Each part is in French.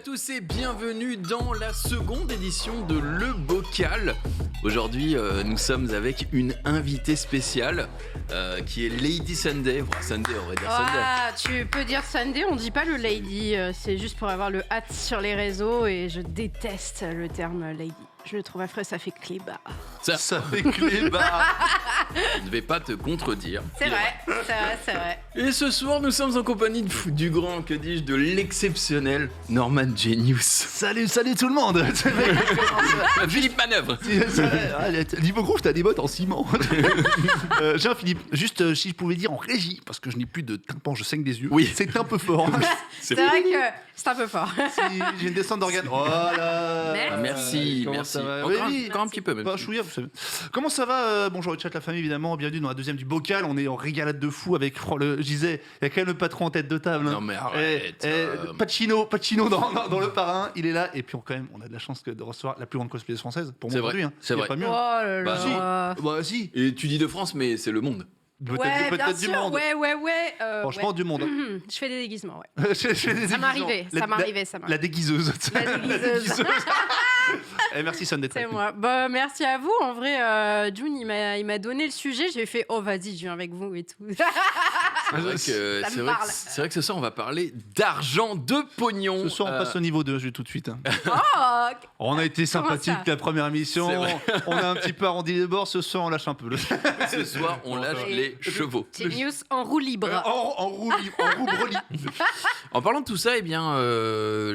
tous et bienvenue dans la seconde édition de Le Bocal. Aujourd'hui, nous sommes avec une invitée spéciale qui est Lady Sunday. Enfin, Sunday, on va dire Sunday. Ah, tu peux dire Sunday, on dit pas le lady, c'est juste pour avoir le hâte sur les réseaux et je déteste le terme lady. Je le trouve affreux, ça fait clébard. Ça fait clébard. Je ne vais pas te contredire. C'est vrai. Et ce soir, nous sommes en compagnie du grand, que dis-je, de l'exceptionnel Norman Genius. Salut tout le monde. Philippe Manœuvre. Niveau groove, t'as des bottes en ciment. J'ai un Philippe, juste si je pouvais dire en régie, parce que je n'ai plus de tympan, je saigne des yeux. Oui. C'est un peu fort. C'est vrai que c'est un peu fort. Si j'ai une descente d'organes. Voilà. Merci. Comment ça va? Encore un petit peu même. Pas chouïa, vous savez. Comment ça va? Bonjour le chat, la famille évidemment. Bienvenue dans la deuxième du Bocal. On est en régalade de fou avec je disais, il y a quand même le patron en tête de table. Non mais arrête. Pacino dans le parrain, il est là. Et puis on a de la chance de recevoir la plus grande cosplayeuse française pour moi aujourd'hui. C'est vrai. Pas mieux. Oh là Bah, là. Bah si. Et tu dis de France, mais c'est le monde. Ouais, bien du sûr, monde. ouais. Franchement, ouais. du monde. Je fais des déguisements, ouais. Je fais des Ça déguisements. m'arrivait. La déguiseuse. La déguiseuse. Merci Son d'être C'est avec nous. moi. Bah, merci à vous. En vrai, June, il m'a donné le sujet. J'ai fait, oh vas-y, je viens avec vous et tout. C'est vrai que ce soir, on va parler d'argent, de pognon. Ce soir, on passe au niveau 2, je vais tout de suite. Oh, On a été sympathique ça la première émission. C'est vrai. On a un petit peu arrondi les bords. Ce soir, on lâche un peu. Ce soir, on lâche les chevaux. Genius en roue libre. En roue breli. En parlant de tout ça, eh bien,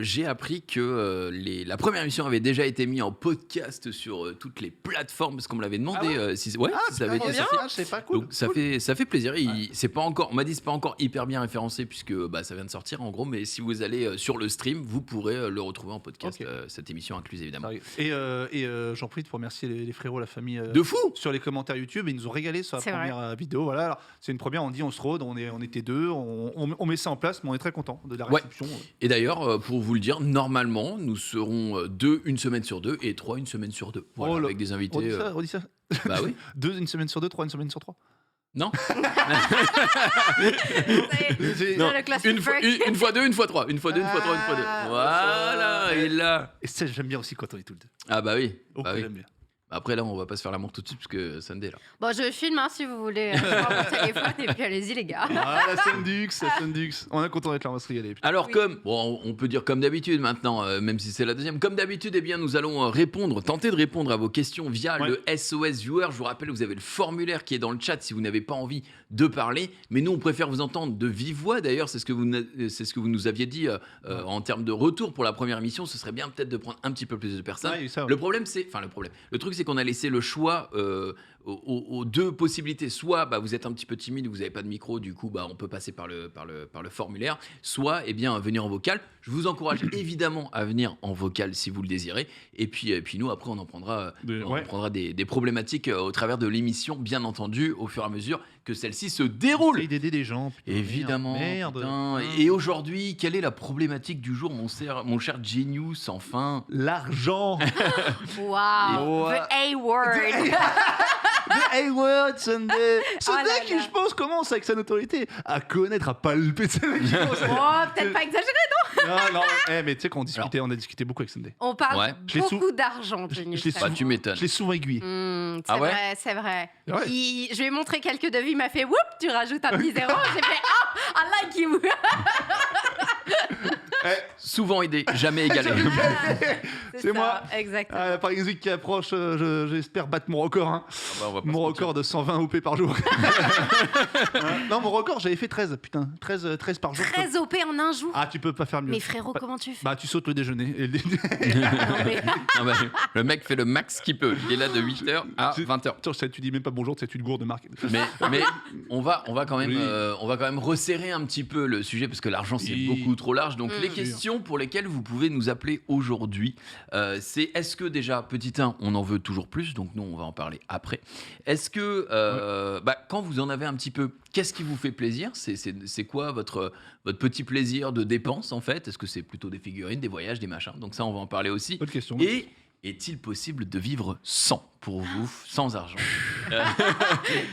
j'ai appris que la première émission avait déjà été mise en podcast sur toutes les plateformes, parce qu'on me l'avait demandé. Si ça avait été sorti. C'est pas cool. Donc ça fait plaisir. C'est pas encore, on m'a dit c'est pas encore hyper bien référencé puisque ça vient de sortir en gros, mais si vous allez sur le stream, vous pourrez le retrouver en podcast. Ok. Cette émission incluse évidemment. Et j'en profite pour remercier les frérots, la famille. De fou. Sur les commentaires YouTube, ils nous ont régalé sur la C'est première vidéo. Voilà, alors, c'est une première, on dit on se rôde, on était deux, on met ça en place, mais on est très content de la réception. Et d'ailleurs, pour vous le dire, normalement, nous serons 2 une semaine sur 2 et 3 une semaine sur 2. Voilà, avec des invités. Redis ça. Bah oui. 2 une semaine sur 2, 3 une semaine sur 3. Non. Non, le classique Une fois 2, une fois 3. Une fois 2, une fois 3, une fois 2. Voilà, il est là. Et ça, j'aime bien aussi quand on est tout le deux. Ah bah oui. Oh, Bah oui. j'aime bien. Après là, on va pas se faire l'amour tout de suite parce que Sunday là. Bon, je filme si vous voulez. Je prends mon téléphone et puis allez-y, les gars. Ah, la Sundux. On est content d'être là, on va se régaler. Alors on peut dire comme d'habitude maintenant, même si c'est la deuxième, comme d'habitude, eh bien nous allons tenter de répondre à vos questions via le SOS Viewer. Je vous rappelle, vous avez le formulaire qui est dans le chat si vous n'avez pas envie de parler, mais nous on préfère vous entendre de vive voix. D'ailleurs, c'est ce que vous nous aviez dit en termes de retour pour la première émission. Ce serait bien peut-être de prendre un petit peu plus de personnes. Ouais, ça, ouais. Le truc c'est qu'on a laissé le choix aux deux possibilités. Soit vous êtes un petit peu timide, vous n'avez pas de micro, du coup on peut passer par le formulaire. Soit venir en vocal. Je vous encourage évidemment à venir en vocal si vous le désirez. Et puis nous après on prendra des problématiques au travers de l'émission, bien entendu, au fur et à mesure que celle-ci se déroule. Essaye d'aider des gens. Putain, Évidemment. Merde. Putain. Et aujourd'hui, quelle est la problématique du jour, mon cher Genius, enfin? L'argent. Waouh. Ouais. The A-word. The A-word, Sunday. Sunday là qui, là. je pense, commence avec sa notoriété à connaître, à palper. Oh, peut-être pas exagéré, non? Non, mais tu sais qu'on discutait, on a discuté beaucoup avec Sunday. On parle Ouais. beaucoup d'argent, Genius. je l'ai ça. Tu m'étonnes. Je l'ai souvent aiguillé. C'est Ah ouais vrai, c'est vrai. Ouais. Je lui ai montré quelques devis, il m'a fait whoop, tu rajoutes un petit zéro. J'ai fait oh, I like you. Souvent aidé, jamais égalé. C'est ça, moi. Exactement. Ah, la Paris Week qui approche, j'espère battre mon record. Hein. On va pas Mon se record de 120 OP par jour. Non, mon record, j'avais fait 13, putain. 13 par jour. 13 OP en un jour. Ah, tu peux pas faire mieux. Mais frérot, comment tu fais? Bah, tu sautes le déjeuner. Non, mais- Non, le mec fait le max qu'il peut. Il est là de 8h à 20h. Attends, tu dis même pas bonjour, tu te gourdes de marque. Mais on va quand même, Oui. on va quand même resserrer un petit peu le sujet parce que l'argent c'est Oui. beaucoup trop large. Donc les sûr. questions pour lesquelles vous pouvez nous appeler aujourd'hui, c'est est-ce que déjà petit 1, on en veut toujours plus. Donc nous on va en parler après. Est-ce que quand vous en avez un petit peu, qu'est-ce qui vous fait plaisir? C'est quoi votre petit plaisir de dépense en fait? Est-ce que c'est plutôt des figurines, des voyages, des machins? Donc ça on va en parler aussi. Bonne question. Et Est-il possible de vivre sans, pour vous, sans argent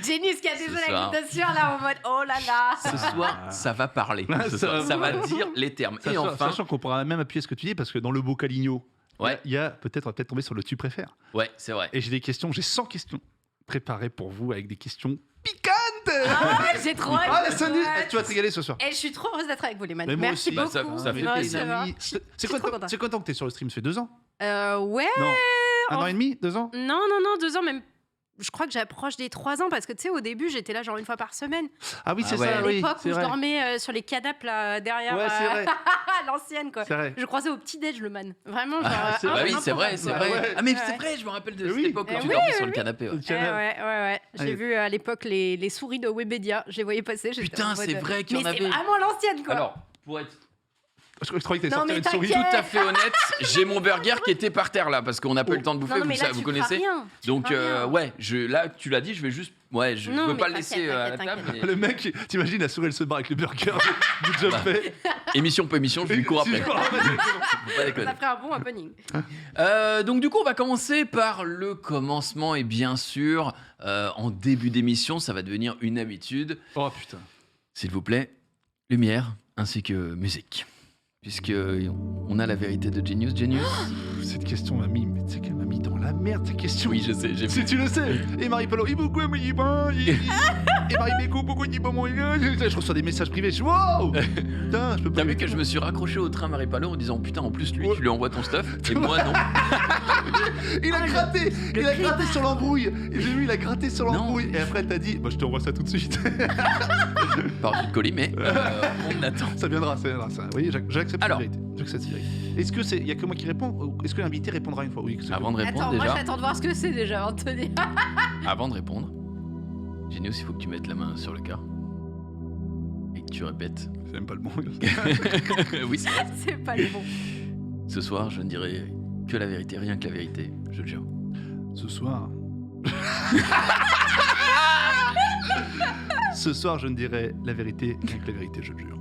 Genius qui a déjà soir. la question là en mode oh là là. Ce soir, ça va parler. Ce soir, ça va dire les termes. Et enfin, Sachant qu'on pourra même appuyer ce que tu dis, parce que dans le bocaligno, ouais, il y a on va peut-être tomber sur le tu préfères. ouais, c'est vrai. Et j'ai 100 questions préparées pour vous avec des questions piquantes. Ah, j'ai trop hâte. Ah, la Sandy, Ouais. tu vas te régaler ce soir. Et je suis trop heureuse d'être avec vous les man. Mais moi Merci aussi. beaucoup. Bah, ça fait Ouais, plaisir. c'est vrai. Ami. Je C'est suis trop contente. quoi tant que t'es sur le stream? Ça fait 2 ans? Ouais. Non. Un en- an et demi? 2 ans? Non, 2 ans même. Je crois que j'approche des 3 ans parce que tu sais, au début, j'étais là genre une fois par semaine. Ah oui, Ah c'est ouais. ça, À oui. l'époque C'est où je vrai. dormais sur les canapes là derrière Ouais, c'est vrai. l'ancienne quoi. C'est vrai. Je croisais au petit-déj le man. Vraiment, genre. Ah, c'est Bah oui, c'est vrai, c'est vrai. Ouais. Ah mais Ouais. c'est vrai, je me rappelle de Oui. cette époque où Eh tu oui, dormais oui, sur le oui. canapé. Ouais. Ouais. J'ai Allez. vu à l'époque les souris de Webedia. Je les voyais passer. j'étais Putain, en mode, c'est vrai qu'il y en Mais avait. c'est vraiment l'ancienne quoi. Alors, pour être Je croyais que t'allais Non, sortir mais une souris. t'inquiète. tout à fait honnête, j'ai mon burger qui était par terre là parce qu'on n'a pas eu le temps de bouffer, non, mais là, vous tu connaissez. feras rien. Tu Donc feras rien. ouais, là tu l'as dit, je vais juste je Non, veux mais pas le laisser t'inquiète, à la t'inquiète, table. mais- Le mec, t'imagines, la souris, elle se barre avec le burger du job Bah, fait. Émission pas émission, je lui cours après. Tu cours après. Faut pas déconner. Ça ferait un bon happening. Donc du coup, on va commencer par le commencement et bien sûr, en début d'émission, ça va devenir une habitude. Oh putain. S'il vous plaît, lumière ainsi que musique. Puisque on a la vérité de Genius. Cette question m'a mis, mais tu sais qu'elle m'a mis dans la merde, cette question. Oui, je sais, j'ai Si tu le sais. Et Marie-Polo, et Marie-Béco, pourquoi il dit pas mon je reçois des messages privés, je suis wow. Putain, je peux pas. T'as vu que je me suis raccroché au train Marie-Palo en disant putain, en plus lui, Ouais. tu lui envoies ton stuff et moi non. Il a gratté, sur l'embrouille. Et j'ai vu, il a gratté sur l'embrouille. Non. Et après, elle t'a dit, bah je te renvoie ça tout de suite. Par de colis, mais on attend. Ça viendra, ça. Oui, j'accepte la Alors. vérité. J'accepte la vérité. Est-ce que il y a que moi qui réponds ou est-ce que l'invité répondra une fois? Oui. Avant de répondre Attends, moi déjà, j'attends de voir ce que c'est déjà avant de te dire. avant de répondre, Genius, il faut que tu mettes la main sur le cœur et que tu répètes. C'est même pas le bon. Oui, c'est vrai. C'est pas le bon. Ce soir, je ne dirai que la vérité, rien que la vérité, je le jure. Ce soir. Ce soir, je ne dirai la vérité, rien que la vérité, je le jure.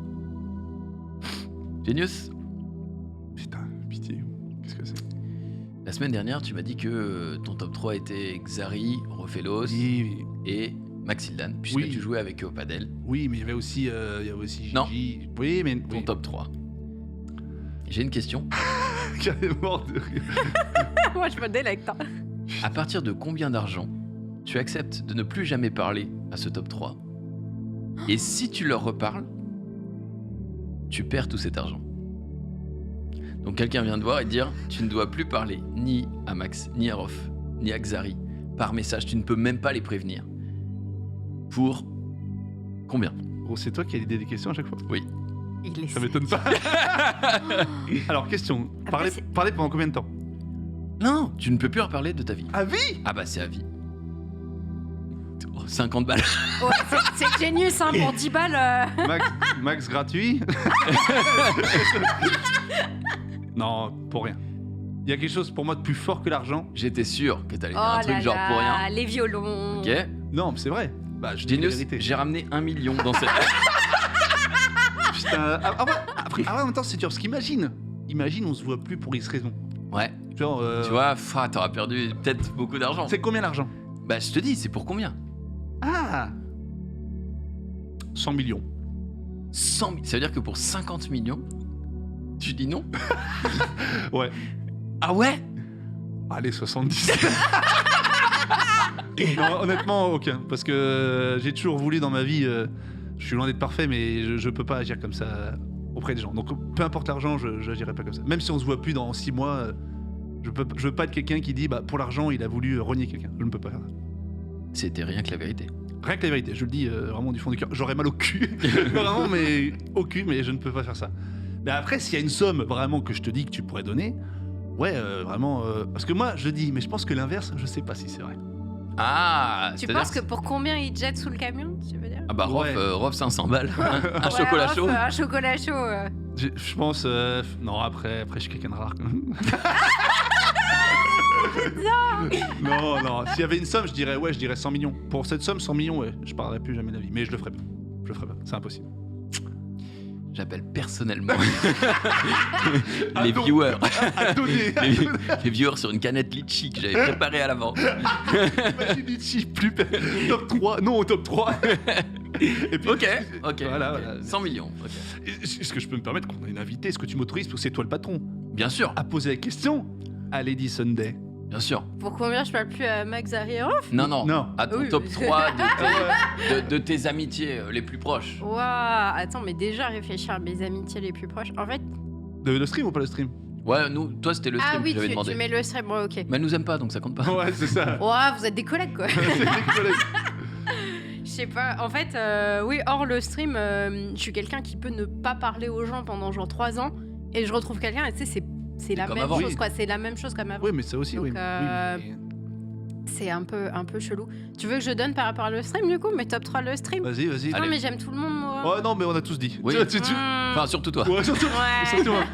Genius, Putain, pitié. Qu'est-ce que c'est? la semaine dernière, tu m'as dit que ton top 3 était Xari, Rofelos Oui, et Maxildan, puisque Oui. tu jouais avec eux au padel. oui, mais il y avait aussi Gigi. Non. Oui, mais Ton top 3. J'ai une question. Carrément de rire. Moi je me délecte. À partir de combien d'argent tu acceptes de ne plus jamais parler à ce top 3? Et si tu leur reparles, tu perds tout cet argent. Donc quelqu'un vient te voir et te dire tu ne dois plus parler ni à Max, ni à Rof, ni à Xari par message. Tu ne peux même pas les prévenir. Pour combien? Oh, c'est toi qui as l'idée des questions à chaque fois? Oui. Il est Ça m'étonne pas. Alors, question. Après, Parler pendant combien de temps? Non, tu ne peux plus reparler de ta vie. À vie? Ah bah c'est à vie. Oh, 50 balles. Ouais, c'est Genius hein, pour 10 balles. Max gratuit? Non, pour rien. Il y a quelque chose pour moi de plus fort que l'argent. J'étais sûr que t'allais dire Oh un truc là genre pour rien. là, les violons. Ok. Non, mais c'est vrai. Bah, je dis la Genius, vérité. j'ai ramené 1 million dans cette... Putain, après, en même temps, c'est dur. Parce qu'imagine, on se voit plus pour X raison. Ouais, Genre, tu vois, t'auras perdu peut-être beaucoup d'argent. c'est combien l'argent? Bah je te dis, c'est pour combien? Ah 100 millions. 100 000. Ça veut dire que pour 50 millions, tu dis non? Ouais. Ah ouais? Allez, 70. Non, honnêtement, aucun. Parce que j'ai toujours voulu dans ma vie. Je suis loin d'être parfait, mais je peux pas agir comme ça auprès des gens. Donc peu importe l'argent, je n'agirai pas comme ça. Même si on se voit plus dans 6 mois, je veux pas être quelqu'un qui dit bah, pour l'argent, il a voulu renier quelqu'un. Je ne peux pas faire ça. C'était rien que la vérité. Rien que la vérité, je le dis vraiment du fond du cœur. J'aurais mal au cul, vraiment, mais au cul, mais je ne peux pas faire ça. Mais après, s'il y a une somme vraiment que je te dis que tu pourrais donner, ouais, vraiment. Parce que moi, je dis, mais je pense que l'inverse, je sais pas si c'est vrai. Ah, Tu c'est-à-dire penses que pour combien il jette sous le camion, tu veux dire? Ah bah Ouais. Rof 500 balles. Un Ouais, chocolat Rof, chaud. Un chocolat chaud. Je pense. Non, après, je suis quelqu'un de rare. Non, s'il y avait une somme, je dirais 100 millions. Pour cette somme, 100 millions, ouais, je parlerais plus jamais de la vie. Mais je le ferais pas. C'est impossible. J'appelle personnellement les donc, viewers. À donner. Les viewers sur une canette litchi que j'avais préparée à l'avant. Imagine Litchi, plus top 3. Non, au top 3. Et puis, Ok. Voilà. 100 millions. ok. Est-ce que je peux me permettre qu'on ait une invitée? Est-ce que tu m'autorises, parce que c'est toi le patron, Bien sûr, à poser la question à Lady Sunday? bien sûr. Pour combien je parle plus à Max Zariroff? Non. Non. À ton Oui, top mais- 3 de tes amitiés les plus proches. Waouh, attends, mais déjà réfléchir à mes amitiés les plus proches. En fait, Le stream ou pas le stream? Ouais, nous, toi, c'était le stream oui, que j'avais tu demandé. mets le stream, ouais, ok. Mais elle nous aime pas, donc ça compte pas. Ouais, c'est ça. Ouah, vous êtes des collègues quoi. C'est des collègues. Je sais pas, en fait, oui, hors le stream, je suis quelqu'un qui peut ne pas parler aux gens pendant genre 3 ans et je retrouve quelqu'un et tu sais, c'est la comme même avant. chose Oui. quoi, c'est la même chose comme avant. Oui, mais ça aussi, Donc, oui. Oui, C'est un peu chelou. Tu veux que je donne par rapport à le stream du coup, mes top 3 le stream? mais- Vas-y. Non, Allez. mais j'aime tout le monde moi. Ouais, non, mais on a tous dit. Oui. Tu- Enfin, surtout toi. Ouais, surtout. Ouais. surtout moi.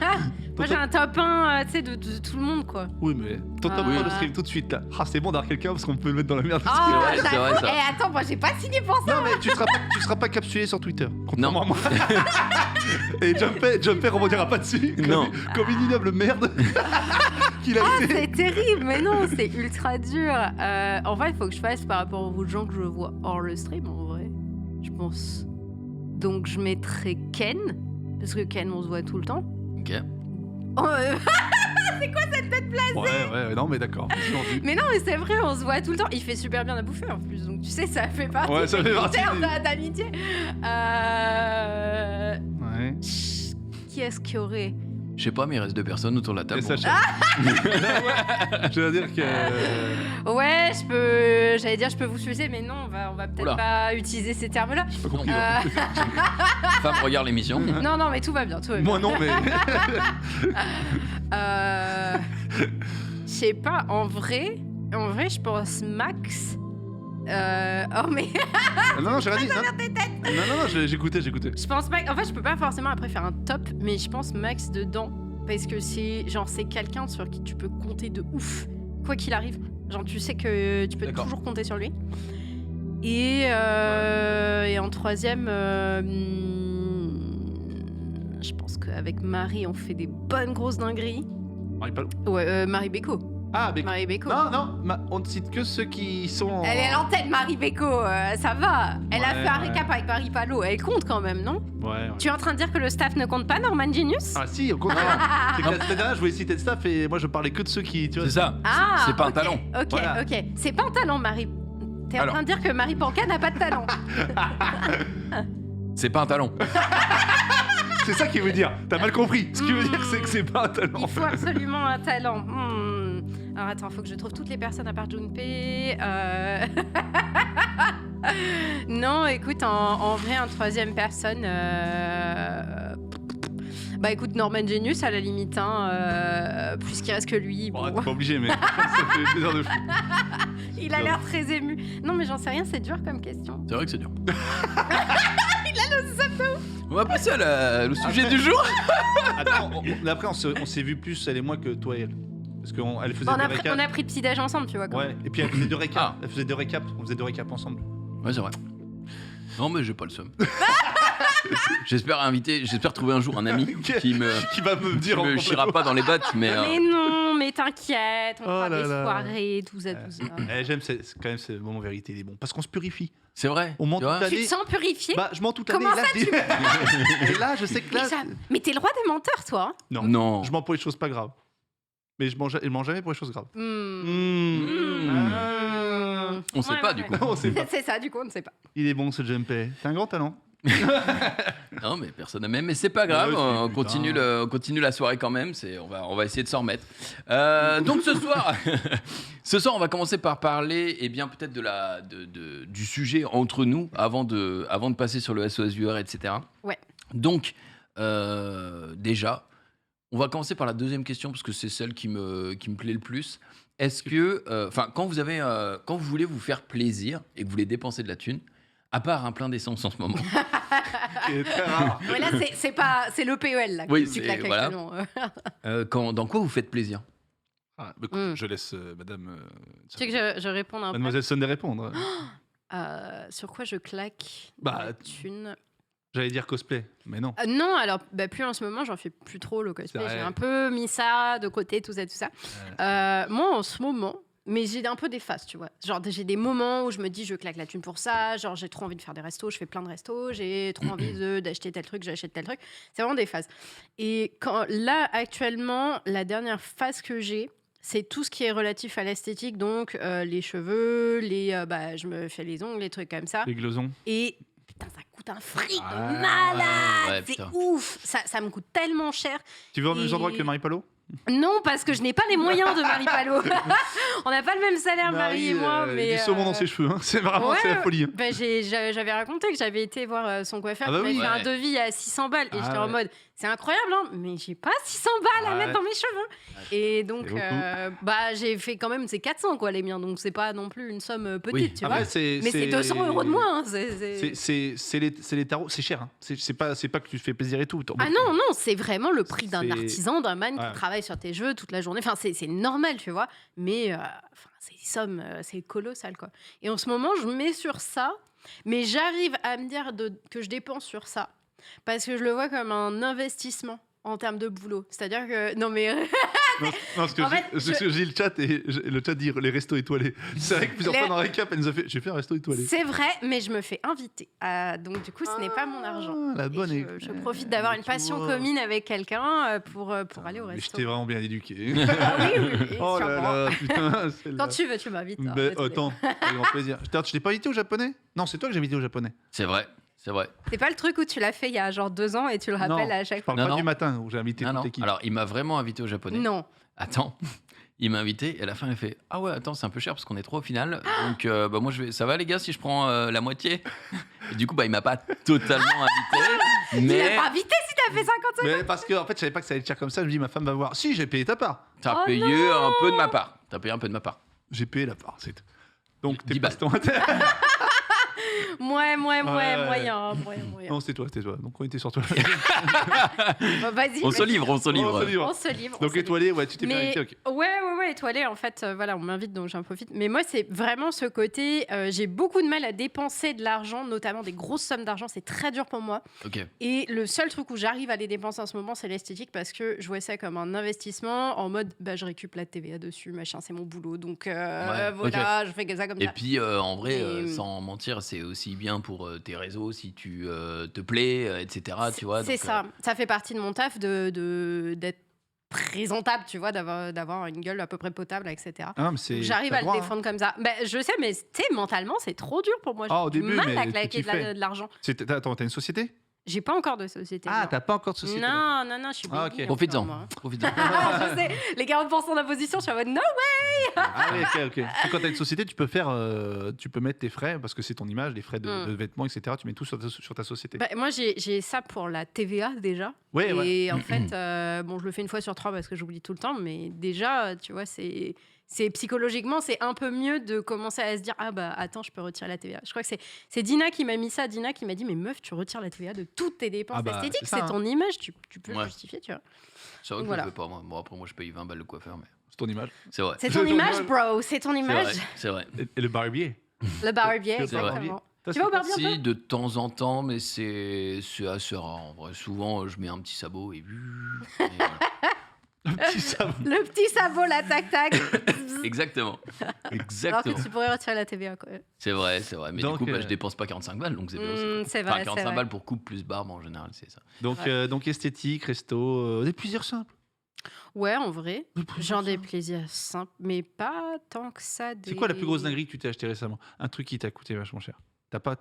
Moi j'ai un top 1 tu sais, de tout le monde quoi. Oui, mais ton top Oui. 3 le stream tout de suite là. Ah, c'est bon d'avoir quelqu'un parce qu'on peut le mettre dans la merde. Oh, vrai, c'est vrai, ça. Eh, attends, moi j'ai pas signé pour ça. Non, mais tu seras pas capsulé sur Twitter. Contrairement Non. à moi. Et Jumper rebondira pas dessus. Non. Comme une ignoble merde qu'il a été. C'est terrible, mais non, c'est ultra dur. En fait, il faut que je fasse par rapport aux gens que je vois hors le stream, en vrai. Je pense. Donc, je mettrai Ken, parce que Ken, on se voit tout le temps. Ok. Oh, Ouais, non, mais d'accord. J'ai envie. mais non, mais c'est vrai, on se voit tout le temps. Il fait super bien à bouffer en plus, donc tu sais, ça fait partie Ouais, ça des fait partie critères des- d'amitié. Ouais. Qui est-ce qu'il y aurait? Je sais pas, mais il reste 2 personnes autour de la table. Et Sacha. Je veux dire que. Ouais, j'allais dire, je peux vous sucer, mais non, on va peut-être Oula. pas utiliser ces termes-là. Pas compris. Femme, regarde l'émission. Non, mais tout va bien, tout va bien. Moi non, mais. Je sais pas, en vrai, je pense Max. Oh, mais Non, j'ai rien dit. Non, j'écoutais. je pense Max. En fait, je peux pas forcément après faire un top, mais je pense Max dedans. Parce que c'est quelqu'un sur qui tu peux compter de ouf, quoi qu'il arrive. Genre, tu sais que tu peux D'accord. toujours compter sur lui. Et en troisième, je pense qu'avec Marie, on fait des bonnes grosses dingueries. Ouais, Marie Beko. Ah, mais. Marie Beko. Non, on ne cite que ceux qui sont. en- Elle est à l'antenne, Marie Beko, ça va. Elle a Ouais, fait un ouais. récap avec Marie Palot. Elle compte quand même, non? Ouais. Tu es en train de dire que le staff ne compte pas, Norman Genius? Ah, si, au contraire. C'est que la semaine dernière, je voulais citer le staff et moi, je parlais que de ceux qui. Tu vois, C'est ça. Ah, C'est pas un ok, talent. Ok, Voilà. ok. C'est pas un talent, Marie. T'es en Alors. train de dire que Marie Panca n'a pas de talent. C'est pas un talent. C'est ça qu'il veut dire. T'as mal compris. Ce qu'il veut dire, c'est que c'est pas un talent. Il faut absolument un talent. Alors attends, faut que je trouve toutes les personnes à part Junpei. Non, écoute, en vrai, un troisième personne. Bah écoute, Norman Genius à la limite, hein, puisqu'il reste que lui. Bon, bon. t'es pas obligé, mais ça fait plaisir de fou. Il a l'air très ému. Non, mais j'en sais rien, c'est dur comme question. C'est vrai que c'est dur. Il a le seum de ouf. On va passer au sujet du jour. Attends, après, on s'est vu plus, elle et moi, que toi et elle. Parce qu'elle faisait On des a, récaps. on a pris le petit-déj ensemble, tu vois. Quand même. Ouais, et puis elle faisait deux récaps. Ah. Elle faisait deux récaps. On faisait deux récaps ensemble. Ouais, c'est vrai. Non, mais j'ai pas le seum. J'espère trouver un jour un ami qui me Qui va me dire en chira pas dans les bottes, mais Mais non, mais t'inquiète, on Oh fera là des là. soirées, tout ça, tout ça. J'aime, c'est quand même ce moment vérité, il est bon. Parce qu'on se purifie. c'est vrai. On ment tu vois. toute Tu te l'année. sens purifié? Bah, je mens toute l'année. Comment et là, ça, et là, je sais que là. Mais t'es le roi des menteurs, toi. Non. Non. Je mens pour les choses pas graves. Mais je mens jamais pour les choses graves. On sait pas, du coup. On sait pas. C'est ça, du coup, on ne sait pas. Il est bon ce Junpei. T'as un grand talent. Non, mais personne n'a même. Mais c'est pas grave. Ouais, on putain. continue la soirée quand même. On va essayer de s'en remettre. Donc ce soir, on va commencer par parler, et bien peut-être du sujet entre nous avant de passer sur le SOS Viewer, etc. Ouais. Donc déjà, on va commencer par la deuxième question parce que c'est celle qui me plaît le plus. Est-ce que, quand vous voulez vous faire plaisir et que vous voulez dépenser de la thune, à part un plein d'essence en ce moment, Qui est très rare. Ouais, là, c'est le PEL là, Oui, qui c'est- claque voilà. actuellement. dans quoi vous faites plaisir? Ah, bah, écoute, je laisse madame. Tu sais que je réponds un peu. Mademoiselle Sunday répondre. Sur quoi je claque Bah, la thune? J'allais dire cosplay, mais non. Non, alors plus en ce moment, j'en fais plus trop le cosplay. C'est J'ai vrai. un peu mis ça de côté, tout ça. Moi, en ce moment, mais j'ai un peu des phases, tu vois. Genre, j'ai des moments où je me dis, je claque la thune pour ça. Genre, j'ai trop envie de faire des restos, je fais plein de restos. J'ai trop envie d'acheter tel truc, j'achète tel truc. C'est vraiment des phases. Et là, actuellement, la dernière phase que j'ai, c'est tout ce qui est relatif à l'esthétique. Donc, les cheveux, je me fais les ongles, les trucs comme ça. Les glosons. Et putain, ça coûte un fric Ah, de malade. ouais, C'est putain. ouf. Ça me coûte tellement cher. Tu vas au même Et- endroit que Marie Palo? Non, parce que je n'ai pas les moyens de Marie Palo. On n'a pas le même salaire, Marie et moi. Mais Du saumon dans ses cheveux, hein. C'est vraiment ouais, c'est la folie. Hein. Ben, j'avais raconté que j'avais été voir son coiffeur Ah bah qui oui. m'avait fait un Ouais. devis à 600 balles. Et Ah j'étais en ouais. mode, c'est incroyable, hein, mais j'ai pas 600 balles à Ouais. mettre dans mes cheveux. Et donc, C'est beaucoup. j'ai fait quand même, c'est 400 quoi, les miens. Donc, c'est pas non plus une somme petite, Oui. tu Après, vois. Mais c'est 200 € de moins. Hein, C'est les tarots, c'est cher. Hein. C'est pas que tu te fais plaisir et tout. Ah non, c'est vraiment le prix d'un C'est- artisan, d'un man Ouais. qui travaille sur tes cheveux toute la journée. Enfin, c'est normal, tu vois. Mais c'est des sommes, c'est colossal, quoi. Et en ce moment, je mets sur ça, mais j'arrive à me dire que je dépense sur ça parce que je le vois comme un investissement en termes de boulot. C'est-à-dire que... Non, mais... Non, parce que En fait, j'ai le chat et le chat dit les restos étoilés. C'est vrai que plusieurs Les- fois dans la récap, elle nous a fait j'ai fait un resto étoilé. C'est vrai, mais je me fais inviter. Donc, du coup, ce n'est pas mon argent. Ah, la Et bonne je profite d'avoir une tu passion vois. commune avec quelqu'un pour aller au Mais je resto. t'ai vraiment bien éduqué. Ah oui, Oh là sûrement. là, putain. Quand celle-là. tu veux, tu m'invites. hein, Ben, désolé. attends, avec grand plaisir. Je t'ai pas invité au japonais? Non, c'est toi que j'ai invité au japonais. C'est vrai, c'est vrai. C'est pas le truc où tu l'as fait il y a genre 2 ans et tu le rappelles Non, à chaque Je fois. parle Non, pas non. du matin où j'ai invité Non, toute non. l'équipe. Alors, il m'a vraiment invité au japonais. Non. Attends, il m'a invité et à la fin il fait ah ouais attends c'est un peu cher parce qu'on est 3 au final donc moi ça va les gars si je prends la moitié et du coup il m'a pas totalement invité Il mais a pas invité si t'as fait 50 secondes. Mais parce que en fait, je savais pas que ça allait être cher comme ça. Je me dis ma femme va voir. Si, j'ai payé ta part. t'as Oh payé un peu de ma part J'ai payé la part, c'est tout. Donc, 10 t'es pas balles. ton Ouais, Ouais. moyen. Non, c'était toi. Donc, on était sur toi. Bon, vas-y. on se vas-y. livre On se livre. Donc, étoilé, ouais, tu t'es fait Mais inviter, ok. ouais, étoilé, en fait, voilà, on m'invite, donc j'en profite. Mais moi, c'est vraiment ce côté, j'ai beaucoup de mal à dépenser de l'argent, notamment des grosses sommes d'argent, c'est très dur pour moi. ok Et le seul truc où j'arrive à les dépenser en ce moment, c'est l'esthétique, parce que je vois ça comme un investissement, en mode, je récup la TVA dessus, machin, c'est mon boulot, donc voilà, je fais ça comme et ça. puis en vrai Et- sans mentir c'est aussi bien pour tes réseaux si tu te plais etc tu vois C'est donc, ça. Ça fait partie de mon taf d'être présentable, tu vois, d'avoir une gueule à peu près potable, etc. Ah, non, mais c'est. J'arrive t'as à le droit, hein. défendre comme ça. Je sais, mais tu sais, mentalement, c'est trop dur pour moi. J'ai Ah, au du début, mal mais à tu claquer fais. de l'argent. Attends, t'as une société? J'ai pas encore de société. Ah, non. t'as pas encore de société? Non, je suis Ah, baby ok. profites-en encore, moi. profites-en Ah, je sais, les 40% d'imposition, je suis en mode non. Ah oui, ok. Parce que quand t'as une société, tu peux tu peux mettre tes frais, parce que c'est ton image, les frais de vêtements, etc. Tu mets tout sur ta société. Moi, j'ai ça pour la TVA déjà. Ouais, Et ouais. en fait, je le fais une fois sur 3 parce que j'oublie tout le temps, mais déjà, tu vois, c'est psychologiquement, c'est un peu mieux de commencer à se dire attends, je peux retirer la TVA. Je crois que c'est Dina qui m'a mis ça. Dina qui m'a dit mais meuf, tu retires la TVA de toutes tes dépenses esthétiques, c'est ça, c'est ton image, tu peux le Ouais. justifier, tu vois. c'est vrai que Voilà. je le fais pas moi bon après moi je paye 20 balles le coiffeur mais C'est ton image. c'est vrai C'est ton image, bro, c'est ton c'est image. vrai, c'est vrai. Et le barbier. Le barbier, C'est vrai. exactement. Toi, Tu vas au barbier un Si, peu de temps en temps, mais c'est assez rare. En vrai, souvent, je mets un petit sabot et voilà. Un petit savon. Le petit sabot, la tac-tac. Exactement. Alors Exactement. que tu pourrais retirer la TVA, quoi. C'est vrai, c'est vrai. Mais Donc, du coup, je dépense pas 45 balles, donc c'est bien aussi. C'est Enfin, vrai, c'est 45 vrai. balles pour coupe plus barbe en général, c'est ça. Donc esthétique, resto, des plaisirs simples. Ouais, en vrai. Des plaisirs Genre des simples. plaisirs simples, mais pas tant que ça. C'est quoi la plus grosse dinguerie que tu t'es acheté récemment? Un truc qui t'a coûté vachement cher. T'as pas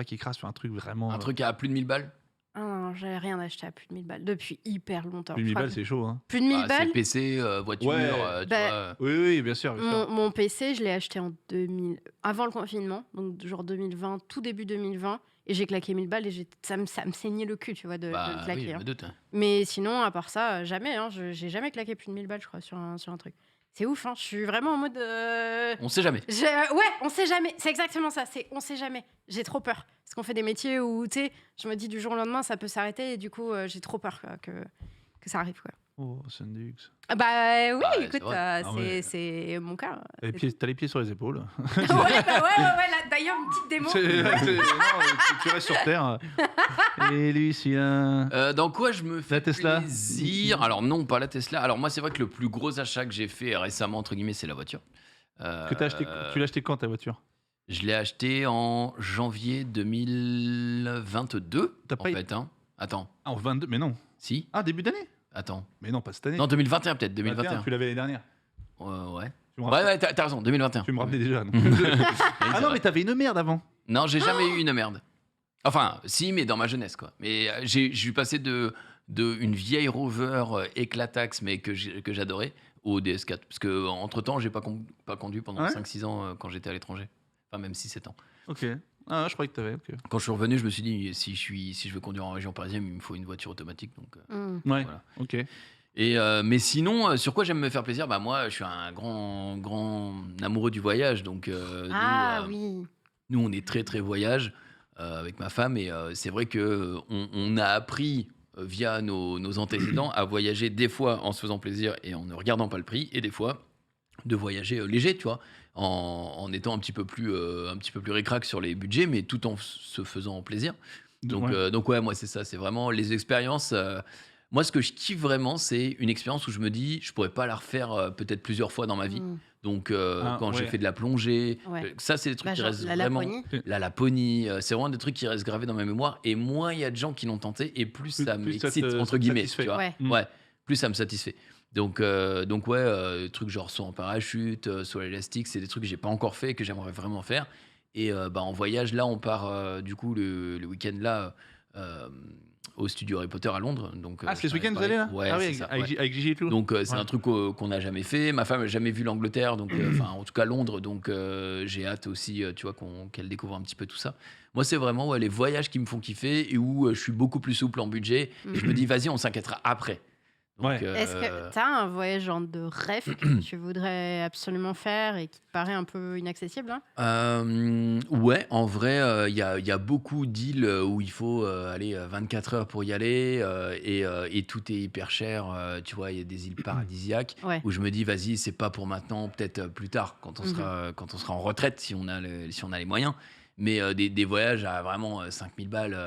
qui écrase sur un truc vraiment. Un truc à plus de 1000 balles. Ah non, j'avais rien acheté à plus de 1000 balles depuis hyper longtemps. Plus de Je 1000 crois balles, que- c'est chaud, hein. Plus de 1000 Ah, c'est balles. PC, voiture, Ouais. tu Bah, vois. Oui, bien sûr. Mon PC, je l'ai acheté en 2000, avant le confinement, donc genre 2020, tout début 2020, et j'ai claqué 1000 balles et ça me saignait le cul, tu vois, de le Bah, claquer. oui, je hein. me doute. Hein. Mais sinon, à part ça, jamais. Hein, j'ai jamais claqué plus de 1000 balles, je crois, sur un truc. C'est ouf, hein, je suis vraiment en mode. On sait jamais. Ouais, on sait jamais. C'est exactement ça. C'est on sait jamais. J'ai trop peur. Parce qu'on fait des métiers où, tu sais, je me dis du jour au lendemain, ça peut s'arrêter et du coup, j'ai trop peur quoi, que ça arrive. Quoi. Oh, Sundux. Bah oui, Ah ouais, écoute, c'est vrai. Ah ouais. c'est mon cas. T'as les pieds sur les épaules. Ouais, là, d'ailleurs, une petite démo. Tu restes sur terre. Et lui, celui-là. Dans quoi je me fais La Tesla plaisir? Alors non, pas la Tesla. Alors moi, c'est vrai que le plus gros achat que j'ai fait récemment, entre guillemets, c'est la voiture. Que t'as acheté, tu l'as acheté quand ta voiture? Je l'ai acheté en janvier 2022. T'as en pas eu- fait, hein. Attends, Ah, en 22, mais non. si. Ah, début d'année? Attends. Mais non, pas cette année. Non, 2021 peut-être. 21, 2021. tu l'avais l'année dernière. Ouais. Tu me Ouais, rappelles- ouais, t'as raison. 2021. Tu me rappelais déjà. non Ah Ah non, mais t'avais une merde avant. Non, j'ai jamais eu une merde. Enfin, si, mais dans ma jeunesse, quoi. Mais je suis passé de une vieille Rover éclataxe, mais que j'adorais, au DS4. Parce que entre temps, j'ai pas conduit pendant Ouais 5-6 ans quand j'étais à l'étranger. Enfin, même 6-7 ans. Ok. Ah, je croyais que t'avais. Ok. Quand je suis revenu, je me suis dit, si je veux conduire en région parisienne, il me faut une voiture automatique. Donc, Ouais. Voilà. Ok. Et, mais sinon, sur quoi j'aime me faire plaisir? Bah, moi, je suis un grand amoureux du voyage. Donc, Ah nous, oui. nous, on est très, très voyage avec ma femme. Et c'est vrai qu'on a appris via nos antécédents à voyager des fois en se faisant plaisir et en ne regardant pas le prix. Et des fois, de voyager léger, tu vois, en étant un petit peu plus ric-rac sur les budgets, mais tout en se faisant plaisir. Donc ouais, moi, c'est ça. C'est vraiment les expériences. Moi, ce que je kiffe vraiment, c'est une expérience où je me dis, je pourrais pas la refaire peut-être plusieurs fois dans ma vie. Donc, quand j'ai ouais. fait de la plongée, Ouais. ça, c'est des trucs Bah, qui genre, restent la vraiment. Laponie. La Laponie, c'est vraiment des trucs qui restent gravés dans ma mémoire. Et moins il y a de gens qui l'ont tenté, et plus ça plus ça m'excite, te- entre ça te guillemets. satisfait. Tu vois. Ouais. Mm. Ouais, plus ça me satisfait. Donc ouais, trucs genre saut en parachute, saut à l'élastique, c'est des trucs que j'ai pas encore fait et que j'aimerais vraiment faire. Et bah, en voyage, là, on part du coup le week-end là au studio Harry Potter à Londres. Donc, Ah, c'est ce je t'en week-end avais vous allez là? parlé. Ouais, Ah oui, c'est ça. avec, Ouais. avec Gigi et tout. Donc c'est Ouais. un truc qu'on n'a jamais fait. Ma femme n'a jamais vu l'Angleterre, donc enfin en tout cas Londres, donc j'ai hâte aussi, tu vois, qu'elle découvre un petit peu tout ça. Moi, c'est vraiment les voyages qui me font kiffer et où je suis beaucoup plus souple en budget. Et je me dis, vas-y, on s'inquiétera après. Donc, Ouais. Est-ce que t'as un voyage genre de rêve que tu voudrais absolument faire et qui te paraît un peu inaccessible hein Ouais, en vrai, il y a beaucoup d'îles où il faut aller 24 heures pour y aller et tout est hyper cher. Tu vois, il y a des îles paradisiaques Ouais. où je me dis, vas-y, c'est pas pour maintenant, peut-être plus tard, quand on sera en retraite, si on a les moyens. Mais des voyages à vraiment 5000 balles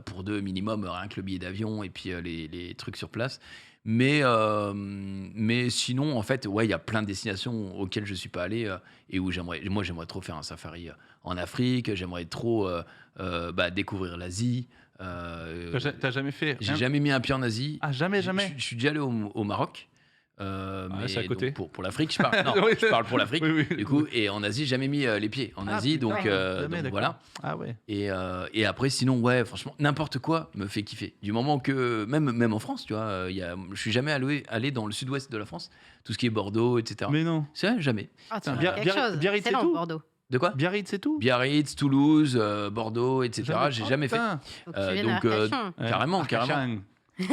pour deux minimum, rien que le billet d'avion et puis les trucs sur place. Mais sinon, en fait, ouais, il y a plein de destinations auxquelles je suis pas allé et où j'aimerais trop faire un safari en Afrique. J'aimerais trop découvrir l'Asie. T'as jamais fait J'ai rien jamais mis un pied en Asie. Ah, jamais, jamais. Je suis déjà allé au Maroc. Mais c'est à côté. donc, pour l'Afrique, je parle. Non, Oui. je parle pour l'Afrique. Oui, oui. Du coup, et en Asie, jamais mis les pieds en Ah, Asie. putain, Donc, jamais, donc d'accord. voilà. Ah ouais. Et après, sinon, ouais, franchement, n'importe quoi me fait kiffer. Du moment que, même en France, tu vois, je suis jamais allé dans le sud-ouest de la France, tout ce qui est Bordeaux, etc. Mais non. C'est vrai, jamais. Ah, tu Putain, vois quelque chose. Biarritz, C'est c'est long, tout Bordeaux. De quoi? Biarritz, c'est tout. Biarritz, Toulouse, Bordeaux, etc. J'ai Oh, jamais fait. putain. Faut que tu viennes à donc, Arcachon. Ouais. Carrément. Arcachon. Et,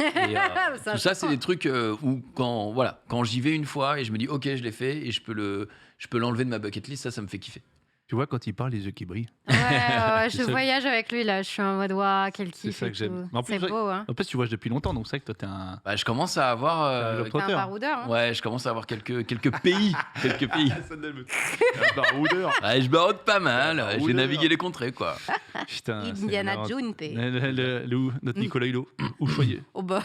Ça, tout ça, je c'est des trucs où quand j'y vais une fois et je me dis, ok, je l'ai fait et je peux l'enlever de ma bucket list, ça me fait kiffer. Tu vois, quand il parle, les yeux qui brillent. Ouais, C'est je ça. voyage avec lui là. Je suis en mode waouh, quel kiff. ça et que j'aime. tout. Mais en plus, C'est beau, hein. En plus, tu voyages depuis longtemps, donc c'est vrai que toi, t'es un. Bah, je commence à avoir. Un T'es un Potter. baroudeur. Hein. Ouais, je commence à avoir quelques pays. Quelques pays. Un baroudeur. Ouais, je barode pas mal. Ah, J'ai oulala. navigué les contrées, quoi. Putain. c'est Indiana marrant. Jones. Notre Nicolas Hulot. Ou Choyer. Oh bah,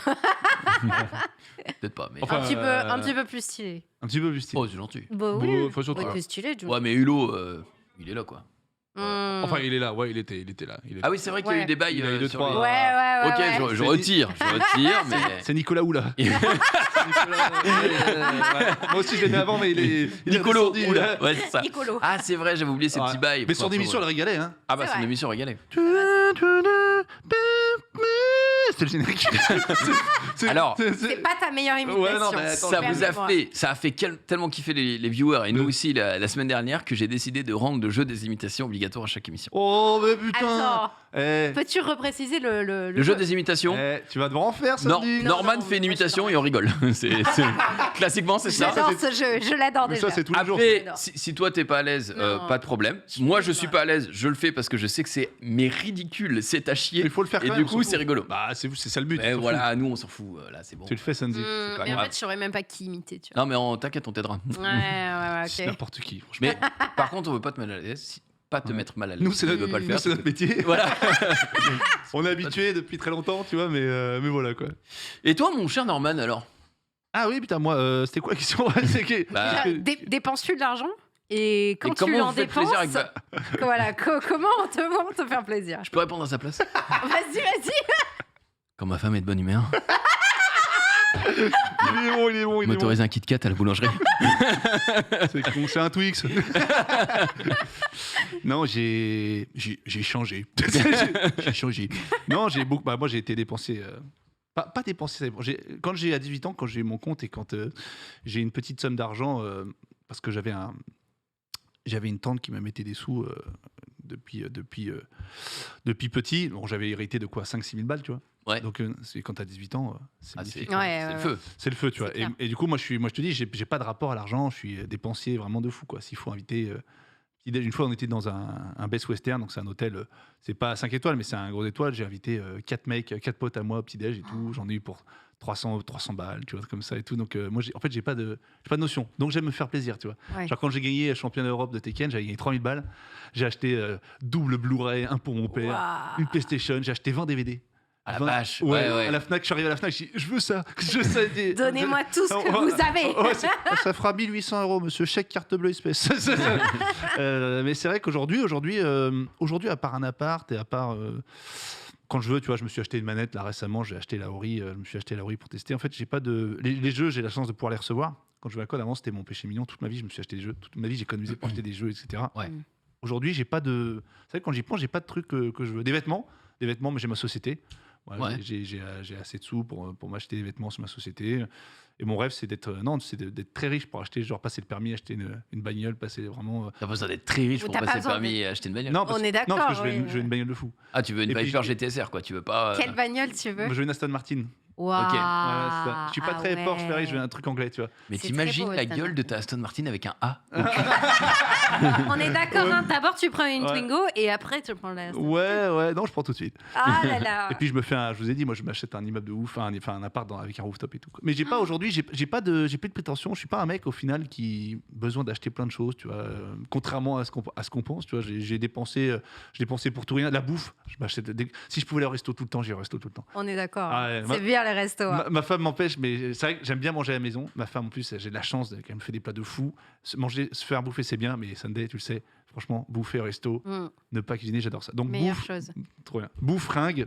Peut-être pas, mais. Enfin, un petit peu plus stylé. Un petit peu plus stylé. Oh, c'est gentil. Bah Bon, oui. faut surtout- Ouais, plus stylé, Jones. Ouais, mais Hulot, il est là, quoi. Enfin, il est là. Ouais, il était là. Il est Ah là. oui, c'est vrai qu'il y a Ouais. eu des bails. Il a eu deux, sur trois. les- Ouais. Ok, je retire, mais. C'est Nicolas Oula. Moi aussi, je l'ai mis avant, mais il est. Nicolo, redescendu, oula, là. ouais, c'est ça. Nicolo. Ah, c'est vrai, j'avais oublié ces petits bails. Mais son émission, elle régalait, hein. Ah, bah, C'est son vrai. émission régalée. C'est le générique. Alors, C'est pas ta meilleure imitation. Ouais, non, mais attends, ça vous a Permets-moi. fait, tellement kiffer les viewers et nous aussi la semaine dernière que j'ai décidé de rendre le jeu des imitations obligatoire à chaque émission. Oh, mais putain. Attends, Eh, peux-tu repréciser Le jeu des imitations. tu vas devoir en faire, ça. Norman fait une imitation et on rigole. Classiquement, c'est ça. J'adore ce jeu, je l'adore Mais déjà. ça, c'est tous les jours. Après, J'adore. si toi t'es pas à l'aise, Non. pas de problème. Moi, je suis pas à l'aise, je le fais parce que je sais que c'est ridicule, c'est à chier. Il faut le faire Et quand du même, coup, surtout. c'est rigolo. Bah, c'est ça le but. Mais t'en voilà, nous on s'en fout. Là, c'est bon. fous. Tu le fais, Sandy. pas Mais en grave. fait, je saurais même pas qui imiter, tu vois. Non, mais t'inquiète, on t'aidera. Ouais, C'est ok. n'importe qui, franchement. Mais par contre, on veut pas te mal à l'aise. Pas te Ouais. mettre mal à l'aise. Nous, c'est Tu notre, veux pas le nous, faire. c'est notre métier. Voilà. On est habitué depuis très longtemps, tu vois, mais voilà quoi. Et toi, mon cher Norman, alors Ah oui, putain, moi, c'était quoi la question? C'est que- Bah, Déjà, dépenses-tu de l'argent et quand et tu comment en vous faites dépenses, plaisir avec voilà, comment on te faire plaisir. Je peux répondre à sa place Vas-y. Quand ma femme est de bonne humeur, il est bon. m'autorise un Kit Kat à la boulangerie. C'est con, c'est un Twix. Non, j'ai changé. J'ai changé. Non, j'ai beaucoup. Bah, moi, j'ai été dépensé. Pas dépensé. Ça dépend. Quand j'ai à 18 ans, quand j'ai mon compte et quand j'ai une petite somme d'argent, parce que j'avais une tante qui me mettait des sous depuis petit. Bon, j'avais hérité de quoi 5-6 000 balles, tu vois. Ouais. Donc, c'est quand t'as 18 ans, c'est Ah, magnifique. Ouais, c'est le feu. C'est le feu, tu C'est vois. clair. Et du coup, moi, je te dis, j'ai pas de rapport à l'argent. Je suis dépensier vraiment de fou, quoi. S'il faut inviter. Une fois, on était dans un Best Western, donc c'est un hôtel. C'est pas 5 étoiles, mais c'est un gros étoile. J'ai invité 4 mecs, 4 potes à moi au petit-déj et tout. J'en ai eu pour 300 balles, tu vois, comme ça et tout. Donc, moi, en fait, j'ai pas de notion. Donc, j'aime me faire plaisir, tu vois. Ouais. Genre, quand j'ai gagné championnat d'Europe de Tekken, j'avais gagné 3000 balles. J'ai acheté double Blu-ray, un pour mon père, Waouh. une PlayStation. J'ai acheté 20 DVD. À la 20 vache. Ouais, Ouais. à la Fnac, je suis arrivé à la Fnac, je dis, je veux ça. Je sais, Donnez-moi tout ce que Oh, vous avez. Ouais, ça fera 1800 €, monsieur. Chèque carte bleue espèce. Mais c'est vrai qu'aujourd'hui, à part un appart et à part. Quand je veux, tu vois, je me suis acheté une manette là récemment, j'ai acheté la Ori, je me suis acheté la Ori pour tester. En fait, j'ai pas de. Les jeux, j'ai la chance de pouvoir les recevoir. Quand je jouais à Code, avant, c'était mon péché mignon. Toute ma vie, je me suis acheté des jeux. Toute ma vie, j'ai économisé pour acheter des jeux, etc. Ouais. Aujourd'hui, j'ai pas de. C'est vrai que quand j'y pense, j'ai pas de trucs que je veux. Des vêtements, mais j'ai ma société. Voilà, Ouais. j'ai assez de sous pour m'acheter des vêtements sur ma société. Et mon rêve, c'est d'être d'être très riche pour acheter, genre passer le permis, acheter une bagnole, passer vraiment. T'as pas besoin d'être très riche Ou pour t'as pas passer le besoin permis et acheter une bagnole. Non, parce, On est non, parce que d'accord, je veux, oui, je veux une bagnole de fou. Ah, tu veux une Et puis, Viper GTSR, quoi. Tu veux pas. Quelle bagnole tu veux? Moi, je veux une Aston Martin. Waouh. Ok. Voilà, c'est ça. Je suis pas Ah très ouais. Porsche, Ferrari, je veux un truc anglais, tu vois. Mais C'est t'imagines très beau, la Aston gueule de Martin. ta Aston Martin avec un A. On est d'accord, hein. D'abord tu prends une Ouais. Twingo et après tu prends la. Ouais, non, je prends tout de suite. Ah là là. Et puis je me fais je vous ai dit, moi je m'achète un immeuble de ouf, un appart avec un rooftop et tout. Mais j'ai pas aujourd'hui, j'ai plus de prétention. Je suis pas un mec au final qui a besoin d'acheter plein de choses, tu vois. Contrairement à ce qu'on pense, tu vois. J'ai dépensé pour tout rien. La bouffe, je m'achète. Si je pouvais aller au resto tout le temps, j'irais au resto tout le temps. On est d'accord. Ah ouais, C'est bien les restos. hein. Ma femme m'empêche, mais c'est vrai que j'aime bien manger à la maison. Ma femme en plus, j'ai de la chance qu'elle me fait des plats de fou. Se faire bouffer, c'est bien, mais Sunday, tu le sais. Franchement, bouffer au resto, Mm. ne pas cuisiner, j'adore ça. Donc Meilleure bouffe, chose. trop bien. Bouffe, fringue.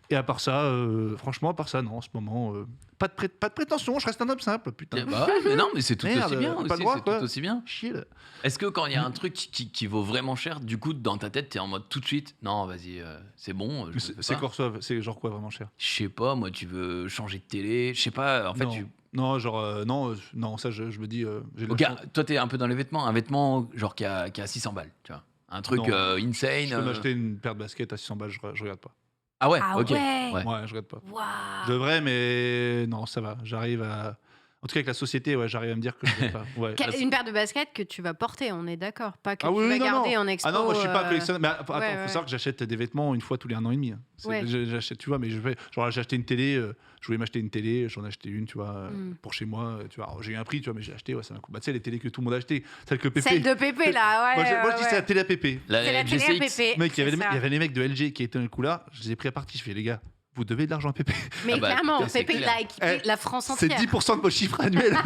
Et à part ça, franchement, non, en ce moment, pas de prétention, je reste un homme simple, putain. Bah ouais, mais non, mais c'est tout Merde, aussi bien. pas le aussi, droit, c'est quoi. tout aussi bien. Chier, là. Est-ce que quand il y a un truc qui vaut vraiment cher, du coup, dans ta tête, t'es en mode tout de suite, non, vas-y, c'est bon. Mais je c'est veux c'est pas. quoi, c'est genre quoi vraiment cher? Je sais pas, moi, tu veux changer de télé. Je sais pas, en fait, non. Non, genre, non, ça, je me dis, j'ai de la Ok, chance. toi, t'es un peu dans les vêtements. Un vêtement, genre, qui a 600 balles, tu vois. Un truc Non. insane. Je peux m'acheter une paire de baskets à 600 balles, je regarde pas. Ah ouais, Ah ok. ouais. Ouais. Ouais, je regarde pas. Waouh. Je devrais, mais non, ça va. J'arrive à. En tout cas, avec la société, ouais, j'arrive à me dire que je vais pas. Ouais. Une paire de baskets que tu vas porter, on est d'accord. Pas que Ah tu oui, vas non, garder non. en expo. Ah non, moi je suis pas collectionneur. Mais attends, ouais, faut ouais. savoir que j'achète des vêtements une fois tous les 1 an et demi. Hein. Ouais. J'achète, tu vois, mais genre là, j'ai acheté une télé. Je voulais m'acheter une télé, j'en ai acheté une, tu vois, pour chez moi. Tu vois, alors, j'ai eu un prix, tu vois, mais j'ai acheté, ouais, ça m'a coûté. Bah, tu sais, les télés que tout le monde a acheté, celle que Pépé. Celle de Pépé là, ouais. Moi, je dis ouais. c'est la télé à Pépé. C'est la télé à GCX. Pépé. Mec, il y c'est ça. avait les mecs de LG qui étaient dans le coup là. Je les ai pris à partie. Je fais, les gars, vous devez de l'argent à Pépé. Mais Ah bah, clairement, putain, c'est Pépé il clair. a équipé la France C'est entière. 10% de vos chiffres annuels.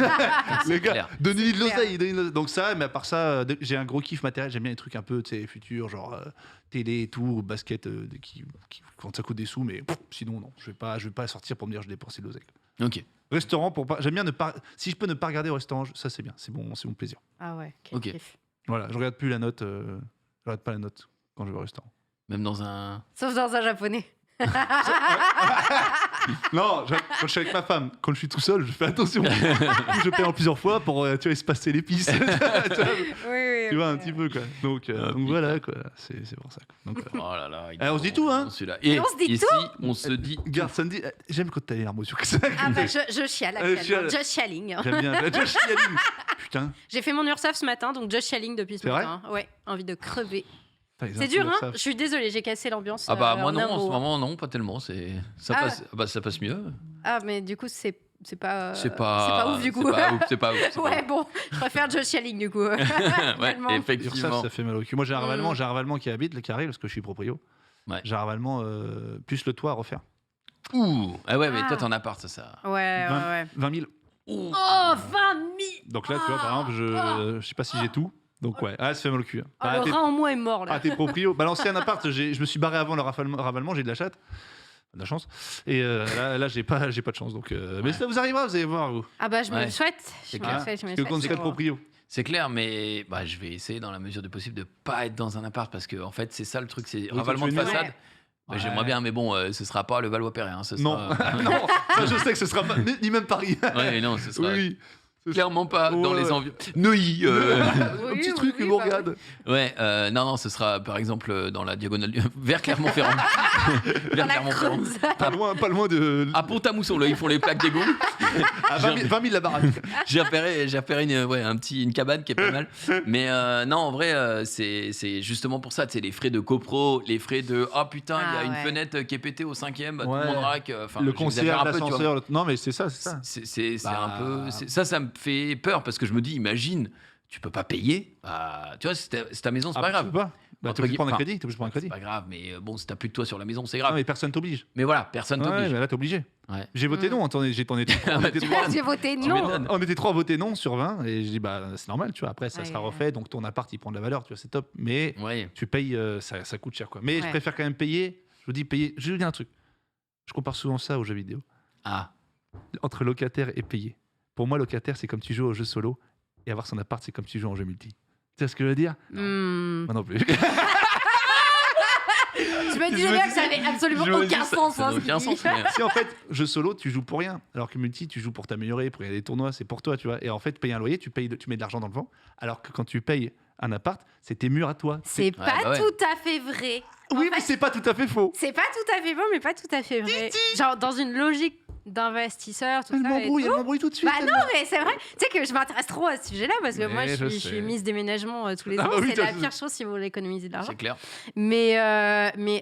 Les gars, clair. donnez-lui de C'est clair. l'oseille. donnez-lui de l'oseille. Donc ça, mais à part ça, j'ai un gros kiff matériel. J'aime bien les trucs un peu, tu sais, futurs, genre télé et tout, basket, quand ça coûte des sous. Mais sinon, non, je vais pas sortir pour me dire je dépense de l'oseille. Ok. Restaurant, j'aime bien ne pas. Si je peux ne pas regarder au restaurant, ça c'est bien. C'est mon plaisir. Ah ouais, quel Ok. kiff. Voilà, je regarde plus la note. Je regarde pas la note quand je vais au restaurant. Même dans un. Sauf dans un japonais. Non, quand je suis avec ma femme, quand je suis tout seul, je fais attention. Je paye en plusieurs fois pour tu vois, espacer l'épice. Oui, Tu vois, un petit peu, quoi. Donc voilà, quoi. C'est pour ça. Quoi. Donc, Oh là là. on se dit tout, hein. Celui-là. Et On se dit ici, tout on se dit. Garde Sandy, j'aime quand t'as les larmes aux yeux. Ah bah je chiale actuellement. chiale. Just chialing. J'aime bien. Josh Yaline. Putain, J'ai fait mon URSAF ce matin, donc just chialing depuis ce C'est vrai matin. Ouais, envie de crever. Putain, les C'est infos, dur, là, hein. ça- Je suis désolée, j'ai cassé l'ambiance. Ah bah moi en non, un en ce mot. moment non, pas tellement. Ça Ah. passe, ça passe mieux. Ah, mais du coup, c'est pas. C'est pas ouf, du coup. C'est pas ouf. C'est pas Ouais, ouf. bon, je préfère Josh Alling, du coup. Ouais, Finalement. effectivement. Ça fait mal au cul. Moi, j'ai un ravalement qui habite, qui arrive, parce que je suis proprio. Ouais. J'ai un ravalement plus le toit à refaire. Ouh. Ah ouais, mais Ah. toi t'en appart, ça. Ouais. 20 000. Ouh. Oh, 20 000. Donc là, tu vois, par exemple, je sais pas si j'ai tout. Donc ouais, ça fait mal au cul. Hein. Oh, le t'es- rein en moi est mort, là. t'es proprio. Balancer un appart, je me suis barré avant le ravalement, j'ai de la chatte. De la chance. Et là j'ai pas de chance. Donc, mais ça vous arrivera, vous allez voir. Vous. Ah bah, je me Ouais. le souhaite. Je me clair. le souhaite, je me le Parce que quand on souhaite. serait proprio. C'est clair, mais bah, je vais essayer dans la mesure du possible de pas être dans un appart parce que en fait c'est ça le truc, c'est toi, ravalement tu de veux une façade. maison Bah, Ouais. J'aimerais bien, mais bon, ce sera pas le Valois-Perret. Hein, ce Non, sera- non, ça je sais que ce sera pas, ni même Paris. Ouais, non, ce sera Oui, clairement pas dans Ouais, les ouais. envieux. Neuilly. un Oui, petit oui, truc oui, humour bah regarde. Ouais, non, ce sera par exemple dans la diagonale vers Clermont-Ferrand. Dans vers la Clermont-Ferrand. Creuse. Pas loin de. À Pont-à-Mousson, là, ils font les plaques d'égout. À 20 000 la baraque. J'ai repéré une cabane qui est pas mal. Mais non, en vrai, c'est justement pour ça. Tu sais, les frais de copro, les frais de oh putain, il y a Ah une ouais. fenêtre qui est pétée au 5e, bah, tout Ouais. le monde raque. Enfin, Le j'exagère concierge, un peu, tu vois. l'ascenseur. Non, mais c'est ça. C'est Bah. un peu. Ça me fait peur parce que je me dis, imagine, tu peux pas payer. Bah, tu vois, c'est ta maison, c'est pas Tu grave. peux pas. Bah, Entre t'es obligé de prendre un enfin, crédit. T'es obligé de prendre un crédit. C'est pas grave, mais bon, si t'as plus de toit sur la maison, c'est Non, grave. mais personne t'oblige. Mais voilà, personne Ouais, t'oblige. mais là, t'es obligé. Ouais. J'ai voté non. Attendez, on était Ah bah, trois. J'ai voté Tu non. m'étonnes. On était 3 à voter non sur 20 et je dis bah c'est normal, tu vois. Après ça Ouais, sera ouais. refait, donc ton appart il prend de la valeur, tu vois, c'est top. Mais Ouais. tu payes, ça coûte cher quoi. Mais je Ouais. préfère quand même payer. Je vous dis payer. Je vais vous dire un truc. Je compare souvent ça aux jeux vidéo. Ah. Entre locataire et payé. Pour moi, locataire c'est comme tu joues au jeu solo et avoir son appart c'est comme tu joues en jeu multi. Tu sais ce que je veux dire Hmm. Moi non plus. Je me Je disais me bien que dis- ça avait absolument je me dis aucun ça- sens. Ça hein, n'a ce aucun qu'il sens. dit. mais- Si en fait jeu solo tu joues pour rien, alors que multi tu joues pour t'améliorer, pour gagner des tournois, c'est pour toi, tu vois. Et en fait payer un loyer, tu mets de l'argent dans le vent, alors que quand tu payes un appart, c'est tes murs à toi. C'est Ouais, pas bah ouais. tout à fait vrai. Oui, En mais fait, c'est pas tout à fait faux. c'est pas tout à fait bon, mais pas tout à fait vrai. Genre, dans une logique d'investisseur, tout Elle ça. et m'embrouille, tout. elle m'embrouille tout de suite. Bah elle non, mais c'est vrai. Tu sais que je m'intéresse trop à ce sujet-là parce que Mais moi, je je sais. suis mise déménagement tous les Ah ans. bah oui, C'est toi, la c'est- pire chose si vous voulez économiser de l'argent. C'est clair. Mais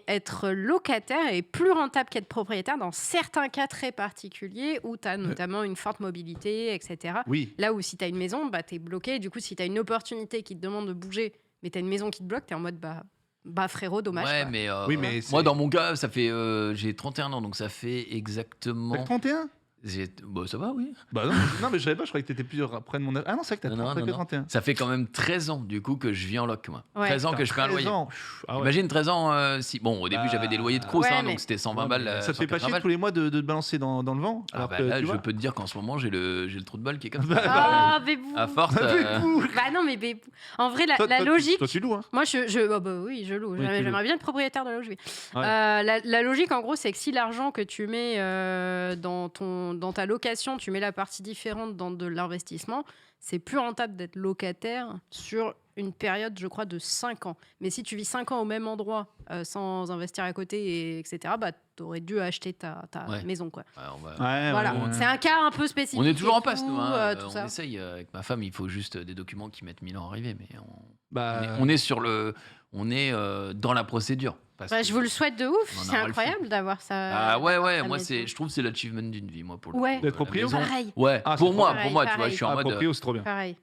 être locataire est plus rentable qu'être propriétaire dans certains cas très particuliers où tu as notamment une forte mobilité, etc. Oui. Là où si tu as une maison, bah, tu es bloqué. Du coup, si tu as une opportunité qui te demande de bouger, mais tu as une maison qui te bloque, tu es en mode bah frérot, dommage. Ouais, quoi. mais, Oui, mais c'est- moi, dans mon cas, ça fait. J'ai 31 ans, donc ça fait T'as exactement. que 31 Bah, ça va, oui. Bah non, non, mais je savais pas, je croyais que t'étais plus près de mon âge. Ah non, c'est vrai que t'as Non, non, que non, non. 31. Ça fait quand même 13 ans, du coup, que je vis en loc, moi. Ouais. 13 ans que je paie un 13 loyer. ans. Pff, ah ouais. Imagine 13 ans, si. Bon, au début, Bah, j'avais des loyers de Crous, ouais, hein, mais- donc c'était 120 Ouais, balles. mais ça te fait pas 180 chier balles. tous les mois de te balancer dans le vent Ah alors bah que là, tu je vois. peux te dire qu'en ce moment, j'ai le trou de balle qui est comme ça. Bah, Ah, bébou. À force. Bah non, mais bébou. En vrai, la logique. Toi, tu loues, hein. Moi, oh bah oui, je loue. Oui, tu J'aimerais loues. bien être propriétaire de là où je vis. Ouais. La logique, en gros, c'est que si l'argent que tu mets dans ta location, tu mets la partie différente dans de l'investissement, c'est plus rentable d'être locataire sur une période, je crois, de 5 ans. Mais si tu vis 5 ans au même endroit sans investir à côté, etc., bah, tu aurais dû acheter ta Ouais. maison. Quoi. Ouais, on va- Ouais, Voilà, ouais, ouais. c'est un cas un peu spécifique. On est toujours et en passe, tout, nous. Hein. tout On ça. essaye avec ma femme. Il faut juste des documents qui mettent 1000 ans à arriver, mais Bah, on est sur le. On est dans la procédure. parce Bah, que- je vous le souhaite de On ouf. en C'est aura le incroyable d'avoir ça. Ah ouais, ouais. ça Moi, m'aide. je trouve que c'est l'achievement d'une vie, moi, pour le Ouais. coup. D'être La proprio maison. Pareil. Ouais. Ah, pour c'est moi, pareil, tu vois, pareil. je suis en mode. proprio, c'est trop bien. Pareil.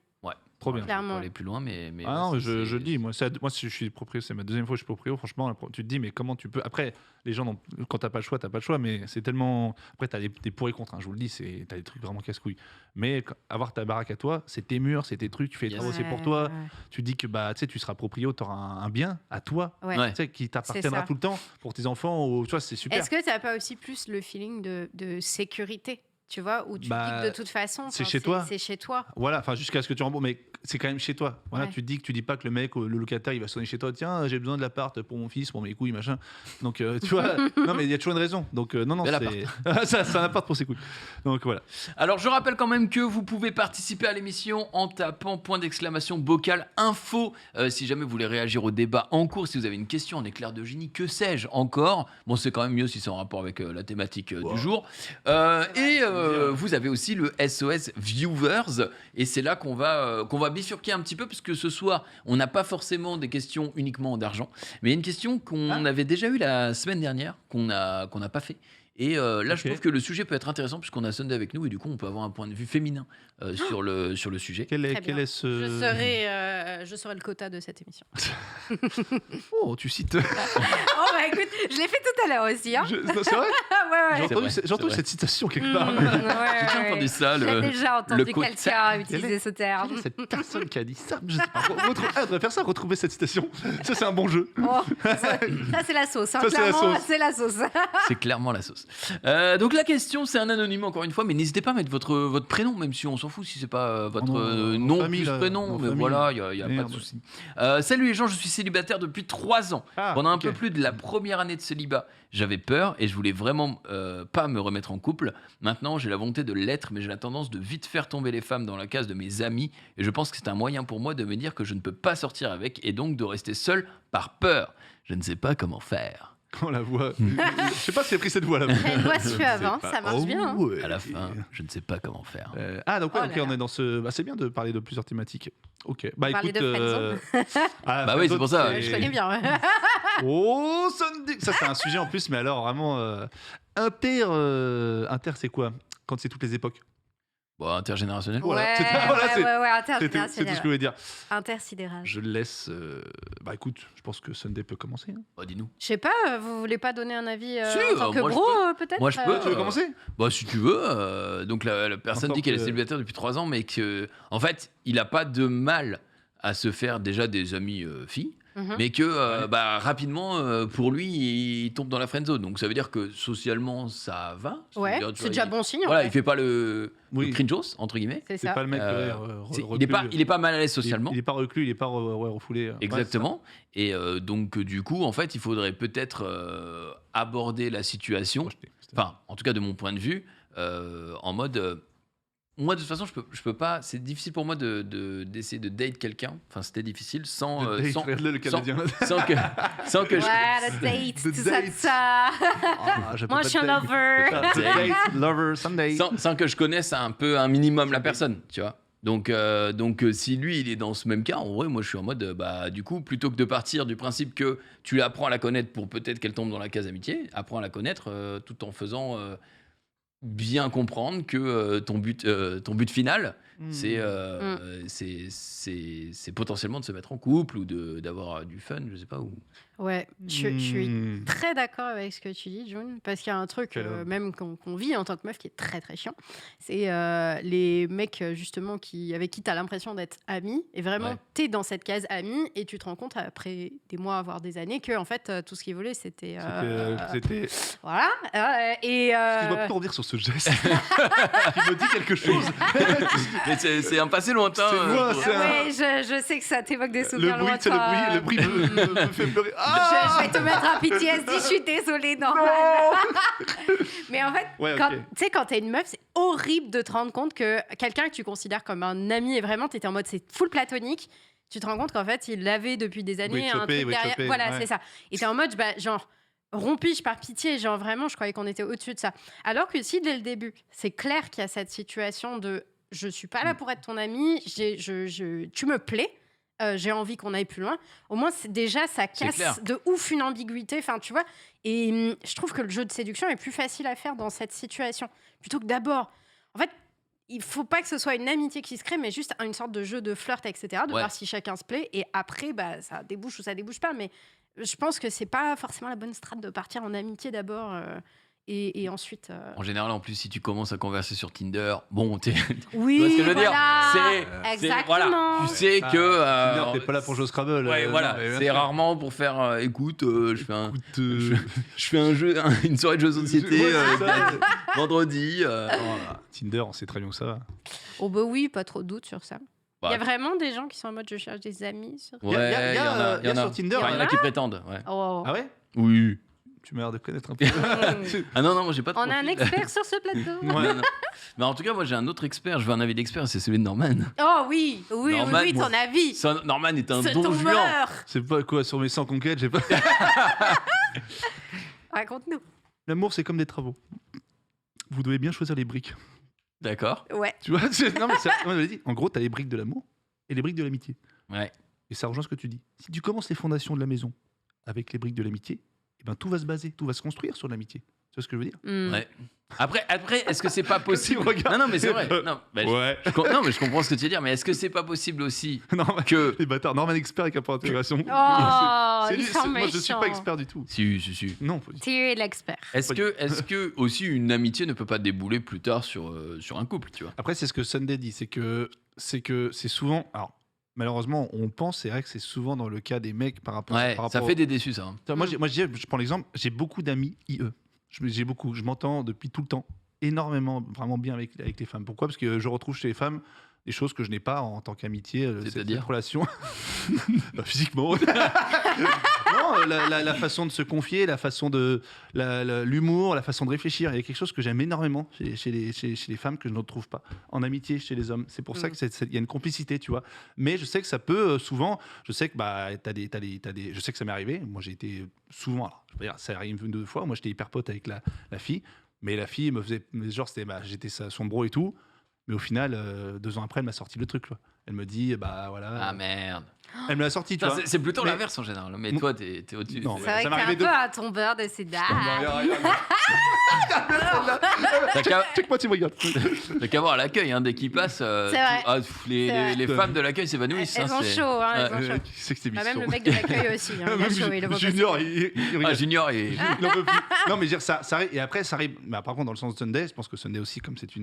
Trop bien. Je Clairement. vais pas aller plus loin, mais. Ah non, ouais, je c'est- le dis, moi, si je suis proprio, c'est ma deuxième fois que je suis proprio. Franchement, tu te dis, mais comment tu peux. Après, les gens, quand t'as pas le choix, mais c'est tellement. Après, t'as des pour et contre, hein, je vous le dis, t'as des trucs vraiment casse-couilles. Mais avoir ta baraque à toi, c'est tes murs, c'est tes trucs, tu fais les Yes. travaux, c'est pour Ouais, toi. ouais. Tu dis que bah, tu sais, tu seras proprio, tu auras un bien à toi, Ouais. Ouais. tu sais, qui t'appartiendra ça. tout le temps pour tes enfants. Ou, tu vois, c'est super. Est-ce que tu n'as pas aussi plus le feeling de sécurité, tu vois, où tu Bah, dis que de toute façon, c'est enfin, chez toi. C'est chez toi. Voilà, enfin jusqu'à ce que tu rembourses, mais c'est quand même chez toi. Voilà, Ouais. tu dis pas que le mec, le locataire, il va sonner chez toi. Tiens, j'ai besoin de l'appart pour mon fils, pour mes couilles, machin. Donc tu vois, non mais il y a toujours une raison. Donc non, Bel c'est c'est un appart pour ses couilles. Donc voilà. Alors, je rappelle quand même que vous pouvez participer à l'émission en tapant !bocal info si jamais vous voulez réagir au débat en cours, si vous avez une question, un éclair de génie, que sais-je encore. Bon, c'est quand même mieux si c'est en rapport avec la thématique du jour. Et vous avez aussi le SOS Viewers, et c'est là qu'on va bifurquer un petit peu, parce que ce soir, on n'a pas forcément des questions uniquement d'argent, mais il y a une question qu'on avait déjà eue la semaine dernière, qu'on n'a pas fait. Et là, je trouve que le sujet peut être intéressant, puisqu'on a Sunday avec nous, et du coup, on peut avoir un point de vue féminin sur le sujet. Quel Très bien. est ce... Je serai le quota de cette émission. Oh, tu cites... Oh bah écoute, je l'ai fait tout à l'heure aussi. Hein. Non, c'est vrai. Ouais. J'ai entendu, C'est j'ai entendu vrai. cette citation quelque part. Ouais, J'ai déjà entendu ça. J'ai déjà entendu quota. quelqu'un utiliser ce terme. Quelle est cette personne qui a dit ça? Je sais pas. On devrait faire ça, retrouver cette citation. Ça, c'est un bon jeu. Oh, ça c'est la sauce. Hein. Ça, c'est la Clairement, sauce. c'est la sauce. C'est clairement la sauce. Donc la question, c'est un anonyme encore une fois, mais n'hésitez pas à mettre votre prénom, même si on s'en fout si c'est pas votre nom famille, plus là, prénom, nos mais familles. voilà, il y a pas Merde. de souci. Salut les gens, je suis célibataire depuis 3 ans. Ah, Pendant un ok. peu plus de la première année de célibat, j'avais peur et je voulais vraiment pas me remettre en couple. Maintenant, j'ai la volonté de l'être, mais j'ai la tendance de vite faire tomber les femmes dans la case de mes amis, et je pense que c'est un moyen pour moi de me dire que je ne peux pas sortir avec, et donc de rester seul par peur. Je ne sais pas comment faire. Quand la voix... Je sais pas si j'ai pris cette voix là. Une voix suave, hein, ça marche bien. Hein. ouais. À la fin, je ne sais pas comment faire. Donc ouais, Oh ok, là on là. est dans ce... Bah, c'est bien de parler de plusieurs thématiques. Ok. Bah Parler écoute... de friendzone. Ah, oui, c'est pour ça. friendzone, Je connais bien. Ouais. Oh, Sunday. Ça, c'est un sujet en plus, mais alors vraiment... Inter, c'est quoi? Quand c'est toutes les époques. Bon, intergénérationnel. Voilà, Ouais, c'est- voilà, c'est- ouais, C'est tout ce que je intersidéral. voulais dire. Intersidéral. Je le laisse... Bah écoute, je pense que Sunday peut commencer. Hein. Bah, dis-nous. Je sais pas, vous voulez pas donner un avis Si, en tant que moi, je bro, peux. peut-être Moi, je peux. Tu veux commencer? Bah, si tu veux. Donc, la personne Encore dit qu'elle est que- célibataire depuis 3 ans, mais que, en fait, il a pas de mal à se faire déjà des amis filles, Mhm. mais que bah, rapidement, pour lui, il tombe dans la friendzone. Donc, ça veut dire que socialement, ça va. Ouais, C'est-à-dire, tu c'est vois, déjà il- bon signe. Voilà, en il fait. fait pas le Oui. cringeos, entre guillemets. C'est C'est ça. pas le mec... Il est pas mal à l'aise socialement. Il est pas reclus, il est pas refoulé. Exactement. Et donc, du coup, en fait, il faudrait peut-être aborder la situation. Enfin, en tout cas, de mon point de vue, en mode. Moi, de toute façon, je peux pas. C'est difficile pour moi d'essayer de date quelqu'un. Enfin, c'était difficile sans sans que je. Ouais, le date, The tout ça, date. tout ça. Moi, je suis un lover. Date, lover, Sunday. sans que je connaisse un peu un minimum la personne, tu vois. Donc, si lui, il est dans ce même cas, en vrai, moi, je suis en mode, bah, du coup, plutôt que de partir du principe que tu apprends à la connaître pour peut-être qu'elle tombe dans la case amitié, apprends à la connaître tout en faisant bien comprendre que ton but final, c'est potentiellement de se mettre en couple ou d'avoir du fun, je sais pas où. Ouais, je suis très d'accord avec ce que tu dis, June, parce qu'il y a un truc, Quel homme. même qu'on vit en tant que meuf, qui est très très chiant. C'est les mecs, justement, avec qui tu as l'impression d'être ami, et vraiment, Ouais. tu es dans cette case ami, et tu te rends compte, après des mois, voire des années, que en fait, tout ce qu'ils voulaient, c'était. C'était... Voilà. Et. Excuse-moi, pour revenir sur ce geste qui me dit quelque chose. Mais c'est un passé lointain. C'est moi, c'est un- Ouais, je sais que ça t'évoque des Le souvenirs bruit, c'est lointains. le bruit me fait pleurer. Je Ah vais te mettre un PTSD, je suis désolée, normal. Mais en fait, Ouais, ok. tu sais, quand t'es une meuf, c'est horrible de te rendre compte que quelqu'un que tu considères comme un ami, et vraiment, t'étais en mode c'est full platonique, tu te rends compte qu'en fait, il l'avait depuis des années, un chopé, truc oui, derrière. chopé, Voilà, ouais. c'est ça. Et t'es en mode, bah, genre, rompiche par pitié, genre vraiment, je croyais qu'on était au-dessus de ça. Alors que si dès le début, c'est clair qu'il y a cette situation de je suis pas là pour être ton ami, tu me plais. J'ai envie qu'on aille plus loin. Au moins, déjà, ça clair. casse de ouf une ambiguïté. Enfin, tu vois. Et je trouve que le jeu de séduction est plus facile à faire dans cette situation. Plutôt que d'abord. En fait, il faut pas que ce soit une amitié qui se crée, mais juste une sorte de jeu de flirt, etc. De Ouais. voir si chacun se plaît. Et après, bah, ça débouche ou ça débouche pas. Mais je pense que c'est pas forcément la bonne strate de partir en amitié d'abord. Et ensuite. En général, en plus, si tu commences à converser sur Tinder, bon, tu Oui, vois ce que je veux dire voilà. Exactement. Voilà, tu sais Ah, que. Tinder, t'es pas là pour jouer au Scrabble. Ouais, voilà, non, mais bien c'est sûr. rarement pour faire. Écoute, je fais un. Écoute, Je fais un jeu, une soirée de jeux de société Ouais, c'est ça. vendredi. Voilà. Tinder, on sait très bien où ça va. Oh, bah oui, pas trop de doute sur ça. Bah, Il y a vraiment des gens qui sont en mode je cherche des amis sur. Ouais, y a- il y en a. y a sur Tinder, Enfin, il y en a qui prétendent. Ouais. Oh. Ah ouais? Oui. Tu m'as l'air de connaître un peu. Ah non, moi j'ai pas de On a un profil. expert sur ce plateau. Non, non. Mais en tout cas, moi j'ai un autre expert. Je veux un avis d'expert, c'est celui de Norman. Oh oui, oui, Norman, oui, ton avis. Norman est un C'est don ton juan. meurtre. C'est pas quoi, sur mes 100 conquêtes, j'ai pas. Raconte-nous. L'amour, c'est comme des travaux. vous devez bien choisir les briques. D'accord. Ouais. Tu vois non, mais on m'avait dit. En gros, t'as les briques de l'amour et les briques de l'amitié. Ouais. Et ça rejoint ce que tu dis. Si tu commences les fondations de la maison avec les briques de l'amitié, eh ben, tout va se baser, tout va se construire sur l'amitié. Tu vois ce que je veux dire? Ouais. Après, est-ce que c'est pas possible? tu me regardes. Non, mais c'est vrai. Non, bah, Ouais. non, mais je comprends ce que tu veux dire. Mais est-ce que c'est pas possible aussi Norman, que les bâtards. Norman expert avec un point d'intégration. Oh, C'est ils lui, sont moi, je suis pas méchants. expert du tout. si. Non, faut dire. Tu es l'expert. Est-ce que aussi une amitié ne peut pas débouler plus tard sur un couple, tu vois? Après, c'est ce que Sunday dit, c'est que c'est souvent. Alors, malheureusement, on pense, c'est vrai que c'est souvent dans le cas des mecs par rapport. Ouais, par ça rapport fait des déçus, ça. Hein. Moi, je prends l'exemple. J'ai beaucoup d'amis IE. Je m'entends depuis tout le temps énormément, vraiment bien avec les femmes. Pourquoi? Parce que je retrouve chez les femmes des choses que je n'ai pas en tant qu'amitié. C'est-à-dire cette relation. Physiquement. Non, la façon de se confier, la façon de l'humour, la façon de réfléchir. Il y a quelque chose que j'aime énormément chez les femmes que je ne retrouve pas en amitié chez les hommes. C'est pour ça que il y a une complicité, tu vois. Mais je sais que ça peut souvent. Je sais que je sais que ça m'est arrivé. Moi, j'ai été souvent. Alors, je veux dire, ça arrive une deux fois. Moi, j'étais hyper pote avec la fille, mais la fille me faisait genre j'étais son bro et tout. Mais au final, 2 ans après, elle m'a sorti le truc. Quoi. Elle me dit, bah voilà. Ah merde. Elle me l'a sorti, tu Putain, vois. c'est plutôt Mais- l'inverse en général. Mais toi, t'es au-dessus. Non, C'est Ouais, vrai ça que m'arrivait t'es un deux- peu à ton beurre de ces dames. T'as qu'à Check-moi, tu me regardes. t'as qu'à voir à l'accueil, hein, dès qu'il passe. C'est vrai. Les C'est vrai. femmes de l'accueil s'évanouissent. Elles ont chaud, hein, elles ont chaud. Tu sais que c'est Bah, mission. même le mec de l'accueil aussi. Hein, il a chaud, il a pas Junior, il Ah, regarde. Junior et. Il en peut plus. Non, mais je veux dire, ça arrive. Et après, ça arrive. Mais par contre, dans le sens de Sunday, je pense que Sunday aussi, comme c'est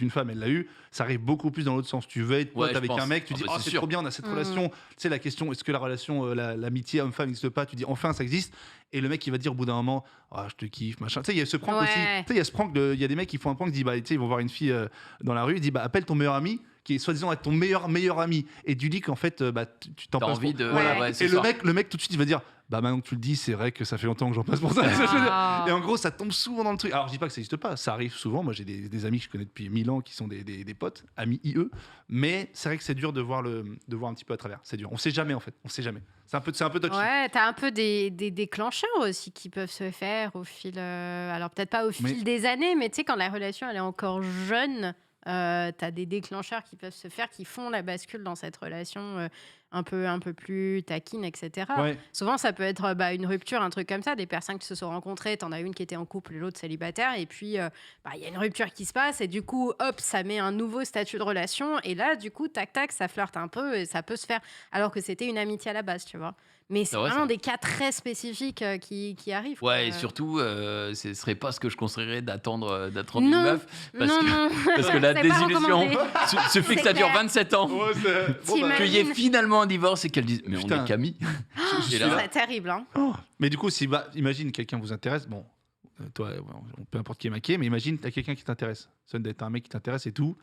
une femme, elle l'a eu. Ça arrive beaucoup plus dans l'autre sens. Tu veux être pote Ouais, je avec pense. un mec, tu Ah dis, bah, oh, c'est c'est sûr. trop bien, on a cette Mm. relation. Tu sais, la question, est-ce que la relation, l'amitié homme-femme n'existe pas? Tu dis, enfin, ça existe. Et le mec, il va dire au bout d'un moment, oh, je te kiffe, machin. Tu sais, il y a ce prank Ouais. aussi. Tu sais, il y a ce prank, il y a des mecs qui font un prank, qui disent, bah, tu sais, ils vont voir une fille dans la rue, ils disent, bah, appelle ton meilleur ami, qui est soi-disant être ton meilleur ami. Et tu dis qu'en fait, bah, tu t'en T'as passes envie pour- de. Ouais. Ouais, c'est Et ça. le mec, tout de suite, il va dire, bah, maintenant que tu le dis, c'est vrai que ça fait longtemps que j'en passe pour ça. Tu vois ce que je veux dire Ah. Et en gros, ça tombe souvent dans le truc. Alors, je dis pas que ça n'existe pas, ça arrive souvent. Moi, j'ai des amis que je connais depuis 1000 ans qui sont des potes, amis IE. Mais c'est vrai que c'est dur de voir un petit peu à travers. C'est dur. On sait jamais, en fait. On sait jamais. C'est un peu touchy. Ouais, t'as un peu des déclencheurs aussi qui peuvent se faire au fil. Alors peut-être pas au fil Mais- des années, mais tu sais, quand la relation elle est encore jeune, t'as des déclencheurs qui peuvent se faire, qui font la bascule dans cette relation un peu plus taquine, etc. Ouais. Souvent, ça peut être une rupture, un truc comme ça, des personnes qui se sont rencontrées, t'en as une qui était en couple et l'autre célibataire, et puis il y a une rupture qui se passe, et du coup, hop, ça met un nouveau statut de relation, et là, du coup, tac, tac, ça flirte un peu, et ça peut se faire, alors que c'était une amitié à la base, tu vois. Mais c'est vrai, vraiment ça. des cas très spécifiques qui arrivent. quoi. Ouais, et surtout, ce serait pas ce que je conseillerais d'attendre Non. une meuf. Parce non, que, non. parce que la C'est pas désillusion recommandé. suffit que C'est ça dure clair. 27 ans. Ouais, c'est- Bon, bah, T'imagines Qu'il y ait finalement un divorce et qu'elle dise mais on Putain. est Camille. je Et suis là- là. C'est terrible, hein. Oh. Mais du coup, si imagine quelqu'un vous intéresse, bon, toi, peu importe qui est maquillé, mais imagine t'as quelqu'un qui t'intéresse. Sunday, t'as un mec qui t'intéresse et tout,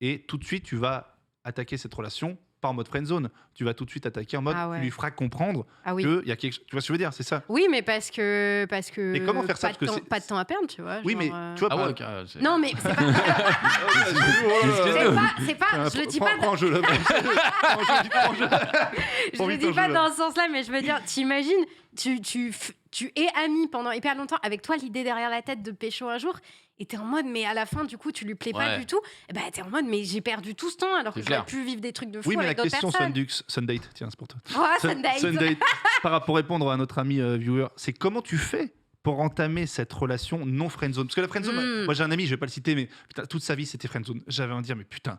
et tout de suite tu vas attaquer cette relation pas en mode friendzone. Tu vas tout de suite attaquer en mode, Ah ouais. tu lui feras comprendre Ah oui. qu'il y a quelque chose. Tu vois ce que je veux dire, c'est ça. Oui, mais parce que Mais comment faire ça, pas, parce que de temps, c'est- pas de temps à perdre, tu vois. Oui, genre, mais tu vois, Ah par- ouais, carrément, c'est- Non, mais c'est pas. C'est pas. Je le dis pas. Prends un jeu là. Prends un jeu, prends un jeu. Je Prends le vite dis un pas jeu, dans ce sens-là, mais je veux dire, t'imagines, tu es ami pendant hyper longtemps, avec toi l'idée derrière la tête de pécho un jour, et t'es en mode, mais à la fin, du coup, tu lui plais pas Ouais. du tout, et ben t'es en mode, mais j'ai perdu tout ce temps alors que C'est j'aurais clair. pu vivre des trucs de fou Oui, mais la avec d'autres question personnes. Sundate, tiens, c'est pour toi. Oh, Sundate. Sundate, pour répondre à notre ami viewer, c'est comment tu fais pour entamer cette relation non friendzone? Parce que la friendzone, Mm. moi j'ai un ami, je vais pas le citer, mais putain, toute sa vie c'était friendzone. J'avais envie de dire, mais putain,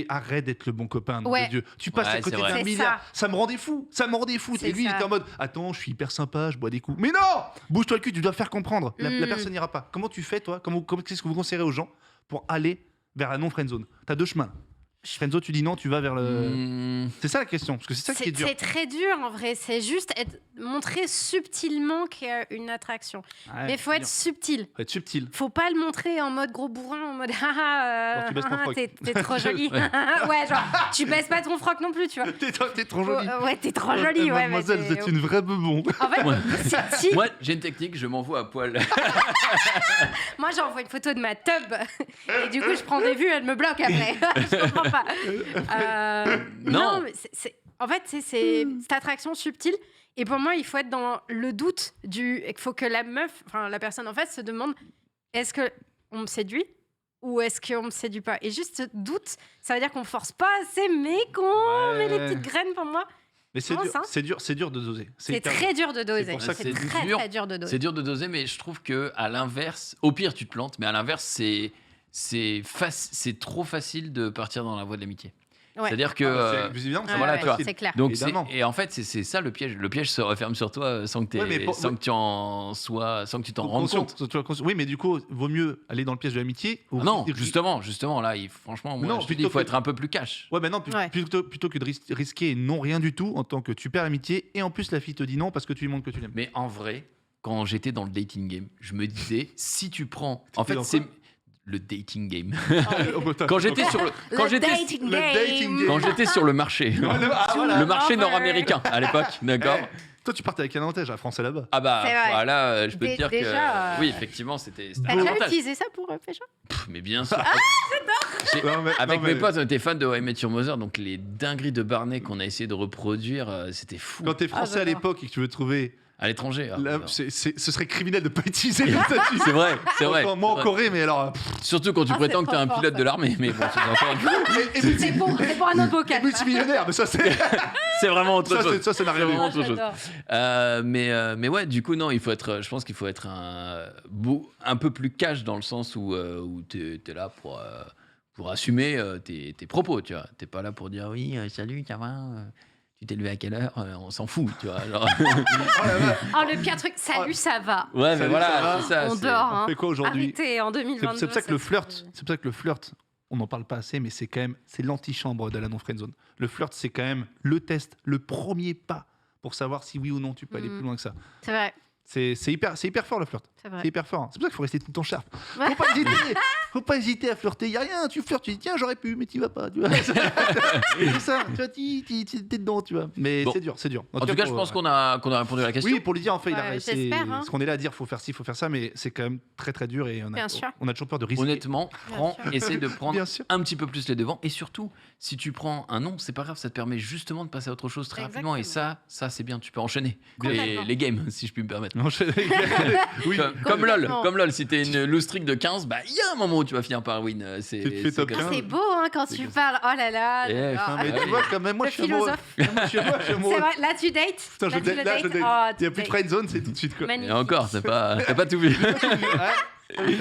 arrête d'être le bon copain, nom Ouais. de Dieu. Tu passes Ouais, à côté c'est vrai. d'un C'est milliard. Ça me rendait fou, C'est Et lui, il ça. était en mode, attends, je suis hyper sympa, je bois des coups. Mais non, bouge-toi le cul, tu dois faire comprendre. La Mm. personne n'ira pas. Comment tu fais, toi? Qu'est-ce que vous conseillez aux gens pour aller vers la non friendzone? T'as 2 chemins. Friendzone, tu dis non, tu vas vers le. Hmm, C'est ça la question, parce que c'est ça qui est dur. C'est très dur en vrai, c'est juste montrer subtilement qu'il y a une attraction. Ouais, Mais il faut c'est être dur. subtil. Faut être subtil. Faut pas le montrer en mode gros bourrin, en mode haha, Genre, tu baisses ton froc. t'es trop jolie. Ouais, genre, tu baisses pas ton froc non plus, tu vois. T'es trop jolie. Ouais, t'es trop jolie, ouais. mais Mademoiselle, vous êtes une vraie bebon. En fait, Ouais. si, Moi, j'ai une technique, je m'envoie à poil. moi j'envoie une photo de ma tub et du coup je prends des vues, elle me bloque après. Je comprends pas. Non. mais en fait c'est cette attraction subtile. Et pour moi, il faut être dans le doute il faut que la meuf, enfin la personne en face se demande est-ce que on me séduit ou est-ce qu'on me séduit pas? Et juste ce doute, ça veut dire qu'on force pas assez, mais qu'on met les petites graines pour moi. Mais c'est Comment dur, ça c'est dur de doser. C'est hyper très dur de doser. pour ça que C'est c'est très dur. très dur de doser. C'est dur de doser, mais je trouve que à l'inverse, au pire tu te plantes, mais à l'inverse c'est trop facile de partir dans la voie de l'amitié. Ouais. C'est-à-dire que C'est plus évident, Ouais, voilà, ouais, tu vois. c'est clair. donc Évidemment. et en fait c'est ça le piège. Le piège se referme sur toi sans que tu t'en rendes compte. Oui, mais du coup, vaut mieux aller dans le piège de l'amitié. ou Non, risquer- justement là, franchement, moi, Non, je te dis, plutôt il faut que- être un peu plus cash. Ouais, mais non, Ouais. plutôt que de risquer non rien du tout en tant que tu perds l'amitié et en plus la fille te dit non parce que tu lui montres que tu l'aimes. Mais en vrai, quand j'étais dans le dating game, je me disais, si tu prends, en T'étais fait, dans c'est quoi le dating game. Quand Quand j'étais sur le, quand Le j'étais, dating le game. dating game. quand j'étais sur le marché, voilà. le marché Lover. nord-américain à l'époque, d'accord. Toi, tu partais avec un avantage, la France est là-bas. Ah bah C'est vrai. voilà, je peux te dire Déjà, que oui, effectivement, c'était T'as un déjà avantage. utilisé ça pour pécho? Mais bien sûr. Non, mais- Avec non, mais- mes potes, on était fans de How I Met Your Mother, donc les dingueries de Barney qu'on a essayé de reproduire, c'était fou. Quand t'es français à j'adore. l'époque et que tu veux trouver. À l'étranger. Là, ce serait criminel de pas utiliser le statut. C'est vrai, c'est vrai. Moi c'est en vrai. Corée, mais alors. Surtout quand tu Ah, prétends c'est que t'es trop un fort, pilote ça. de l'armée, mais bon, c'est encore C'est pour un autre bocal. Multimillionnaire, mais ça, c'est. c'est vraiment autre chose. Ça n'a rien C'est à vraiment voir. autre chose. Mais ouais, du coup, non, il faut être. Je pense qu'il faut être un peu plus cash dans le sens où t'es là pour assumer tes propos, tu vois. T'es pas là pour dire oui, salut, ça va, tu t'es levé à quelle heure, on s'en fout, tu vois. Genre... Oh, le pire truc, salut, ça va. ouais, mais Salut, voilà, ça va. c'est ça. On c'est- dort, hein. On fait quoi aujourd'hui? Arrêtez, en 2022. C'est pour ça que le c'est- flirt, on n'en parle pas assez, mais c'est quand même c'est l'antichambre de la non-friendzone. Le flirt, c'est quand même le test, le premier pas pour savoir si oui ou non tu peux aller plus loin que ça. C'est vrai, C'est hyper fort le flirt. c'est vrai. C'est hyper fort. C'est pour ça qu'il faut rester tout le temps sharp. Ouais. Faut pas hésiter à flirter. Y a rien. Tu flirtes, tu dis tiens j'aurais pu, mais tu vas pas. Tu vois. C'est ça. Tu vois, t'es dedans, tu vois. Mais Bon. c'est dur. En tout cas, je pense qu'on a répondu à la question. Oui, pour lui dire en fait, Ouais, j'espère, hein. ce qu'on est là à dire, faut faire ci, faut faire ça, mais c'est quand même très très dur et Bien sûr. on a toujours peur de risquer. Honnêtement, Bien sûr. essaie de prendre Bien sûr. un petit peu plus les devants. Et surtout, si tu prends un nom, c'est pas grave, ça te permet justement de passer à autre chose très rapidement. Et ça c'est bien, tu peux enchaîner Complètement. les games, si je puis me permettre. Non, oui. Comme LOL, Complètement. comme LOL, si t'es une lose streak de 15, bah il y a un moment où tu vas finir par win. Tu te fais top comme 15. ça. C'est beau hein, quand tu parles. Oh là là. Eh, j'adore. Non, mais Ah tu oui. vois, quand même, moi Le je suis amoureux. philosophe. Moi, je suis amoureux. C'est vrai, là tu dates. Putain, Là, tu le là, je dates. date. Oh, Il n'y a tu plus de dates. friendzone, c'est tout de suite quoi. Magnifique. Et encore, t'as pas tout vu. Ouais.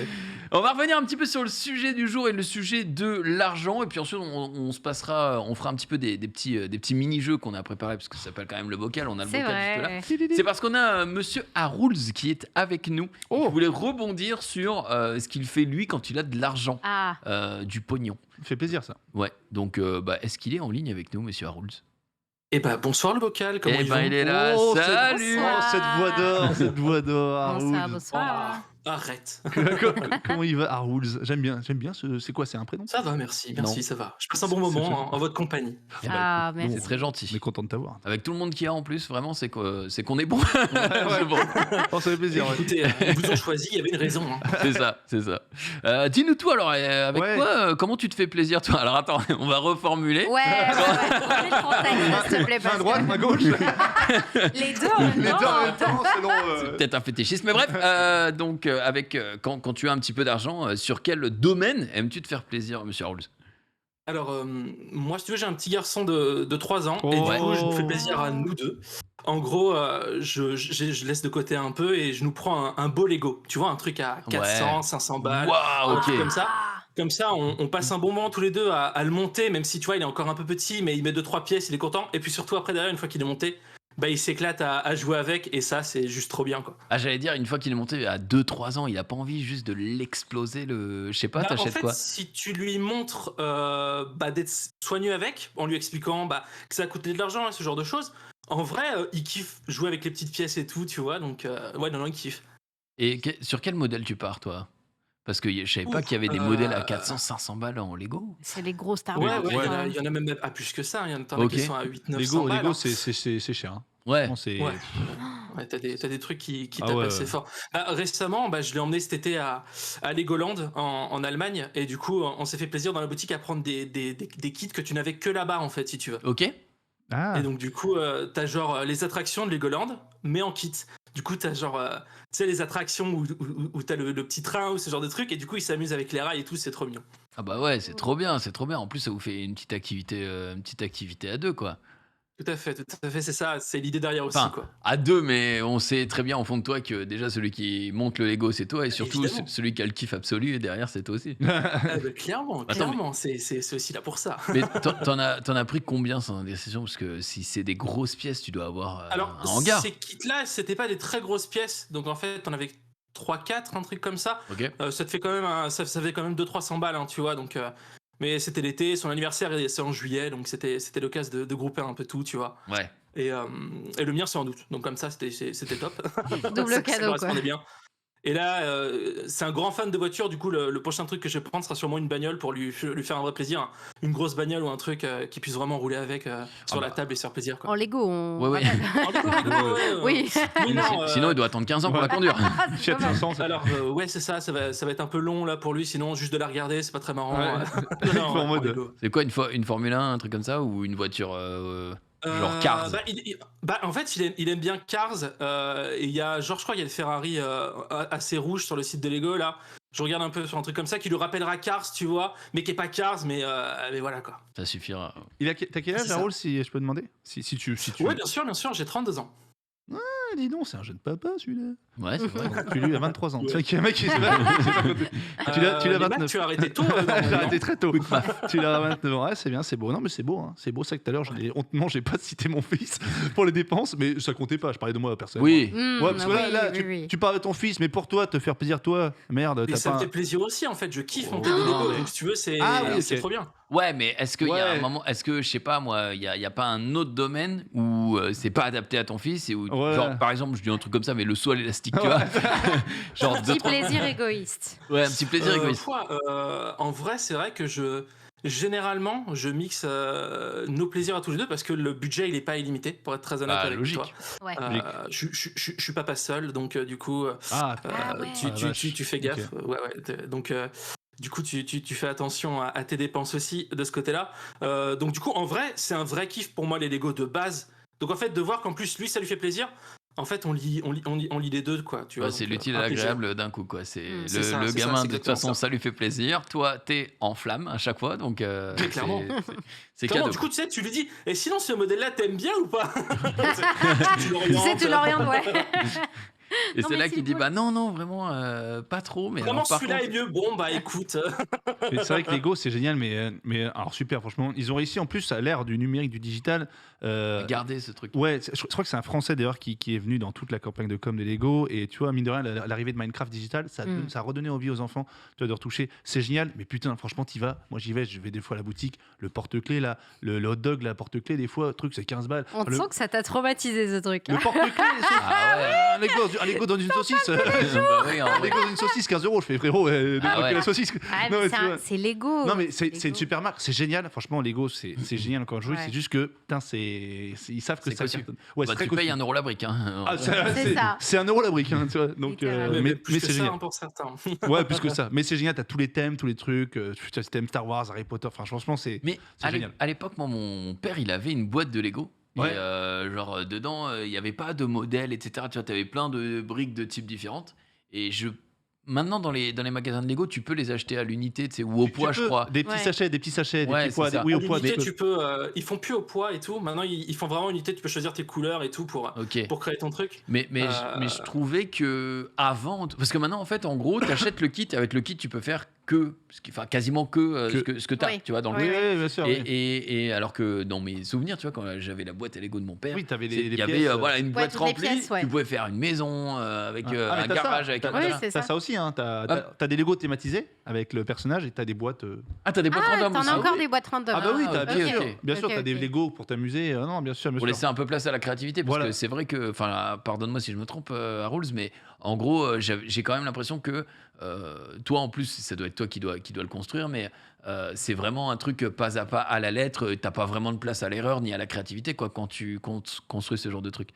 On va revenir un petit peu sur le sujet du jour et le sujet de l'argent. Et puis ensuite, on se passera, on fera un petit peu des petits mini-jeux qu'on a préparés, parce que ça s'appelle quand même le bocal. On a le C'est bocal juste là. vrai. C'est parce qu'on a monsieur Harouls qui est avec nous. Oh. Qui voulait rebondir sur ce qu'il fait lui quand il a de l'argent, Ah, du pognon. Ça fait plaisir ça. Ouais, donc est-ce qu'il est en ligne avec nous, monsieur Harouls? Eh ben, bonsoir le bocal, comment Eh ils ben, vont il est là, Oh, salut bonsoir. cette voix d'or, cette voix d'or. bonsoir, Harold. bonsoir. Arrête. Comment il va, Harold? J'aime bien. C'est quoi, c'est un prénom? Ça va, merci, Non. ça va. Je passe un bon moment en votre compagnie. Eh ben, Ah, écoute, merci. c'est très gentil. On est content de t'avoir. Avec tout le monde qu'il y a en plus, vraiment, c'est qu'on est bon. ouais. C'est bon. Oh, ça fait plaisir. ouais. Écoutez, ils vous ont choisi, il y avait une raison. hein. C'est ça, c'est ça. Dis-nous tout alors, avec Ouais. quoi, comment tu te fais plaisir toi? Alors attends, on va reformuler. Ouais. Remets le contexte, s'il te plaît. Main parce droite, que main gauche. Les deux en même Les deux en temps. même temps, selon. Peut-être un fétichisme, mais bref. Donc, quand tu as un petit peu d'argent, sur quel domaine aimes-tu te faire plaisir, monsieur Harouls? Alors, moi, si tu veux, j'ai un petit garçon de 3 ans, et Oh. du coup, je nous fais plaisir à nous deux. En gros, je laisse de côté un peu et je nous prends un beau Lego. Tu vois, un truc à 400, 500 balles. Waouh, un ok. truc comme ça. Ah, Comme ça, on passe un bon moment tous les deux à le monter, même si tu vois, il est encore un peu petit, mais il met 2-3 pièces, il est content. Et puis surtout, après, derrière, une fois qu'il est monté, bah, il s'éclate à jouer avec, et ça, c'est juste trop bien, quoi. Ah, j'allais dire, une fois qu'il est monté à 2-3 ans, il a pas envie juste de l'exploser le. Je sais pas, Bah, en t'achètes fait, quoi? si tu lui montres d'être soigneux avec, en lui expliquant que ça a coûté de l'argent et ce genre de choses, en vrai, il kiffe jouer avec les petites pièces et tout, tu vois, donc ouais, non, il kiffe. Et sur quel modèle tu pars, toi? Parce que je savais pas Ouf, qu'il y avait des modèles à 400, 500 balles en Lego. c'est les gros Star Ouais, Wars. ouais, quoi. il y en a même à plus que ça, il y en a Ok. qui sont à 800-900 balles. Lego, hein. c'est cher. Hein. Ouais. Non, c'est. Ouais. Ouais, t'as des trucs qui Ah tapent ouais, assez ouais. fort. Récemment, je l'ai emmené cet été à Legoland en Allemagne, et du coup, on s'est fait plaisir dans la boutique à prendre des kits que tu n'avais que là-bas, en fait, si tu veux. Ok. Ah. Et donc, du coup, t'as genre les attractions de Legoland, mais en kit. Du coup, t'as genre, tu sais, les attractions où t'as le petit train ou ce genre de truc, et du coup, ils s'amusent avec les rails et tout, c'est trop mignon. Ah bah ouais, c'est trop bien, c'est trop bien. En plus, ça vous fait une petite activité à deux, quoi. Tout à fait, c'est ça, c'est l'idée derrière aussi, Enfin, quoi. à deux, mais on sait très bien au fond de toi que déjà celui qui monte le Lego, c'est toi, et surtout Évidemment. celui qui a le kiff absolu, et derrière, c'est toi aussi. Ah bah, clairement, Attends, clairement, c'est aussi là pour ça. Mais t'en as pris combien sans indiscrétion? Parce que si c'est des grosses pièces, tu dois avoir Alors, un hangar. ces kits-là, c'était pas des très grosses pièces, donc en fait, t'en avais 3-4, un truc comme ça. Ok. Ça te fait quand même, ça fait quand même 200-300 balles, hein, tu vois, donc... mais c'était l'été, son anniversaire, c'est en juillet, donc c'était l'occasion de grouper un peu tout, tu vois. Ouais. Et le mien, c'est en août, donc comme ça, c'était top. Double Ça cadeau, quoi. correspondait bien. Et là, c'est un grand fan de voiture, du coup, le prochain truc que je vais prendre sera sûrement une bagnole pour lui faire un vrai plaisir. Hein. Une grosse bagnole ou un truc qui puisse vraiment rouler avec sur la table et se faire plaisir. Quoi. En Lego, on. Ouais, ouais. Oui. Mais non, Sinon, il doit attendre 15 ans pour la conduire. Fiat 500, ça- alors, ouais, c'est ça, ça va être un peu long là pour lui, sinon juste de la regarder, c'est pas très marrant. Ouais. Non, Il faut en mode- Lego. C'est quoi une Formule 1, un truc comme ça, ou une voiture genre Cars? En fait, il aime bien Cars. Et il y a, genre, je crois qu'il y a le Ferrari assez rouge sur le site de Lego là. Je regarde un peu sur un truc comme ça qui lui rappellera Cars, tu vois, mais qui est pas Cars, mais voilà quoi. Ça suffira. T'as quel âge, C'est ça. Raoul, si je peux demander si tu... Ouais, bien sûr, j'ai 32 ans. Ah, dis donc, c'est un jeune papa, celui-là. Ouais, c'est vrai. Puis lui, il a 23 ans. Ouais. C'est vrai qu'il y a un mec qui s'est pas compté. Tu l'as Les maths, 29. tu as arrêté tôt. J'ai arrêté très tôt. Tu l'as à 29 ans. Ouais, c'est bien, c'est beau. Non, mais c'est beau. Hein. C'est beau, ça que tout à l'heure, hontement, j'ai pas cité mon fils pour les dépenses, mais ça comptait pas. Je parlais de moi personnellement. Oui. Ouais, parce que là, oui. tu parles de ton fils, mais pour toi, te faire plaisir, toi, merde, Et t'as ça pas. me fait plaisir aussi en fait, je kiffe monter Oh. des Lego. Et si tu veux, c'est Ah oui, c'est ok. trop bien. Ouais, mais est-ce qu'il y a un Ouais. moment, est-ce que, je sais pas moi, il y a pas un autre domaine où c'est pas adapté à ton fils, et où, Ouais. genre, par exemple, je dis un truc comme ça, mais le saut à l'élastique, tu vois? Genre Petit plaisir égoïste. Ouais, un petit plaisir égoïste. En vrai, c'est vrai que généralement, je mixe nos plaisirs à tous les deux parce que le budget, il est pas illimité, pour être très honnête Bah, avec logique. toi. Ouais. Je suis papa seul, donc du coup, Ah, Ah ouais. tu fais gaffe. Ouais, donc, du coup, tu fais attention à tes dépenses aussi de ce côté-là. Donc, du coup, en vrai, c'est un vrai kiff pour moi, les Lego de base. Donc, en fait, de voir qu'en plus, lui, ça lui fait plaisir. En fait, on lit les deux, quoi. Tu vois, C'est donc, l'utile et un plaisir. l'agréable d'un coup, quoi. C'est C'est ça, le c'est ça, gamin, c'est de toute exactement façon, ça. ça lui fait plaisir. Toi, t'es en flamme à chaque fois, donc Mais clairement. c'est Clairement, cadeau. du coup, tu sais, tu lui dis, et sinon, ce modèle-là, t'aimes bien ou pas? Tu sais, tu l'orientes, ouais. Et Non, c'est mais là c'est qu'il dit, cool. bah non, vraiment, pas trop. Mais Vraiment, alors, par celui-là contre, est mieux. Bon, bah écoute. Mais c'est vrai que Lego, c'est génial, mais alors super, franchement. Ils ont réussi en plus à l'ère du numérique, du digital. garder ce truc. Ouais, je crois que c'est un Français d'ailleurs qui est venu dans toute la campagne de com de Lego. Et tu vois, mine de rien, l'arrivée de Minecraft digital, ça a redonné envie aux enfants de retoucher. C'est génial, mais putain, franchement, t'y vas. Moi, j'y vais, je vais des fois à la boutique. Le porte-clés, là, le hot dog, la porte-clés, des fois, truc, c'est 15 balles. On te le, sent que ça t'a traumatisé, ce truc. le porte-clés, Ah ouais. un Lego dans une saucisse. Bah oui, en Un vrai. Lego dans une saucisse, 15 euros. Je fais frérot, Ah ouais. la saucisse. Ah, Non, mais mais tu vois. c'est Lego. Non mais c'est Lego. une super marque, c'est génial, franchement Lego c'est génial encore jouer, Ouais. c'est juste que putain ils savent que C'est ça cossu. cartonne. Ouais, Bah, c'est très tu payes costaud. 1 € la brique. Hein. Ah, C'est ça. c'est 1 euro la brique, hein, tu vois. Donc, Littéralement. mais plus que c'est ça génial. hein, pour certains. Ouais, plus que ça. Mais c'est génial, t'as tous les thèmes, tous les trucs. Tu as le thème Star Wars, Harry Potter. Enfin, franchement, c'est. Mais C'est à génial. l'époque, moi, mon père, il avait une boîte de Lego. Ouais. Et genre, dedans, il n'y avait pas de modèle, etc. Tu vois, tu avais plein de briques de types différentes. Et maintenant, dans les magasins de Lego, tu peux les acheter à l'unité, tu sais, ou au poids, je crois. Des petits Ouais. sachets, des Ouais, petits poids. c'est ça. Oui, au À poids. l'unité, tu peux. Ils font plus au poids et tout. Maintenant, ils font vraiment unité. Tu peux choisir tes couleurs et tout pour Ok. créer ton truc. Mais je trouvais que avant, parce que maintenant, en fait, en gros, tu achètes le kit. Avec le kit, tu peux faire enfin, quasiment ce que tu as, Oui. tu vois, dans le Oui, Oui, truc. oui, bien sûr. oui. Et alors que dans mes souvenirs, tu vois, quand j'avais la boîte à Lego de mon père, Oui, t'avais il les y avait pièces, voilà, une boîte toutes les remplie. pièces, ouais. Tu pouvais faire une maison avec Ah, mais un t'as ça. garage avec un Oui, machin. c'est T'as ça. ça aussi, hein. T'as des Lego thématisés avec le personnage et t'as des boîtes. Ah, t'as des boîtes Ah, random t'en aussi. as encore oui. des boîtes random. Ah bah oui, Ah, bien ok, sûr, ok. bien sûr, Ok, t'as des ok. Lego pour t'amuser. Non, bien sûr, bien Pour sûr. laisser un peu place à la créativité, parce Voilà. que c'est vrai que, enfin, pardonne-moi si je me trompe, Harold, mais en gros, j'ai quand même l'impression que toi, en plus, ça doit être toi qui dois le construire, mais c'est vraiment un truc pas à pas à la lettre. T'as pas vraiment de place à l'erreur ni à la créativité, quoi, quand tu construis ce genre de truc.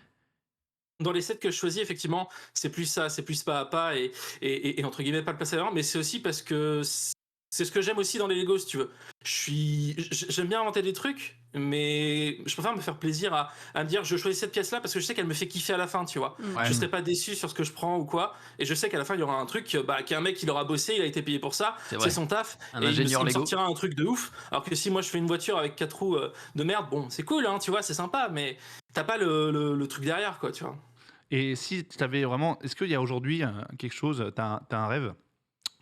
Dans les sets que je choisis, effectivement, c'est plus ça, c'est plus pas à pas et entre guillemets pas de place à l'erreur, mais c'est aussi parce que c'est ce que j'aime aussi dans les Lego, si tu veux. J'aime bien inventer des trucs, mais je préfère me faire plaisir à me dire je choisis cette pièce-là parce que je sais qu'elle me fait kiffer à la fin, tu vois. Mm. Je serai pas déçu sur ce que je prends ou quoi, et je sais qu'à la fin il y aura un truc qu'il y a un mec qui l'aura bossé, il a été payé pour ça, C'est vrai. c'est son taf, Un et ingénieur il me Lego. sortira un truc de ouf. Alors que si moi je fais une voiture avec 4 roues de merde, bon c'est cool, hein, tu vois, c'est sympa, mais t'as pas le truc derrière, quoi, tu vois. Et si tu avais vraiment. Est-ce qu'il y a aujourd'hui quelque chose, tu as un rêve,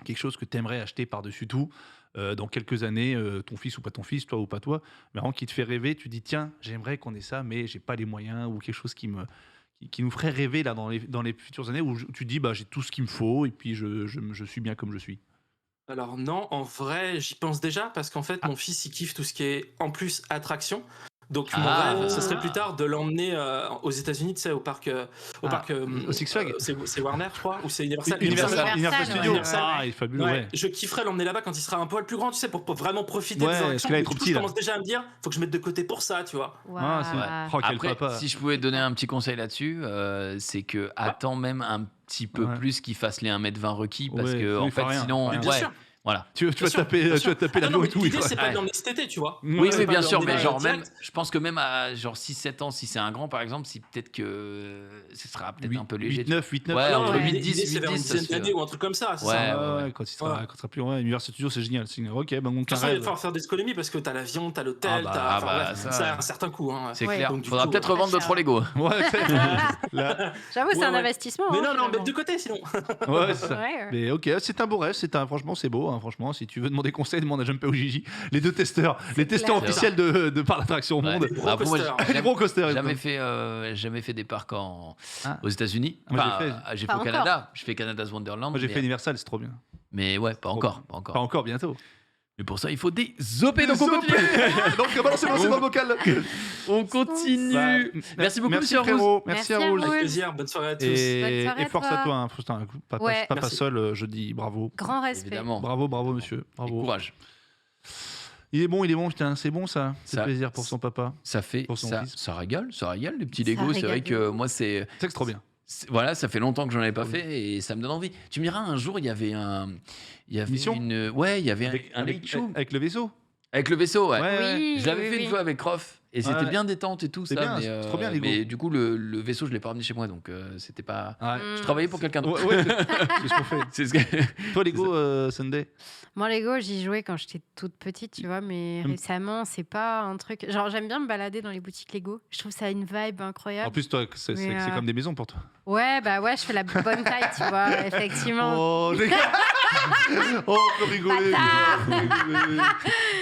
quelque chose que tu aimerais acheter par-dessus tout dans quelques années, ton fils ou pas ton fils, toi ou pas toi, mais vraiment qui te fait rêver, tu dis tiens, j'aimerais qu'on ait ça, mais j'ai pas les moyens, ou quelque chose qui nous ferait rêver là, dans les futures années, où tu dis bah, j'ai tout ce qu'il me faut et puis je suis bien comme je suis. Alors non, en vrai, j'y pense déjà parce qu'en fait, mon fils, il kiffe tout ce qui est en plus attraction. Donc mon Ah. rêve, ce serait plus tard de l'emmener aux États-Unis, tu sais, au parc, au Six Flags. c'est Warner, je crois, ou c'est Universal. Universal Studios. Universal. Ah, il est fabuleux, Ouais, ouais. je kifferais l'emmener là-bas quand il sera un poil plus grand, tu sais, pour vraiment profiter Ouais, des parce attractions. que là, il est Du trop coup, petit, je là. commence déjà à me dire, faut que je mette de côté pour ça, tu vois. Ah, c'est vrai. Oh, quel Après, papa. si je pouvais donner un petit conseil là-dessus, c'est que attends même un petit peu Ouais. plus qu'il fasse les 1m20 requis, parce Ouais, que oui, en il fait fait, rien, sinon, rien. Bien ouais, sûr. voilà. Tu vas Bien sûr, taper bien sûr. l'avion non, et tout. l'idée, c'est pas Ouais. de l'emmener cet été, tu vois. Ouais, Oui, C'est pas bien de sûr, l'emmener mais genre direct. même, je pense que même à genre 6-7 ans, si c'est un grand par exemple, si peut-être que ce sera peut-être un peu léger. 8-9, 8-9. Ouais, Non, entre mais 8, l'idée, 10, c'est vers 8, une 10, ça dizaine se fait. d'années ou un truc comme ça, c'est Ouais, ça. ouais. Quand il sera plus loin, Universal Studios, c'est génial. Ok, ben donc De un toute façon, il va rêve. falloir faire des économies parce que t'as l'avion, t'as l'hôtel, Ah bah, t'as. ah bah, bref, ça, ça a un certain coût. Hein. C'est Ouais. clair. Donc, du Faudra coup, peut-être revendre très 2-3 cher. Lego. Ouais, là, J'avoue, c'est Ouais, un ouais. investissement. Mais hein, non, finalement. mettre de côté sinon. ouais, c'est ça. Ouais. Mais ok, c'est un beau rêve, franchement c'est beau, hein, franchement, si tu veux demander conseil, demande à Jumpé ou Gigi, les deux testeurs, les testeurs clair. officiels de par l'attraction au Ouais. monde. Des gros Bah, après, moi, coasters. Les gros coasters. jamais fait des parcs Ah. aux États-Unis. Moi, Enfin, j'ai j'ai Pas fait au encore. Canada. Je fais Canada's Wonderland. Moi j'ai mais, fait Universal, c'est trop bien. mais ouais, pas encore. Pas encore, bientôt. Mais pour ça, il faut des OP. Donc on continue. Donc balancez dans le bocal. On continue. Bah, Merci beaucoup, merci monsieur Arrouz. frérot, Merci merci à Raoul. vous. Avec plaisir, bonne soirée à tous. Bonne Et soirée à force toi. à toi, hein. Putain, papa, Ouais. papa Merci. seul, je dis bravo. Grand respect. Évidemment. Bravo monsieur, Et bravo. courage. Il est bon, putain, c'est bon ça. C'est Ça- plaisir pour son papa. Ça fait Pour son ça, fils. ça régale, les petits Ça Lego. C'est vrai régale que de ouf. moi C'est que c'est trop bien. voilà, ça fait longtemps que j'en avais pas fait et ça me donne envie. Tu me diras, un jour il y avait Mission il y avait un avec, late show avec le vaisseau. avec le vaisseau. Ouais. Oui, Je l'avais oui, fait oui. une fois avec Croft et c'était Ouais. bien détente et tout C'est ça. bien, mais, c'est trop bien, Lego. mais du coup, le vaisseau, je l'ai pas ramené chez moi donc c'était pas. Ouais. Mm. Je travaillais pour quelqu'un d'autre. Ouais, c'est ce qu'on fait. C'est ce que- Toi, Lego, Sunday. Moi, Lego, j'y jouais quand j'étais toute petite, tu vois, mais Mm. récemment, c'est pas un truc. Genre, j'aime bien me balader dans les boutiques Lego. Je trouve ça une vibe En incroyable. plus, toi, c'est Mais, comme des maisons pour toi. Ouais, bah ouais, je fais la bonne taille, tu vois, effectivement. Oh, j'ai... oh, on peut rigoler.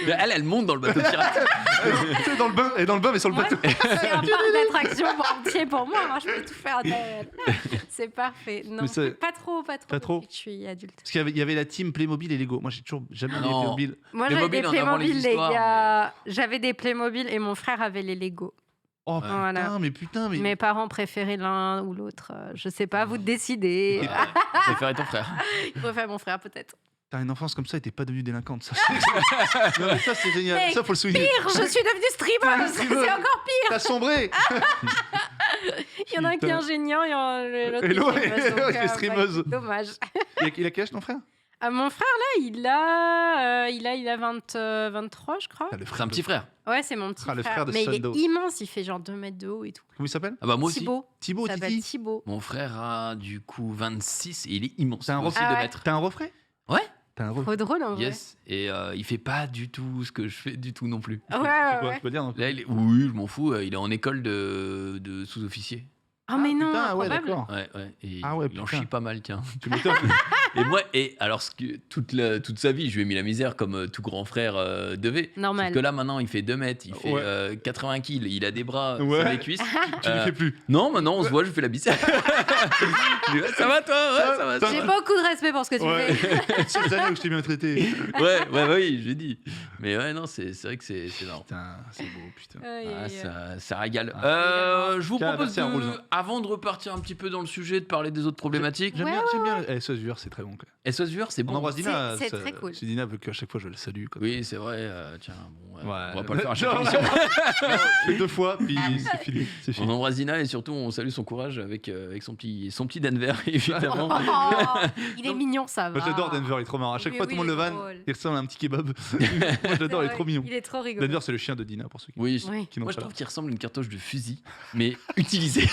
Mais elle monte dans le bateau pirate. Tu sais, dans le bain, et dans le bain, mais sur le Ouais, bateau. c'est un parc d'attractions entier pour moi. Hein, je peux tout faire. C'est parfait. Non, Mais c'est- pas trop. Pas depuis trop. que je suis adulte. Parce qu'il y avait la team Playmobil et Lego. Moi, j'ai toujours jamais aimé Non. Playmobil. Moi, Playmobil, j'avais des en avant les Playmobil, les histoires, gars. J'avais des Playmobil et mon frère avait les Lego. Oh, Voilà. putain, mais... Mes parents préféraient l'un ou l'autre. Je sais pas, vous de décider. Ah, je préférais ton frère. Je préfère mon frère, peut-être. T'as une enfance comme ça et t'es pas devenue délinquante. Ça, non, mais ça c'est génial. Mais Ça, faut le souligner. Pire, je suis devenue streamer. streameuse. C'est encore pire. T'as sombré. Il y en a un qui est Putain. ingénieur et l'autre Et qui est l'autre, streameuse. Donc, qui est streameuse. dommage. Il a quel âge ton frère? Mon frère, là, il a 23, je crois. Ah, le C'est un petit frère. Ouais, c'est mon petit Ah, le frère. frère de Mais il Sando. est immense, il fait genre 2 mètres de haut et tout. Comment il s'appelle? Ah bah moi aussi. Thibaut. Thibaut, Ça s'appelle Titi. Thibaut. Mon frère a du coup 26 et il est immense. C'est un aussi reflet. 2 Ah ouais. mètres. T'as un refrain? Ouais. T'as un refrain. Trop drôle en vrai. Yes. Et il fait pas du tout ce que je fais du tout non plus. Ouais, C'est ouais, quoi? ouais. Tu peux dire non? Là, oui, je m'en fous. Il est en école de sous-officier. Oh, mais non, putain, ouais, improbable. d'accord. Ouais, ouais. Et Ah ouais, il en putain. chie pas mal, tiens. Tu m'étonnes. Et moi, alors toute sa vie, je lui ai mis la misère comme tout grand frère devait. Normal. Sauf que là, maintenant, il fait 2 mètres, il fait Ouais. 80 kilos, il a des bras Ouais. sur les cuisses. Tu lui fais plus. Non, maintenant, on se voit, je fais la bise. Je dis, ouais, ça va, toi? Ouais, ça va. J'ai beaucoup de respect pour ce que tu Ouais. fais. C'est les années où je t'ai bien traité. Oui, j'ai dit. Mais ouais, non, c'est vrai que c'est énorme. Putain, c'est beau, putain. Aïe, Ah, aïe, aïe. ça régale. Ah. Je vous propose Merci à Rose. de avant de repartir un petit peu dans le sujet, de parler des autres problématiques, J'aime Ouais, bien. SOS Viewer, c'est très bon. Quoi. SOS Viewer, c'est On bon. embrasse Dina. C'est très cool. Si Dina veut qu'à chaque fois je le salue. Quoi. Oui, c'est vrai. Tiens, bon, Ouais. on va pas le faire à chaque Non, émission. C'est 2 fois, puis c'est fini. C'est On fini. embrasse Dina et surtout on salue son courage avec son petit Denver, évidemment. Oh, il est Donc- mignon, ça va. Moi j'adore Denver, il est trop marrant. À chaque Mais fois, tout le monde oui, le il est vanne. drôle. Il ressemble à un petit kebab. Moi j'adore, il est trop mignon. Il est trop rigolo. Denver, c'est le chien de Dina pour ceux qui, Oui, Oui. qui n'ont moi je pas trouve là. qu'il ressemble à une cartouche de fusil, mais utilisée.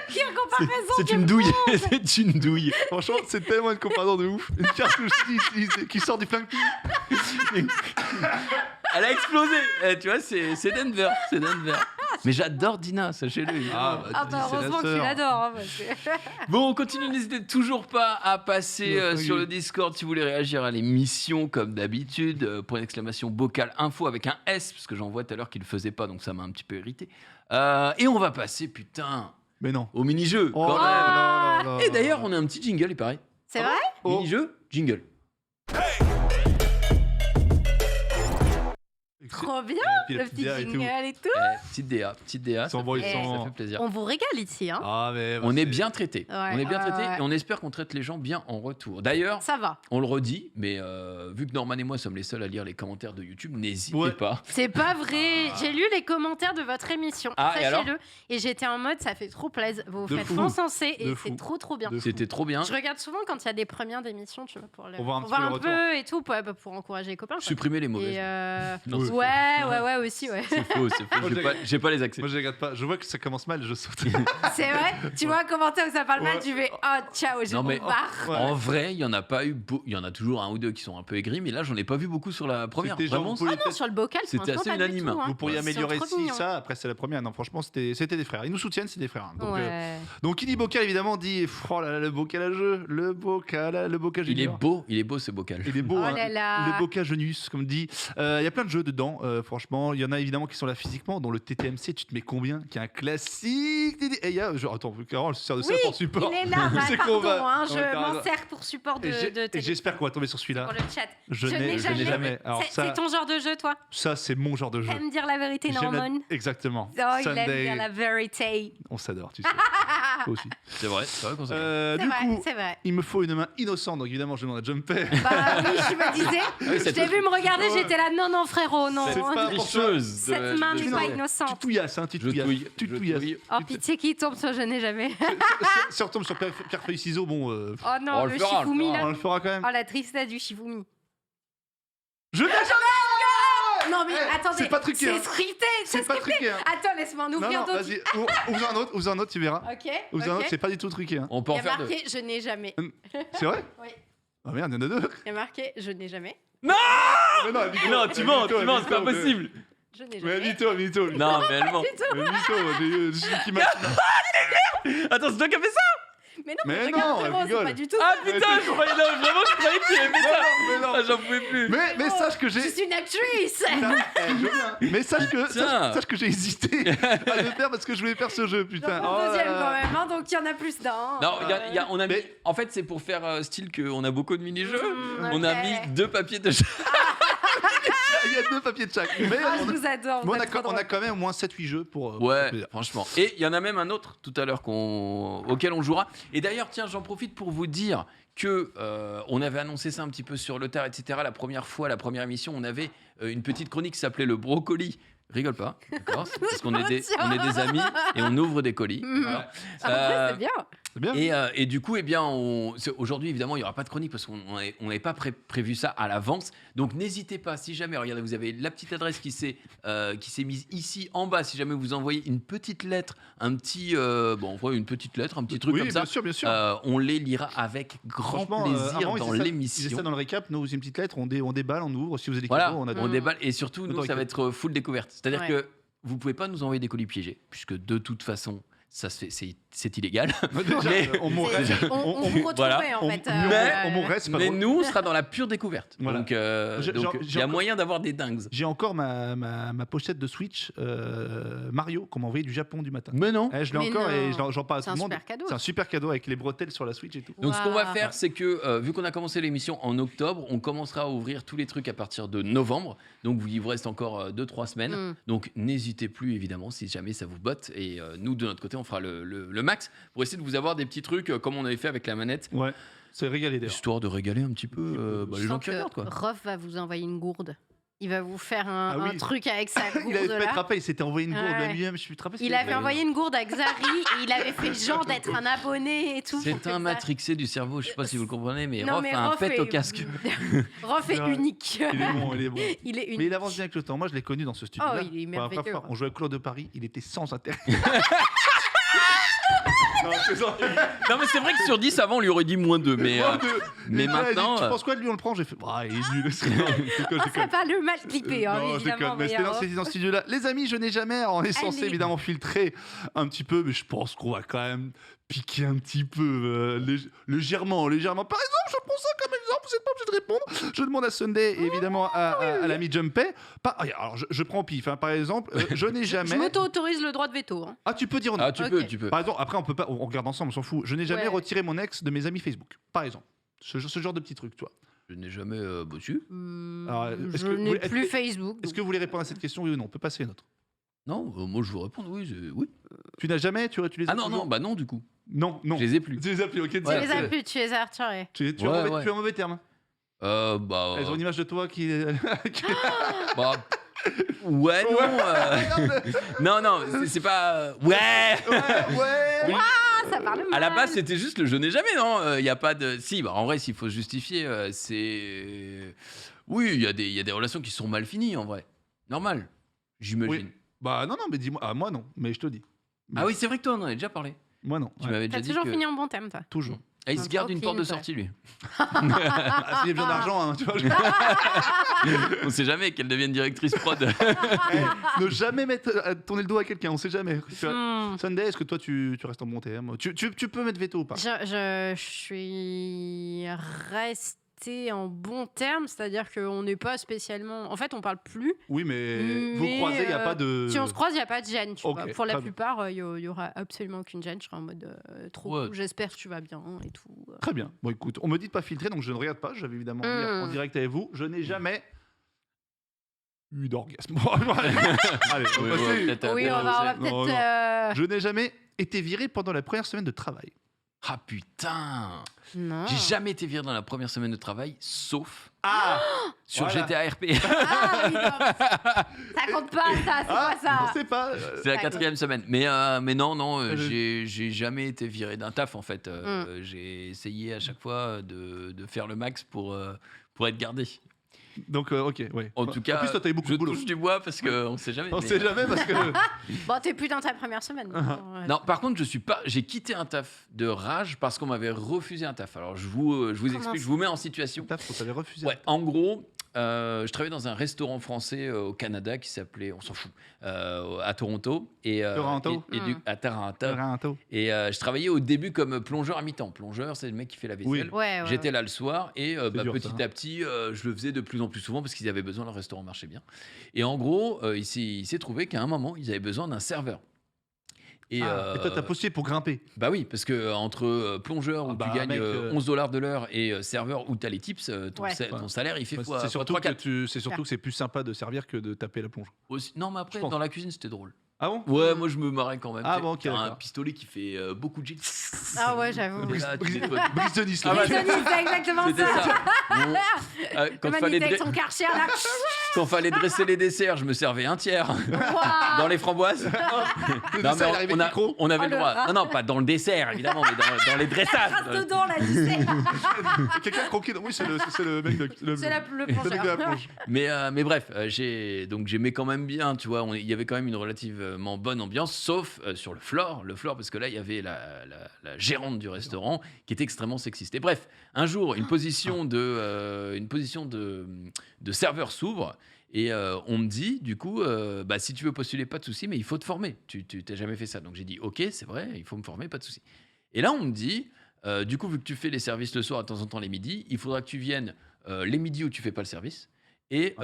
Pire comparaison. C'est une douille. C'est une douille. Franchement, c'est tellement une comparaison de ouf. Une cartouche utilisée qui sort du flingue. Elle a explosé. Tu vois, c'est Denver. C'est Denver. Mais j'adore Dina, sachez-le. Ah, Ah bah c'est la heureusement que tu sœur. l'adores. Hein, parce que- Bon, on continue, n'hésitez toujours pas à passer Non, sur oui. le Discord si vous voulez réagir à l'émission comme d'habitude. Point d'exclamation bocal info avec un S, parce que j'en vois tout à l'heure qu'il le faisait pas, donc ça m'a un petit peu irrité. Et on va passer, putain, Mais non. au mini-jeu Oh quand même. là là là Et d'ailleurs, on a un petit jingle, il paraît. C'est vrai Oh. Mini-jeu, jingle. Trop bien, puis le la petit DA et tout. jingle et tout. Petite DA, Ils sont beaux, ils fait- sont- ça fait plaisir. On vous régale ici, hein. Ah, mais. On c'est- est bien traité. Ouais, On est bien ouais, traité ouais. et on espère qu'on traite les gens bien en retour. D'ailleurs, Ça va. on le redit, mais vu que Norman et moi sommes les seuls à lire les commentaires de YouTube, n'hésitez Ouais. pas. C'est pas vrai. J'ai lu les commentaires de votre émission. Ah, et alors Sachez-le. Et j'étais en mode, ça fait trop plaisir. Vous De faites fou. foncer De et fou. c'est trop bien. De fou. C'était trop bien. Je regarde souvent quand il y a des premières d'émissions, tu vois, pour, Pour voir un petit peu le retour. peu et tout, pour encourager les copains. quoi. Supprimer les mauvaises. Et Non, Oui. c'est ouais, aussi, ouais. C'est faux, c'est faux. Moi, J'ai pas les accès. Moi, je regarde pas. Je vois que ça commence mal, je saute. C'est vrai. Tu vois un commentaire où ça parle mal, Ouais. tu fais oh ciao, je Non, mais- me barre. Ouais. En vrai, il y en a pas eu. Il y en a toujours un ou deux qui sont un peu aigris, mais là, j'en ai pas vu beaucoup sur la première. C'était genre, Vraiment, vous pouvez Non, sur le bocal, C'était franchement, assez pas du unanime. tout, hein. Vous pourriez Ils sont améliorer trop ci, mignons. ça. Après, c'est la première. Non, franchement, c'était des frères. Ils nous soutiennent, c'est des frères. hein. Donc, Ouais. qui dit bocal, évidemment, dit oh là là, le bocal à jeu. Le bocal il est junior. beau ce bocal. Il est beau, Oh hein. là là. Le Boca Genius, comme dit. Il y a plein de jeux dedans, franchement. Il y en a évidemment qui sont là physiquement, dont le TTMC, tu te mets combien Qui est un classique. Et il y a. Attends, Carole se sert de ça Oui, pour support. il est là, bah, C'est pardon, qu'on va- hein, Ouais, je t'as m'en raison. sers pour support de Et télé- j'espère qu'on va tomber sur celui-là. pour le chat. Je n'ai jamais. Alors C'est ça, ton genre de jeu, toi ça c'est mon genre de jeu. T'aimes dire la vérité, J'aime la- Norman Exactement. Oh, il aime Sunday, dire la vérité. on s'adore, tu sais. Toi aussi. C'est vrai qu'on s'en C'est Du vrai, coup, c'est vrai. il me faut une main innocente, donc évidemment, je demande à Jumper. Bah oui, je me disais. Je cette- t'ai vu me regarder, Ouais. j'étais là. Non, frérot, non. C'est pas- tricheuse. Cette main n'est pas Tu innocente. touillasses, hein, tu Je touille. Tu je touillasses. touille. Oh, pitié qui tombe sur je n'ai jamais. Si on retombe sur pierre, feuille, ciseaux, bon, Oh On non, le le fera, Shifumi on le là. on le fera quand même. Oh la tristesse du Shifumi. Je n'ai jamais. Non mais Eh, attendez, c'est pas truqué, hein. c'est scripté, C'est pas scripté. truqué, hein. Attends, laisse-moi en Non, ouvrir non, d'autres. vas-y, ouvre un autre, tu verras. Ok. Ouvre un autre, ok. c'est pas du tout truqué. Hein. On peut Il en y a faire deux. marqué je n'ai jamais. C'est vrai Oui. Ah merde, il y en a deux. Il y a marqué je n'ai jamais. Mais non, Non, tu mens, c'est pas possible. Je n'ai Mais jamais. mytho. Non, mais elle ment. Qui m'a. Attends, c'est toi qui as fait ça? Mais non, Mais regarde, non, frérot, elle c'est rigole. pas du tout. Ah putain, je croyais, non, vraiment, je croyais qu'il aimait ça. Mais non, Ah, j'en pouvais plus. mais sache que j'ai. Je suis une actrice. Mais sache que, Putain. sache que j'ai hésité à le faire parce que je voulais faire ce jeu, putain. Donc, Oh là deuxième là. quand même, hein, donc il y en a plus d'un. Non, on a mis. Mais- En fait, c'est pour faire style qu'on a beaucoup de mini-jeux. On a ok. mis 2 papiers de chat. Il y a deux papiers de chaque. Mais Ah, je on a- vous adore. mais vous on a, êtes trop on a drôles. quand même au moins 7-8 jeux pour. Ouais, plaisir. franchement. Et il y en a même un autre tout à l'heure auquel on jouera. Et d'ailleurs, tiens, j'en profite pour vous dire que on avait annoncé ça un petit peu sur le tard, etc. La première fois, la première émission, on avait une petite chronique qui s'appelait le brocoli. Rigole pas, d'accord? Parce qu'on est des amis et on ouvre des colis. Mhm. Voilà. Ah, c'est bien. C'est bien. Et du coup, eh bien, aujourd'hui, évidemment, il n'y aura pas de chronique parce qu'on n'avait pas prévu ça à l'avance. Donc, n'hésitez pas, si jamais, regardez, vous avez la petite adresse qui s'est mise ici en bas. Si jamais vous envoyez une petite lettre, un petit truc oui, comme ça, bien sûr. on les lira avec grand Franchement, plaisir avant, dans ils faisaient ça l'émission. dans le récap. Nous, vous avez une petite lettre, on déballe, on ouvre. Si vous avez des Voilà, questions, on a on déballe. Et surtout, nous, Attends, ça va être full découverte. C'est-à-dire Ouais. que vous pouvez pas nous envoyer des colis piégés, puisque de toute façon, ça se fait, c'est illégal. Déjà, Mais- on mourrait. On vous retrouvait voilà. en fait. On mourrait, c'est pas Mais drôle. nous, on sera dans la pure découverte. Voilà. Donc, J'ai il y a encore- moyen d'avoir des dingues. J'ai encore ma pochette de Switch Mario qu'on m'a envoyé du Japon du matin. Mais non. Je l'ai Mais encore non. et j'en parle à C'est tout le un monde. super cadeau. C'est un super cadeau avec les bretelles sur la Switch et tout. Donc ce qu'on va Waouh. faire, c'est que vu qu'on a commencé l'émission en octobre, on commencera à ouvrir tous les trucs à partir de novembre. Donc il vous reste encore 2-3 semaines. Mm. Donc n'hésitez plus évidemment si jamais ça vous botte. Et nous de notre côté, on fera le max pour essayer de vous avoir des petits trucs comme on avait fait avec la manette, Ouais, c'est régalé d'ailleurs. histoire de régaler un petit peu Je les gens sens qui que regardent quoi. Ruff va vous envoyer une gourde. Il va vous faire un, Ah oui. un truc avec sa Il avait gourde fait là. trapper, il s'était envoyé une gourde Ouais. à lui-même. Je suis trappé. Il avait envoyé une gourde à Xari et il avait fait genre d'être un abonné et tout. pour C'est que un ça- matrixé du cerveau, je sais pas si vous le comprenez, mais Non, Rof mais a un Ruff pet est- au casque. Ruff est Ouais. unique. Il est bon, il est bon. Il est Mais unique. il avance bien avec le temps. Moi, je l'ai connu dans ce studio. Oh, il est merveilleux. On jouait à Claude de Paris. Il était sans intérêt. Non, c'est ça. Non mais c'est vrai que sur 10 avant on lui aurait dit -2, mais Il a maintenant, dit, tu penses quoi de lui? On le prend. J'ai fait. Ah, il est nul. Je déconne, je Ça déconne. va le mal clipper, hein, Non, je évidemment. déconne. Mais c'était Ruff. dans ce studio-là. Les amis, je n'ai jamais. On est censé Allez. évidemment filtrer un petit peu, mais je pense qu'on va quand même piquer un petit peu légèrement. Par exemple, je prends ça comme exemple. Vous n'êtes pas obligé de répondre. Je demande à Sunday et évidemment à l'ami Jumpé. Alors, je prends au pif. Hein. Par exemple, je n'ai Je jamais. m'auto-autorise le droit de veto. Hein. Ah, tu peux dire non. ah tu Ok. peux. Par exemple, après, on peut pas. On regarde ensemble, on s'en fout. Je n'ai jamais Ouais. retiré mon ex de mes amis Facebook. Par exemple. Ce genre de petit truc, tu vois. Je n'ai jamais bossu. Alors, est-ce Je que vous n'ai voulez- plus Facebook. Est-ce que vous voulez répondre à cette question, oui ou non? On peut passer à une autre. Non, moi je vous réponds oui, oui. Tu n'as jamais, tu les as Ah non toujours non, bah non du coup. Non, non. Je les ai plus. Tu les as plus, ok. Tu Ouais, les as c'est- plus, tu les as retirés. Tu es Ouais, en mauvais, ouais. tu es en mauvais terme. Bah, Elles ont une image de toi qui. bah, ouais non. Non, c'est pas. Ouais. ouais. Ah, ça parle mal. À la base, c'était juste le je n'ai jamais, non. Il y a pas de. Si, bah en vrai, s'il faut se justifier, c'est. Oui, il y a des relations qui sont mal finies en vrai. Normal, j'imagine. Oui. Bah non, mais dis-moi. Ah, moi non, mais je te dis. Ah oui, c'est vrai que toi, on en avait déjà parlé. Moi non. Tu Ouais. m'avais déjà T'as dit toujours que. fini en bon terme, toi. Toujours. Ah, il se garde une Trop porte de clean, sortie, lui. Ah, s'il y a besoin d'argent, hein, tu vois. On sait jamais qu'elle devienne directrice prod. Ne jamais tourner le dos à quelqu'un, on sait jamais. Tu vois. Hmm. Sunday, est-ce que toi tu restes en bon terme? Tu peux mettre veto ou pas? Je suis restée en bon terme, c'est-à-dire qu'on n'est pas spécialement. En fait, on parle plus. Oui, mais vous Mais, croisez, il n'y a pas de. Si on se croise, il n'y a pas de gêne. Tu Ok, vois. Pour la très bien. plupart, il y aura absolument aucune gêne. Je serai en mode trop Ouais. cool, j'espère que tu vas bien et tout. Très bien. Bon, écoute, on me dit de pas filtrer, donc je ne regarde pas. Je vais évidemment lire en direct avec vous. Je n'ai jamais eu d'orgasme. Bon, allez, on va passer. peut-être, Oui, on va Non, peut-être. non. Je n'ai jamais été viré pendant la première semaine de travail. Ah putain. Non. J'ai jamais été viré dans la première semaine de travail, sauf Ah sur Voilà. GTA RP. Ah, oui, non. Ça compte pas, ça, c'est pas Je ça. sais pas. C'est la D'accord. 4e semaine. Mais non, j'ai jamais été viré d'un taf en fait. J'ai essayé à chaque fois de faire le max pour être gardé. Donc, ok, ouais. En tout cas, plus, toi, t'as eu beaucoup je de boulot. touche du bois parce qu'on sait jamais. On mais- sait jamais parce que. Bon, t'es plus dans ta première semaine. Ouais. Non, par contre, j'ai quitté un taf de rage parce qu'on m'avait refusé un taf. Alors, je vous explique, ça je vous mets en situation. Taf, on t'avait refusé. Ouais, en gros, je travaillais dans un restaurant français au Canada qui s'appelait, on s'en fout, à Toronto. Toronto. À Toronto. Toronto. Et je travaillais au début comme plongeur à mi-temps. Plongeur, c'est le mec qui fait la vaisselle. Oui. Ouais, J'étais là le soir et dur, petit ça. à petit, je le faisais de plus en plus souvent parce qu'ils avaient besoin, le restaurant marchait bien. Et en gros, il s'est trouvé qu'à un moment, ils avaient besoin d'un serveur. Et, Et toi, t'as postulé pour grimper. bah oui, parce que entre plongeur où Ah bah, tu gagnes mec, $11 de l'heure et serveur où tu as les tips, Ouais. ton salaire il fait Ouais, fois c'est surtout, 3, que 4. c'est surtout que c'est plus sympa de servir que de taper la plonge. Non, mais après, Je pense. dans la cuisine, c'était drôle. Ah bon? Ouais, moi je me marrais quand même. Ah T'as- bon, ok, t'as un d'accord. pistolet qui fait beaucoup de gilles. Ah ouais, j'avoue. Et là, tu Brise- nettoies. Brise de Nice, le Ah mec. ouais, C'est exactement C'était ça. ça. Bon, quand Le fallait, Manité avec son karcher là. quand fallait dresser les desserts, je me servais un tiers Waouh. dans les framboises. Le Non, dessert, il mais arrivait on, avec le micro. on avait Oh, le le droit. rat. Non, pas dans le dessert, évidemment, mais dans les dressages. Reste dedans là, tu sais. Quelqu'un croqué. Oui, c'est le mec de le C'est le mec de la plongeur. plonge. Mais bref, j'aimais quand même bien, tu vois, il y avait quand même une relativement bonne ambiance, sauf sur le floor, parce que là, il y avait la gérante du restaurant qui était extrêmement sexiste. Et bref, un jour, une position de serveur s'ouvre, Et on me dit, du coup, bah, si tu veux postuler, pas de souci, mais il faut te former. Tu t'as jamais fait ça. Donc j'ai dit, ok, c'est vrai, il faut me former, pas de souci. Et là, on me dit, du coup, vu que tu fais les services le soir, de temps en temps les midis, il faudra que tu viennes les midis où tu fais pas le service et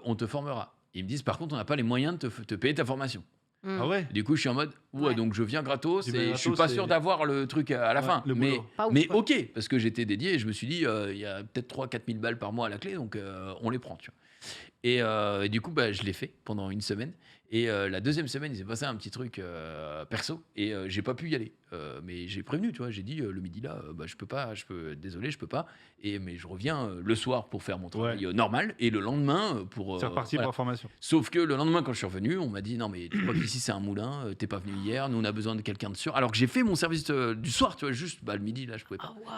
on te formera. Ils me disent, par contre, on n'a pas les moyens de te payer ta formation. Ah ouais. Du coup, je suis en mode, ouais, donc je viens gratos Tu viens et je gratos, suis pas et- sûr d'avoir le truc à la Ouais, fin. le Mais, boulot. Pas ouf, mais quoi. ok, parce que j'étais dédié et je me suis dit, il y a peut-être 3-4 000 balles par mois à la clé, donc on les prend, tu vois. Et du coup, bah, je l'ai fait pendant une semaine. Et la deuxième semaine, il s'est passé un petit truc perso et j'ai pas pu y aller. Mais j'ai prévenu, tu vois, j'ai dit le midi là, bah, je peux pas, désolé, je peux pas. Mais je reviens le soir pour faire mon travail normal et le lendemain pour. C'est reparti voilà. pour la formation. Sauf que le lendemain, quand je suis revenu, on m'a dit non, mais tu crois qu'ici c'est un moulin, t'es pas venu hier, nous on a besoin de quelqu'un de sûr. Alors que j'ai fait mon service du soir, tu vois, juste bah, le midi là, je pouvais pas. Ah,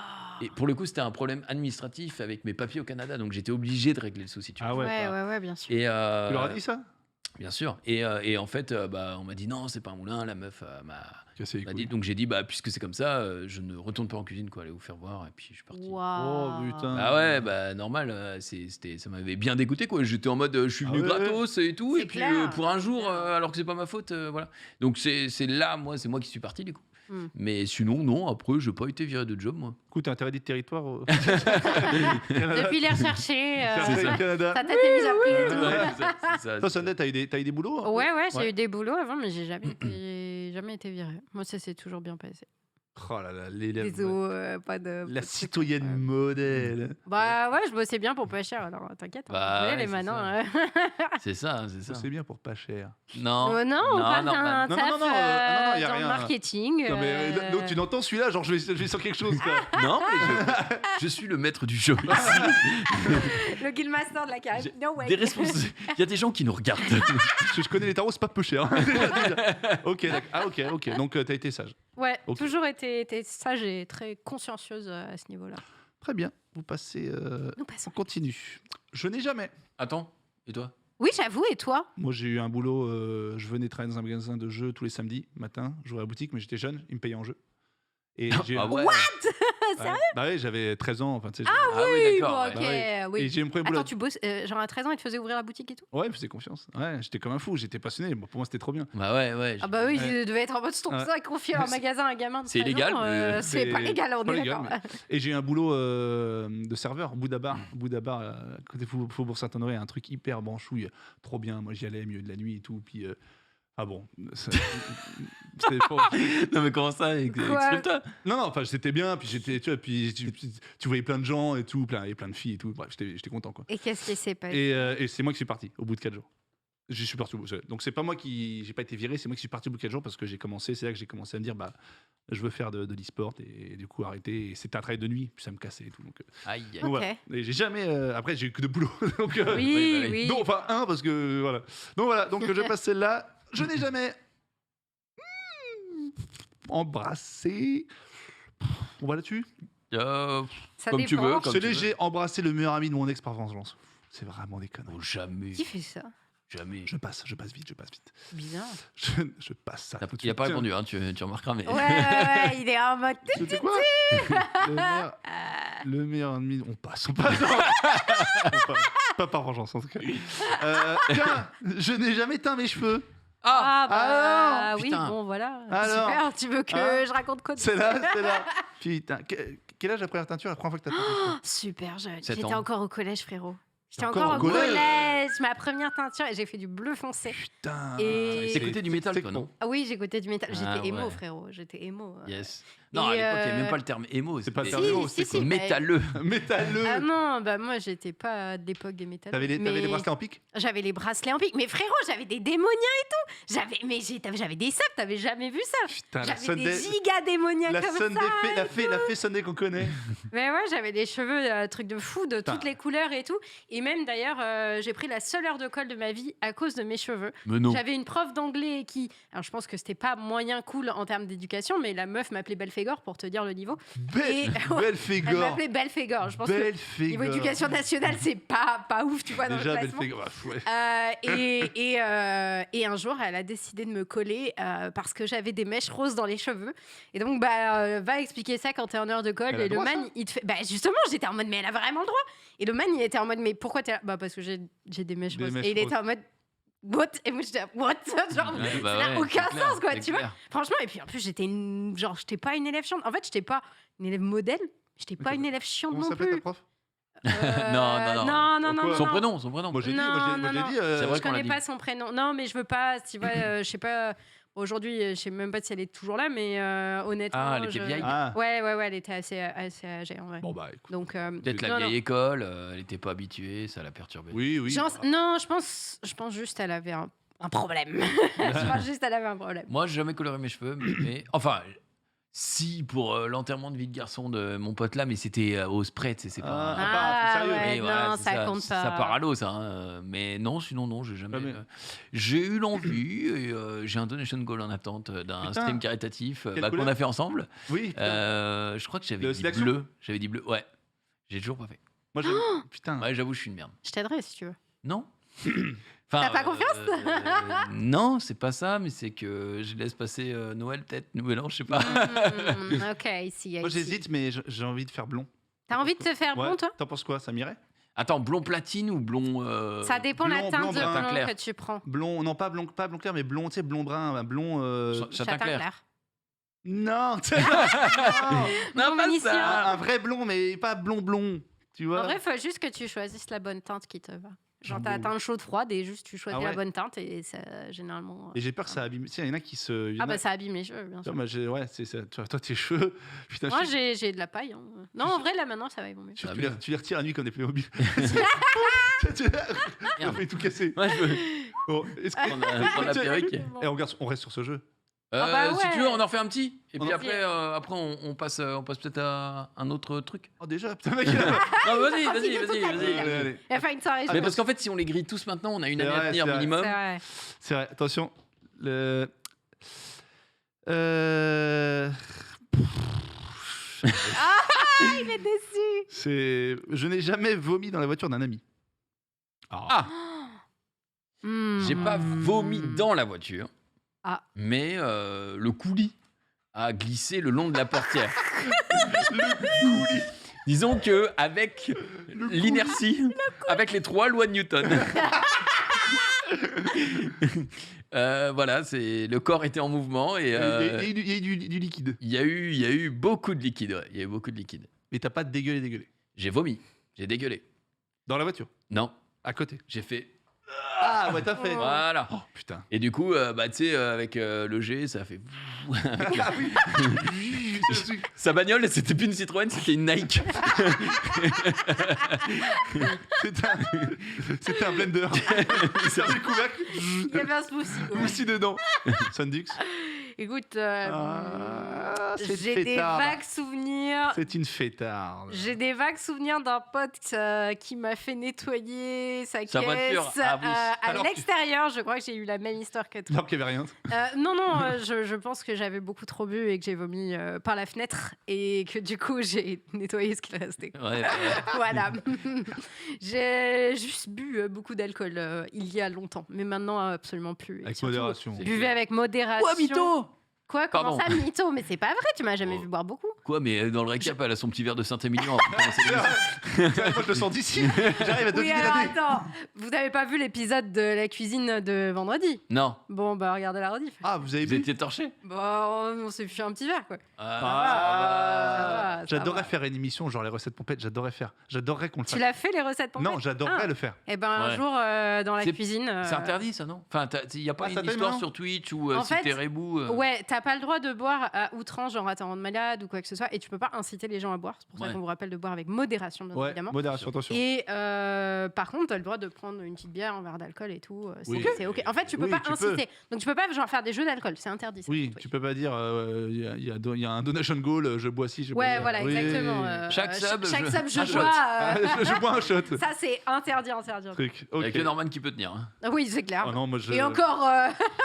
waouh. Et pour le coup, c'était un problème administratif avec mes papiers au Canada, donc j'étais obligé de régler le souci. Tu vois. Ah ouais. Ouais, bien sûr. Et Tu leur as dit ça? bien sûr. Et en fait, bah, on m'a dit non, c'est pas un moulin. La meuf m'a Cassé les dit. couilles. Donc j'ai dit bah puisque c'est comme ça, je ne retourne pas en cuisine quoi, allez vous faire voir. Et puis je suis parti. Waouh. Oh, putain. Ah ouais, bah normal, ça m'avait bien dégoûté quoi. J'étais en mode, je suis Ah venu ouais. gratos et tout, C'est et puis clair. pour un jour, C'est clair. alors que c'est pas ma faute, voilà. Donc c'est là, c'est moi qui suis parti du coup. Hmm. Mais sinon non, après j'ai pas été viré de job moi. Écoute, t'es interdit de territoire au Depuis les rechercher, C'est ça. Canada. ta tête est mise à prix et tout. Ouais, c'est ça. Toi, Sunday, t'as eu des boulots? un peu Ouais, j'ai Ouais. eu des boulots avant, mais j'ai jamais été virée. Moi, ça s'est toujours bien passé. Oh là là, l'élève. Désolé, pas de. La pas de citoyenne trucs, modèle. Bah ouais, je bossais bien pour pas cher, alors t'inquiète. Bah je connais ouais, les c'est manants. C'est ça, c'est ça. C'est bien pour pas cher. Non. Non, on parle d'un Non, taf non, non, y a dans le rien. marketing. Non, mais donc tu n'entends celui-là, genre je vais sur quelque chose. Quoi. Non, mais je suis le maître du jeu ici. Le guildmaster de la carrière. J'ai No way. Des responsables. Il y a des gens qui nous regardent. Je connais les tarots, c'est pas peu cher. Ok, d'accord. Ah, ok. Donc t'as été sage. Ouais, Ok. toujours été sage et très consciencieuse à ce niveau-là. Très bien. Vous passez. Nous On passons. continue. Je n'ai jamais. Attends, et toi? Oui, j'avoue, et toi? Moi, j'ai eu un boulot. Je venais travailler dans un magasin de jeux tous les samedis matin. J'ouvrais la boutique, mais j'étais jeune. Ils me payaient en jeu. Et j'ai. Ah ouais. Sérieux Bah ouais, j'avais 13 ans. Enfin, tu sais, Ah oui, Oui, d'accord. bon, ok, ouais. oui. Et j'ai eu mon premier boulot. Attends, tu bosses, genre à 13 ans, ils te faisaient ouvrir la boutique et tout? Ouais, il me faisait confiance. Ouais, j'étais comme un fou. J'étais passionné. Bon, pour moi, c'était trop bien. Bah ouais. Ah bah oui, Ouais. je devais être en mode stop Ouais. ça, confier un magasin à un gamin de C'est 13 illégal, ans, mais c'est pas légal, on pas est légal, d'accord. Et j'ai eu un boulot de serveur, Bouddha Bar, à côté Faubourg Saint-Honoré, un truc hyper branchouille, trop bien. Moi, j'y allais, milieu de la nuit et tout. Puis, ah bon, c'était pas- Non mais comment ça? Exprime-toi. Non, enfin, c'était bien. Puis j'étais, tu vois, tu voyais plein de gens et tout, et plein de filles et tout. Bref, j'étais content, quoi. Et qu'est-ce qui s'est passé? Et c'est moi qui suis parti au bout de 4 jours. J'y suis parti au bout. Donc c'est pas moi j'ai pas été viré, c'est moi qui suis parti au bout de 4 jours parce que c'est là que j'ai commencé à me dire, bah, je veux faire de l'e-sport et du coup arrêter. Et c'était un travail de nuit, puis ça me cassait et tout. Donc, Aïe. donc Ok. voilà. Et j'ai jamais. Après, j'ai eu que de boulot. Donc, Oui, oui. oui. donc, enfin, un, parce que voilà. Donc voilà, donc je passe celle-là. Je n'ai jamais embrassé. On va là-dessus. Ça comme tu dépend. veux, comme C'est tu veux. léger, embrasser le meilleur ami de mon ex par vengeance. C'est vraiment des conneries. Oh, jamais. Qui fait ça? Jamais. Je passe vite. Bizarre. Je passe ça. tout de Il a suite. pas Tiens, répondu, hein, tu remarqueras, mais. Ouais, il est en mode. C'était quoi le meilleur ennemi. On passe. On passe. Pas par vengeance en tout cas. Tiens, je n'ai jamais teint mes cheveux. Ah Ah bah alors, oui, putain. bon voilà. Alors, Super, tu veux que hein je raconte quoi de C'est là. Putain, quel âge après la teinture, la première fois que t'as teinté les cheveux? Super jeune. 7 J'étais ans. encore au collège, frérot. J'étais Encore encore au au collège collège. Ma première teinture, et j'ai fait du bleu foncé. Putain. Et- T'écoutais du métal, c'est toi, con. non? Ah oui, j'écoutais du métal. J'étais Ah émo, ouais. frérot. J'étais émo. Yes. Non, à Et, l'époque, il n'y avait même pas le terme émo. C'est pas le c'était terme émo, Si, c'est si, quoi si. métalleux. Métalleux. Ah non, bah moi j'étais pas de l'époque des métal. T'avais les bracelets en pique? J'avais les bracelets en pique. Mais frérot, j'avais des démonias et tout. J'avais des sapes, t'avais jamais vu ça. Putain, la J'avais des Sunday. giga démonias La comme Sunday ça. la fée Sunday qu'on connaît. Mais ouais, j'avais des cheveux, trucs de fou, de Putain. toutes les couleurs et tout. Et même d'ailleurs, j'ai pris la seule heure de colle de ma vie à cause de mes cheveux. Mais non. J'avais une prof d'anglais qui, alors je pense que c'était pas moyen cool en termes d'éducation, mais la meuf m'appelait Belphégor pour te dire le niveau. Et- Belle Elle Fégor. m'appelait Belphégor. Je pense que Belle niveau Fégor. éducation nationale, c'est pas ouf, tu vois, dans Déjà, le Belle classement. Fégor. Ouais. Et un jour, elle a décidé de me coller parce que j'avais des mèches roses dans les cheveux. Et donc, va expliquer ça quand t'es en heure de colle. Elle a Et le le droit, man, il te fait. Bah, justement, j'étais en mode, mais elle a vraiment le droit. Et le man, il était en mode, mais pourquoi t'es là? Bah, parce que j'ai j'ai des mèches Des roses. mèches Et il était roses. en mode what? Et moi j'étais what? Genre, Ouais, bah ça n'a ouais, aucun c'est clair, sens, quoi, c'est tu vois. clair. Franchement, et puis en plus, j'étais pas une élève chiante. En fait, j'étais pas une élève modèle, j'étais pas une élève chiante Comment non s'appelle ta plus. prof? Non. Quoi Son prénom. Moi j'ai dit, Non, moi j'ai non, dit. C'est vrai Je qu'on l'a connais dit. pas son prénom. Non, mais je veux pas, tu vois, je sais pas. Aujourd'hui, je sais même pas si elle est toujours là, mais honnêtement. Ah, elle était vieille. Ah. Ouais, elle était assez âgée en vrai. Bon bah écoute. Donc, Peut-être la non, vieille non. école, elle n'était pas habituée, ça l'a perturbée. Oui. Non, je pense juste qu'elle avait un problème. Je pense juste qu'elle avait un problème. Moi, j'ai jamais coloré mes cheveux, mais enfin, si pour l'enterrement de vie de garçon de mon pote là, mais c'était au spray, tu sais, c'est pas. Ah, sérieux. ouais, Mais voilà, non, c'est ça compte pas. Ça part à l'eau, ça. Hein. Mais non, sinon, non, j'ai jamais. Jamais. J'ai eu l'envie et j'ai un donation goal en attente d'un Putain. stream caritatif Quelle qu'on couleur a fait ensemble. Oui. putain. Je crois que j'avais De dit sélection bleu. J'avais dit bleu, ouais. J'ai toujours pas fait. Moi j'ai. Putain. Ouais, j'avoue, je suis une merde. Je t'aiderai si tu veux. Non. T'as pas confiance Non, c'est pas ça, mais c'est que je laisse passer Noël, peut-être, Nouvel An, je sais pas. Ok, ici. Moi j'hésite, mais j'ai envie de faire blond. T'as envie de te faire Ouais. blond, toi? T'en penses quoi? Ça m'irait? Attends, blond platine ou blond. Ça dépend blond, la teinte blond, de brun blond clair. que tu prends. Blond, non pas blond clair, mais blond, tu sais, blond brun, blond. Châtain clair. Non, Non, Blond pas vénitien. ça. un vrai blond, mais pas blond, tu vois. En vrai, il faut juste que tu choisisses la bonne teinte qui te va. Genre, Genre t'as la blond. teinte chaude, froide, et juste tu choisis Ah ouais. la bonne teinte, et ça, généralement. Et j'ai peur que ça abîme. Tu sais, il y en a qui se. il y en Ah, a- bah, ça abîme les cheveux, bien Tu vois, sûr. moi, ouais, c'est ça. Toi, tes cheveux. Putain, Moi, je suis- j'ai de la paille. Hein. Non, en vrai, là, maintenant, ça va, ils vont mieux. tu, Ah, tu bien. les, tu les retires à nuit comme des Playmobil. Tu as Merde. fait tout casser. Moi, je veux Bon, est-ce que- prendre la perruque. Et on reste sur ce jeu. Ah bah Si ouais. tu veux, on en refait un petit. Et On puis en après, on passe peut-être à un autre truc. Oh, déjà, putain, mec. Allez, Non, vas-y. allez. Elle fait une soirée. Mais parce qu'en fait, si on les grille tous maintenant, on a une C'est année à vrai, tenir c'est vrai. minimum. C'est vrai. C'est vrai, attention. Le. Il est déçu. C'est. Je n'ai jamais vomi dans la voiture d'un ami. Ah, j'ai pas vomi dans la voiture. Ah. Mais le coulis a glissé le long de la portière. Disons que avec l'inertie, avec les 3 lois de Newton. Voilà, c'est le corps était en mouvement et Il y a eu du liquide. il y a eu beaucoup de liquide. Ouais. Il y a eu beaucoup de liquide. Mais t'as pas dégueulé. J'ai vomi, j'ai dégueulé. Dans la voiture. Non, À côté. j'ai fait. Ah ouais, t'as fait. Voilà. Oh putain. Et du coup, tu sais, avec le G, ça a fait. Ah oui. Sa bagnole, c'était plus une Citroën, c'était une Nike. C'était un blender. C'est un couvercle. Il y avait un smoothie. quoi. Aussi dedans. Sundux. Écoute, c'est j'ai des fêtard. vagues souvenirs. C'est une fêtarde. J'ai des vagues souvenirs d'un pote qui m'a fait nettoyer sa Sa caisse voiture, ah oui. à Alors que- l'extérieur. Je crois que j'ai eu la même histoire que toi. Alors qu'il n'y avait rien. Non, je pense que j'avais beaucoup trop bu et que j'ai vomi par la fenêtre et que du coup j'ai nettoyé ce qu'il restait. Ouais, Voilà. J'ai juste bu beaucoup d'alcool il y a longtemps, mais maintenant absolument plus. Et Avec surtout, modération. c'est- Buvez avec modération. Quoi, mytho Quoi, comment Pardon. ça, mytho? Mais c'est pas vrai, tu m'as jamais Oh. vu boire beaucoup. Quoi, mais dans le récap, elle a son petit verre de Saint-Émilion avant de commencer l'émission. Moi, je le sens d'ici. J'arrive à Oui, deviner alors l'année. attends, vous n'avez pas vu l'épisode de la cuisine de vendredi? Non, Bon, bah regardez la rediff. Ah, vous avez vous vu étiez torché. Bah, on s'est fait un petit verre, quoi. Ah, ça j'adorerais va. faire une émission genre les recettes pompettes. J'adorerais faire. J'adorerais qu'on le Tu fasse. l'as fait, les recettes pompettes? Non, j'adorerais Ah. le faire. Eh ben, un Ouais. jour, dans la C'est- cuisine... C'est interdit, ça, non? Enfin, il n'y a pas Ah, ça une t'aime, histoire non sur Twitch où En si fait, t'es rebou. Ouais, t'as pas le droit de boire à outrance, genre à te rendre malade ou quoi que ce soit, et tu peux pas inciter les gens à boire. C'est pour ça Ouais. qu'on vous rappelle de boire avec modération, bien Ouais, évidemment. modération, attention. Et par contre, t'as le droit de prendre une petite bière, un verre d'alcool et tout. Oui. C'est ok. En fait, tu peux Oui, pas tu inciter. Donc tu peux pas genre faire des jeux d'alcool, c'est interdit. ça, Oui, sur Twitch. tu peux pas dire il y a un donation goal, je bois ci, je bois Ouais, ça. voilà, Oui. exactement. Chaque sub, chaque je- sub, je un shot. bois. Ah, je bois un shot. Ça, c'est interdit. Truc. Il y a Ok. que Norman qui peut tenir. Hein. Oui, c'est clair. Oh non, moi je. Et encore.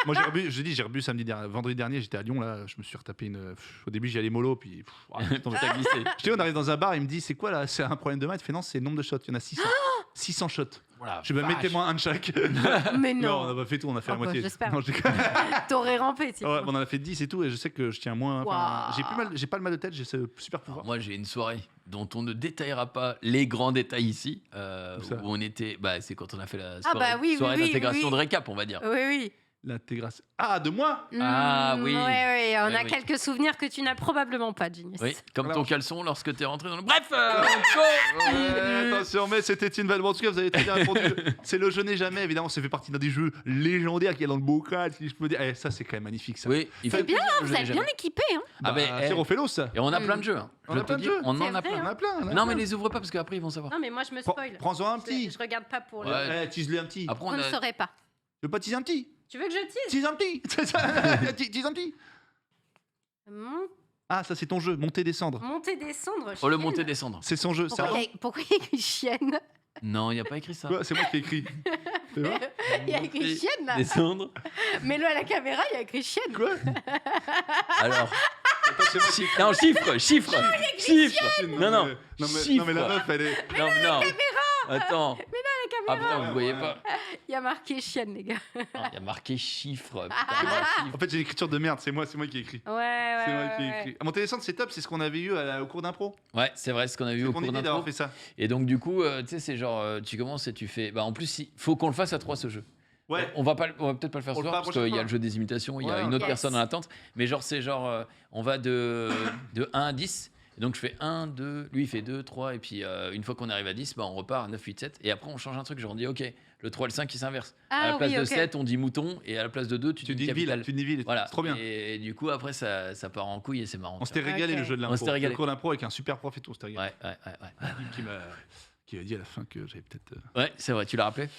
Moi j'ai rebu samedi dernier, vendredi dernier, j'étais à Lyon là, je me suis retapé une. Au début j'y allais mollo, puis T'as glissé. Je dis, on arrive dans un bar, il me dit, c'est quoi là? C'est un problème de maths? Il fait non, c'est le nombre de shots. Il y en a 600. 600 shots. Voilà, Je vais mettez-moi un de chaque. Mais Non, on non. n'a pas fait tout, on a fait Ah la bah, moitié. j'espère. Non, je déconne. T'aurais rampé, Ouais, tu on en a fait 10 et tout, et je sais que je tiens moins. Enfin, Waouh. j'ai pas le mal de tête, j'ai ce super pouvoir. Alors, moi, j'ai une soirée dont on ne détaillera pas les grands détails ici. Où ça Où on était. Bah, c'est quand on a fait la Ah soirée, bah oui, soirée oui, d'intégration oui. de récap, on va dire. Oui, oui. L'intégration. Ah, de moi? Ah, oui. Oui, oui, on Oui, a oui. quelques souvenirs que tu n'as probablement pas, Genius. Oui, comme Alors, ton caleçon lorsque t'es rentré dans le. Bref, Attention, mais c'était une vanne. Bon, en tout cas, vous avez très bien répondu. C'est le je n'ai jamais, évidemment, ça fait partie d'un des jeux légendaires qu'il y a dans le bocal, si je peux dire. Ça, c'est quand même magnifique, ça. Oui, il C'est fait bien, plaisir, vous je l'ai êtes jamais. bien équipés. Hein. Ah, bah, c'est eh, Rofelos, ça. Et on a plein de jeux. Hein. On Je a te plein de dis, jeux. on C'est en a vrai, plein. On en a plein. on en a Non, mais plein. les ouvre pas parce qu'après ils vont savoir. Non, mais moi, je me Prends- spoil. Prends-en un petit. Je regarde pas pour le. Ouais. Tease-le un petit. Après, On on ne a. saurait pas. Tu veux pas teaser un petit? Tu veux que je tease Tease un petit. C'est ça. Tease un petit. Ah, ça, c'est ton jeu. Monter, descendre. Monter, descendre. Oh, le chienne. monter descendre. C'est son jeu. C'est Pourquoi il y a écrit chienne Non, il n'y a pas écrit ça. Ouais, c'est moi qui ai écrit. C'est vrai? Il y a écrit Monter, chienne là. Descendre. Mets-le à la caméra, il y a écrit chienne. Quoi? Alors. Attends, c'est moi qui ai écrit. Non, chiffre. Chiffre. Non, non. Non, mais la meuf, elle est. Non, non. Attends. La Ah caméra. putain, vous voyez pas. Il y a marqué chienne, les gars. Non, il y a marqué chiffre. Putain, En fait, j'ai l'écriture de merde. C'est moi qui ai écrit. Ouais, ouais. C'est moi qui ai ouais. écrit. Ah, Monter, descendre, c'est top. C'est ce qu'on avait eu au cours d'impro. Ouais, c'est vrai, ce qu'on a vu au Mon cours idée d'intro. d'avoir fait ça. Et donc, du coup, tu sais, c'est genre, tu commences et tu fais. Bah, en plus, il faut qu'on le fasse à 3 ce jeu. Ouais. On va peut-être pas le faire On ce le soir fera la parce prochaine qu'il y a fois. le jeu des imitations, il y a Ouais, une autre yes. personne en attente. Mais genre, c'est genre, on va de 1 à 10. Et donc, je fais 1, 2, lui, il fait 2, 3. Et puis, une fois qu'on arrive à 10, bah, on repart à 9, 8, 7. Et après, on change un truc. Genre, on dit, OK, le 3 et le 5, ils s'inversent. à la Ah place oui, de ok. 7, on dit mouton. Et à la place de 2, tu Tu dis dis capitale. ville. Tu dis ville. Voilà. C'est trop bien. Et du coup, après, ça part en couille et c'est marrant. On s'était régalé Ok. le jeu de On l'impro. s'était régalé. Le cours d'impro avec un super prof et tout. On s'était régalé. Ouais. Qui m'a dit à la fin que j'avais peut-être. Ouais, c'est vrai, tu l'as rappelé.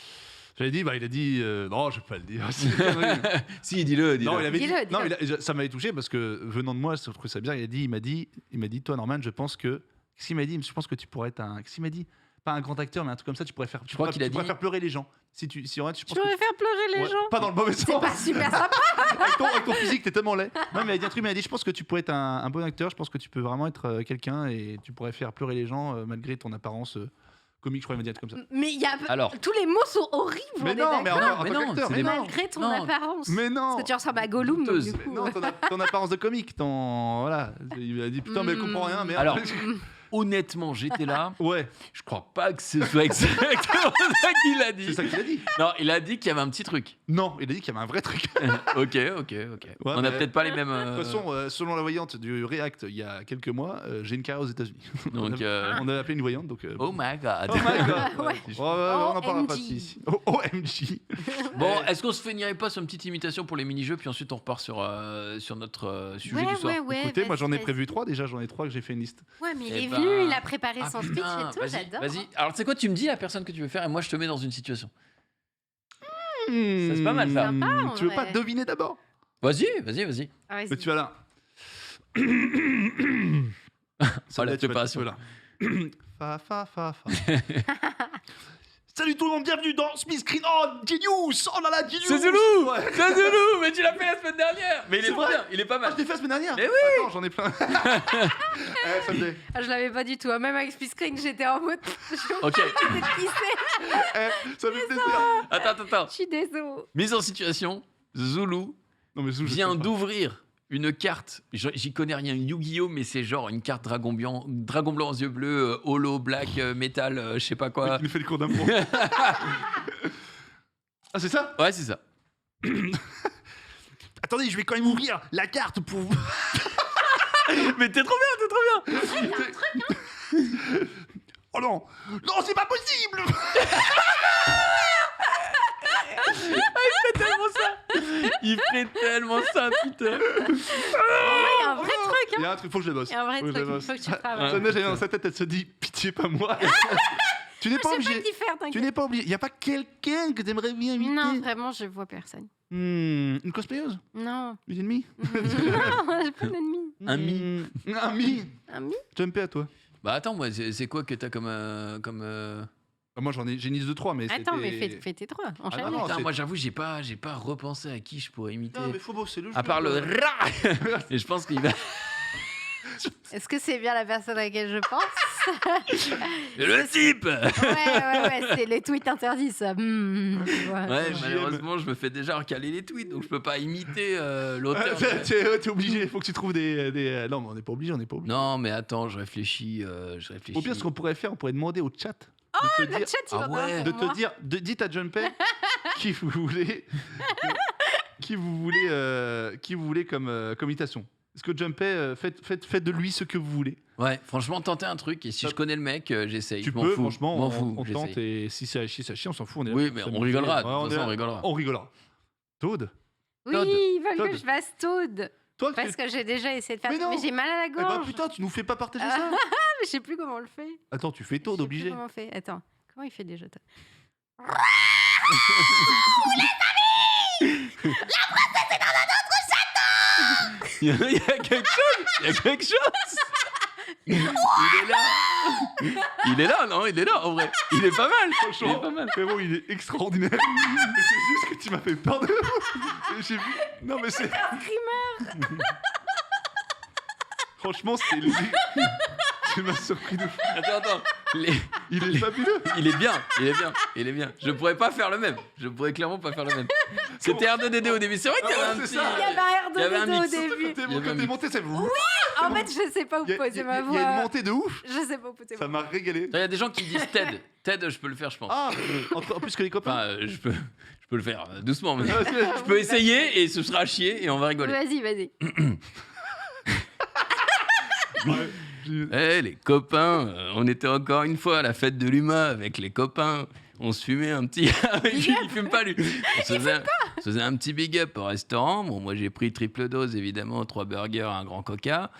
J'avais dit, il a dit, non, je vais pas le dire. C'est une connerie. Si, dis-le. Non, il avait dit, Dis-le, non, dis-le. ça m'avait touché parce que venant de moi, je trouve ça bizarre. Il m'a dit, toi, Norman, je pense que. Qu'est-ce qu'il m'a dit? Je pense que tu pourrais être un. Qu'est-ce qu'il m'a dit? Pas un grand acteur, mais un truc comme ça, tu pourrais faire. Je crois qu'il a tu pourrais dit- faire pleurer les gens. Si en vrai, je Tu pense que- pourrais faire pleurer les Ouais, gens. Pas dans le mauvais C'est sens. pas super sympa. Avec ton physique, t'es tellement laid. Non, mais il a dit un truc, mais il a dit, je pense que tu pourrais être un bon acteur. Je pense que tu peux vraiment être quelqu'un et tu pourrais faire pleurer les gens malgré ton apparence comique. Je crois qu'il m'a dit un truc comme ça. Mais il y a. Alors. Tous les mots sont horribles. Mais on est non, mais en d'accord. tant mais non, qu'acteur, c'est mais des- non. Malgré ton Non. apparence. Mais non. Parce que tu ressembles à Gollum, donc Douteuse. du Mais coup. non, ton apparence de comique, voilà. Il a dit putain, mais elle comprend rien, merde. Alors, honnêtement, j'étais là. ouais, Je crois pas que ce soit exactement ça qu'il a dit. c'est ça qu'il a dit. Non, il a dit qu'il y avait un petit truc. Non, il a dit qu'il y avait un vrai truc. De Ok. On a mais- peut-être pas les mêmes. toute façon, selon la voyante du React, il y a quelques mois, j'ai une carrière aux États-Unis. Donc, On avait appelé une voyante, donc. oh my god. Oh my god. Ouais. On en parlera pas OMG. ici. OMG. Bon, est-ce qu'on se finirait pas sur une petite imitation pour les mini-jeux, puis ensuite on repart sur notre sujet du soir. Ouais, Écoutez, moi vas-y, j'en ai vas-y. prévu 3 déjà, j'en ai 3 que j'ai fait une liste. Ouais, mais il Eh est ben- venu, il a préparé son speech putain, et tout, vas-y, j'adore. Vas-y. Alors, tu sais quoi, tu me dis la personne que tu veux faire et moi je te mets dans une situation. c'est pas mal, ça. Sympa, en Tu veux pas vrai. deviner d'abord? Vas-y. Ah, vas-y. Mais tu vas là. Oh, la tu vas- préparation. tu vas là. Fa. Salut tout le monde, bienvenue dans Smith Screen. Oh, Genius! Oh là là, Genius! C'est Zoulou Ouais. C'est Zoulou Mais tu l'as fait la semaine dernière Mais il est C'est trop vrai bien, il est pas Ah, mal. je l'ai fait la semaine dernière? Mais oui. Attends, j'en ai plein. Ça me fait. Ah, je l'avais pas du tout. hein. Même avec Speed Screen, j'étais en mode. Ok, J'étais pissée. Ça me fait plaisir. attends. Je suis désolée. Mise en situation, Zoulou Non, mais Zou, je vient sais pas. d'ouvrir une carte. J'y connais rien, Yu-Gi-Oh, mais c'est genre une carte dragon blanc aux yeux bleus, holo, black, métal, je sais pas quoi. Il nous fait le cours d'impro. Ah, c'est ça? Ouais, c'est ça. Attendez, je vais quand même ouvrir la carte pour vous. Mais t'es trop bien. Oh non! Non, c'est pas possible! Il fait tellement ça, putain. Il y a un vrai truc. Il y a un truc, faut que je le bosse. Il y a un vrai Faut que truc. je le Il bosse. faut que tu travailles. Sandra, j'ai dans sa tête, elle se dit pitié, pas moi. Tu n'es Je pas sais pas obligé. qui faire, Tu t'inquiète. n'es pas obligé. Il n'y a pas quelqu'un que t'aimerais bien inviter? Non, vraiment, je vois personne. Une cosplayeuse? Non. Une ennemie? Non, j'ai pas d'ennemi. Un mi. Un ami. Un Jumpé à toi. Bah attends, moi, c'est quoi que t'as comme... Ah, moi, j'ai une liste de 3, mais Attends, mais c'était- fais tes trois. Ah, Enchaîne. non, Putain, c'est- moi j'avoue, j'ai pas repensé à qui je pourrais imiter. Non, mais faut bosser le jeu. À part le ra. Et je pense qu'il va. Est-ce que c'est bien la personne à laquelle je pense? Le type. Ouais, c'est les tweets interdits, ça. Ouais, JM. malheureusement, je me fais déjà recaler les tweets, donc je peux pas imiter l'auteur. T'es obligé, il faut que tu trouves des. Non, mais on n'est pas obligé, Non, mais attends, je réfléchis. Au pire, ce qu'on pourrait faire, on pourrait demander au chat de te Le dire, chat, il Ah va ouais. de te dire, dites à Junpei qui vous voulez, qui vous voulez comme imitation. Est-ce que Junpei, faites de lui ce que vous voulez. Ouais, franchement, tentez un truc, et si je connais le mec, j'essaye. Tu Je m'en peux, fous. franchement, M'en fous, on j'essaye. tente et si ça chie, on s'en fout. On est là Oui, pour mais on s'amuser. rigolera. De Ouais, toute façon, on rigolera. On rigolera. Toad, Oui, Todd. ils veulent Todd. que je fasse Toad. toi, Parce que j'ai déjà essayé de faire. Mais non. Mais j'ai mal à la eh ben, gorge. putain, tu nous fais pas partager ça. Mais je sais plus comment on le fait. Attends, tu fais Je Toad sais plus obligé. Comment on fait. Attends, comment il fait déjà Todd? Il y a quelque chose. Il y a quelque chose. Il est là. Il est là, non? Il est là, en vrai. Il est pas mal. Il est Franchement, pas mal. frérot, il est extraordinaire. Mais c'est juste que tu m'as fait peur de Et j'ai vu. Non, mais c'est. Franchement, c'est lui. Tu m'as surpris de fou. Attends. Il est fabuleux. Il est bien. Je pourrais pas faire le même. Je pourrais clairement pas faire le même. C'était R2D2 au début. C'est vrai qu'il y avait Ah un ouais, petit. c'est ça. Il y avait un Il y avait un R2D2 au mix. début. Quand t'es monté, c'est. En fait, je sais pas où Il y a poser ma il y a une voix. montée de ouf. Je sais pas où poser Ça ma m'a régalé. Il y a des gens qui disent Ted. Ted, je peux le faire, je pense. Ah, en plus que les copains. Enfin, je peux le faire doucement, mais je peux essayer et ce sera à chier et on va rigoler. Vas-y. Ouais. Eh les copains, on était encore une fois à la fête de l'humain avec les copains. On se fumait un petit. Il fume pas lui. On se faisait un petit big up au restaurant. Bon, moi j'ai pris triple dose évidemment, 3 burgers, un grand coca.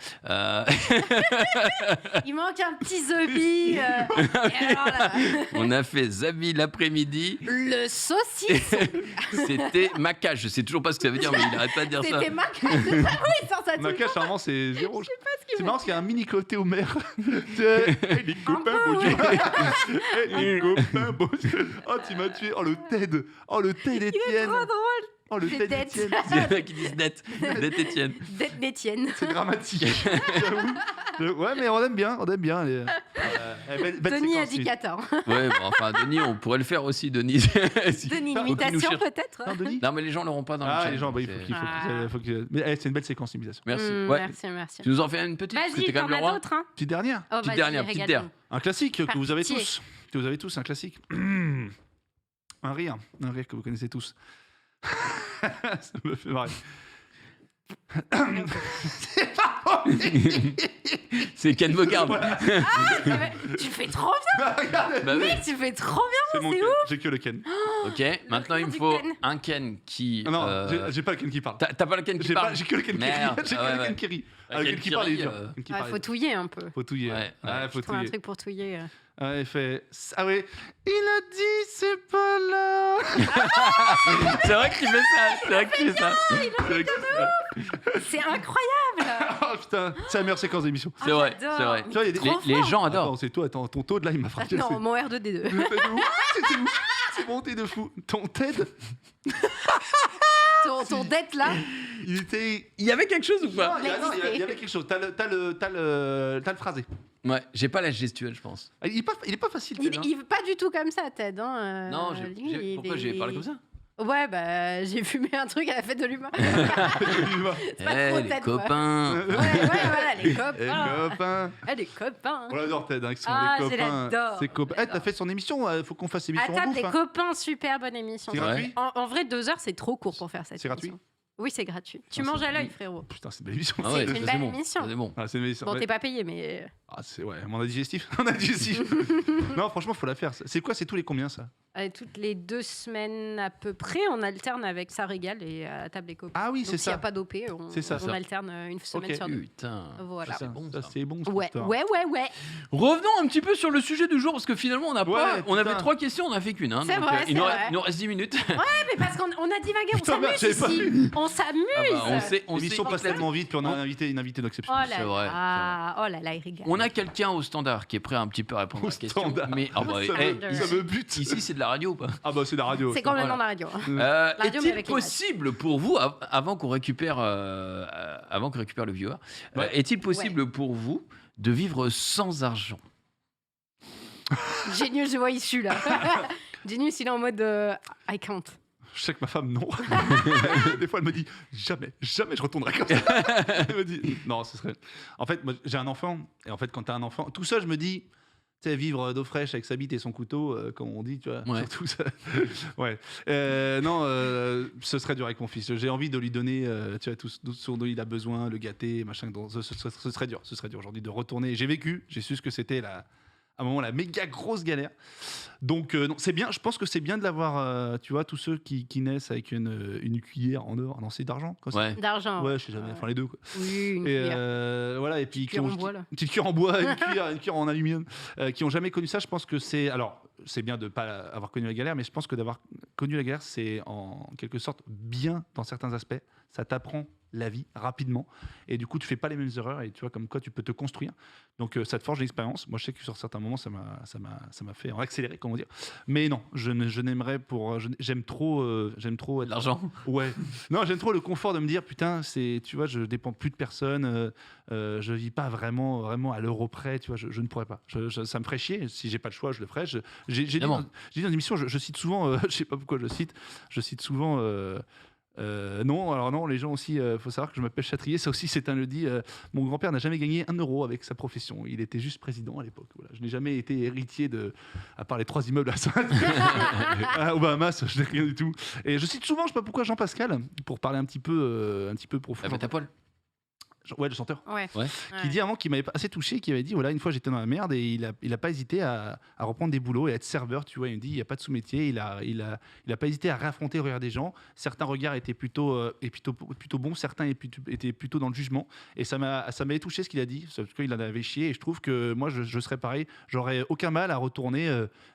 Il manque un petit zombie. Et alors là, On a fait Zabi l'après-midi. le saucisson. C'était maca. Je sais toujours pas ce que ça veut dire, mais il arrête pas de dire ça. C'était ma cage. Oui, il sort ça tout Ma le cache, temps. normalement, c'est zéro. qu'il C'est veut marrant parce qu'il y a un mini côté au maire. Les copains, peu, bonjour. Les copains, bonjour. Oh, tu m'as tué. Oh, le TED. Oh, le TED Il est Étienne. trop drôle. Oh, le C'est TED dead. Étienne. Il y en a qui disent net Étienne. D'être d'Étienne. C'est dramatique. J'avoue. Ouais, mais on aime bien. Belle Denis a séquence, dit oui. 14. Ouais, bon, enfin Denis, on pourrait le faire aussi, Denis. Si- Denis, Faut qu'il nous imitation cherche. peut-être. Non, Denis. Non, mais les gens l'auront pas dans le Ah, chat. les gens, bah, C'est- faut que. Mais c'est une belle séquence d'imitation. Merci. Mm, Ouais. Merci. Tu nous en fais une petite parce que Vas-y, t'es quand t'en même le as roi. d'autres, hein. Petite dernière. Oh, Petite vas-y, dernière, petite régale-nous. der. Un classique que Par vous avez pitié. tous. Que vous avez tous, un classique. Un rire que vous connaissez tous. Ça me fait marrer. C'est Ken Bogard. Tu fais trop bien, Bah oui. mec, tu fais trop bien. C'est mon c'est Ken. J'ai que le Ken. Ok, maintenant il me du faut Ken. un Ken qui. Ah non, j'ai pas le Ken qui parle. T'as pas le Ken qui J'ai parle. que le Ken qui rit. Merde. J'ai que Ah ouais, le ouais. Ken qui rit. Ah, Le Ken Ken qui qui parle, il est rit, dur. Ken qui Ouais, parle, faut il est dur. touiller un peu. Faut touiller. Ouais, Ouais, faut Trouve un touiller. truc pour touiller. Ouais, il fait. Ah ouais. Il a dit c'est pas là. C'est vrai qu'il fait ça. C'est vrai qu'il fait ça. C'est incroyable. Oh putain, c'est la meilleure séquence d'émission. C'est vrai. j'adore. C'est vrai. Tu vois, il y a des- Trop Les fort. gens Attends, adorent. c'est toi, attends, ton Toad là, il m'a frappé. Non, mon R2D2. C'était ouf. C'était ouf. C'est monté de fou. Ton TED, Ton dette là. il était. Il y avait quelque chose ou pas? Il y avait quelque chose. T'as le phrasé. Ouais, j'ai pas la gestuelle, je pense. Il est pas facile. Il Ted, hein. est pas du tout comme ça, Ted. Hein. Non, Lui, pourquoi il j'ai est- parlé comme ça? Ouais, bah j'ai fumé un truc à la fête de l'humain. C'est pas Eh, trop les Ted, quoi. copains. Ouais, voilà, les Eh, copains. copain. Les copains. On l'adore Ted, hein, qui sont Ah, les je copains. l'adore. C'est copain. Eh, t'as fait son émission, faut qu'on fasse l'émission en Attends, bouffe. les hein. copains, super bonne émission. C'est gratuit. En vrai, 2 heures, c'est trop court pour faire cette C'est gratuit. émission. Oui, c'est gratuit. Tu Ah, manges c'est- à l'œil, frérot. Putain, c'est une belle émission. Ah ouais, C'est une ça, belle bon. émission. Ça, c'est bon. Ah, c'est une belle émission. Bon, Ouais. t'es pas payé, mais. Ah, c'est ouais, on a digestif. On a digestif. Non, franchement, faut la faire. C'est quoi? C'est tous les combien ça? Toutes les 2 semaines à peu près, on alterne avec Ça Régale et à table des copains. Ah oui, Donc, c'est s'il n'y a ça. pas d'OP, on, C'est ça, on ça. alterne une semaine Ok. sur 2. Putain. Voilà. Ça, c'est bon, Ça, ça. c'est bon. cette Ouais, histoire. ouais. Revenons un petit peu sur le sujet du jour parce que finalement on a Ouais, pas, on avait putain. 3 questions, on a fait qu'une. Hein, C'est donc, vrai, il nous c'est reste- vrai. il nous reste 10 minutes. Mais parce qu'on a divagué, on Putain, merde, s'amuse j'avais pas ici. On s'amuse. Ah bah, on sait L'émission passe éclaté. tellement vite, puis on a On- une invitée d'exception. Oh là C'est vrai, là, oh là là, il rigole. On a quelqu'un au standard qui est prêt à un petit peu répondre Au à la question. standard. Mais ah bah, Ça eh, me- ici- ça me bute. ici c'est de la radio ou pas? Ah bah c'est la radio. C'est complètement la radio. radio, mais Est-il avec les possible pour vous, avant qu'on récupère le viewer, Ouais. est-il possible pour vous de vivre sans argent? Genius, je vois issu là. Genius, il est en mode I can't. Je sais que ma femme, non. Des fois, elle me dit jamais je retournerai comme ça. Elle me dit non, ce serait. En fait, moi, j'ai un enfant. Et en fait, quand t'as un enfant, tout ça, je me dis, tu sais, vivre d'eau fraîche avec sa bite et son couteau, comme on dit, tu vois. Ouais. Surtout ça. Ouais. Non, ce serait dur avec mon fils. J'ai envie de lui donner, tu vois, tout ce dont il a besoin, le gâter, machin. Ce serait dur. Ce serait dur aujourd'hui de retourner. J'ai vécu, j'ai su ce que c'était à un moment la méga grosse galère. Donc non, c'est bien, je pense que c'est bien de l'avoir, tu vois, tous ceux qui naissent avec une cuillère en or, non, c'est d'argent quoi, Ouais. D'argent. ouais, je sais jamais, enfin les deux quoi. Oui, une Et cuillère. voilà, et puis Cuillère en bois, là. une petite cuillère en bois, une cuillère en aluminium, qui ont jamais connu ça. Je pense que c'est bien de pas avoir connu la galère, mais je pense que d'avoir connu la galère, c'est en quelque sorte bien dans certains aspects. Ça t'apprend la vie rapidement, et du coup tu fais pas les mêmes erreurs, et tu vois comme quoi tu peux te construire. Donc ça te forge l'expérience. Moi je sais que sur certains moments ça m'a fait en accélérer, comment dire. Mais non, je n'aimerais j'aime trop être L'argent. Ouais. Non, j'aime trop le confort de me dire putain, tu vois, je dépends plus de personne, je vis pas vraiment à l'euro près, tu vois, je ne pourrais pas. Ça me ferait chier. Si j'ai pas le choix, je le ferai. J'ai dit Évidemment. dans une émission, je cite souvent, je sais pas pourquoi je cite souvent. Non, alors non, les gens aussi, faut savoir que je m'appelle Châtrier, ça aussi c'est un le dit. Mon grand-père n'a jamais gagné 1 euro avec sa profession. Il était juste président à l'époque. Voilà. Je n'ai jamais été héritier à part les 3 immeubles à Saint. Aux Bahamas, je n'ai rien du tout. Et je cite souvent, je sais pas pourquoi, Jean Pascal, pour parler un petit peu profond. Ah, bah, t'as poil. Ouais, le chanteur. Ouais. Ouais. Qui dit avant qu'il m'avait assez touché, qui avait dit voilà, une fois j'étais dans la merde, et il a pas hésité à reprendre des boulots et à être serveur, tu vois. Il me dit il y a pas de sous-métier, il a pas hésité à réaffronter le regard des gens. Certains regards étaient plutôt bons, certains étaient plutôt dans le jugement, et ça m'avait touché ce qu'il a dit, parce qu'il en avait chié. Et je trouve que moi je serais pareil, j'aurais aucun mal à retourner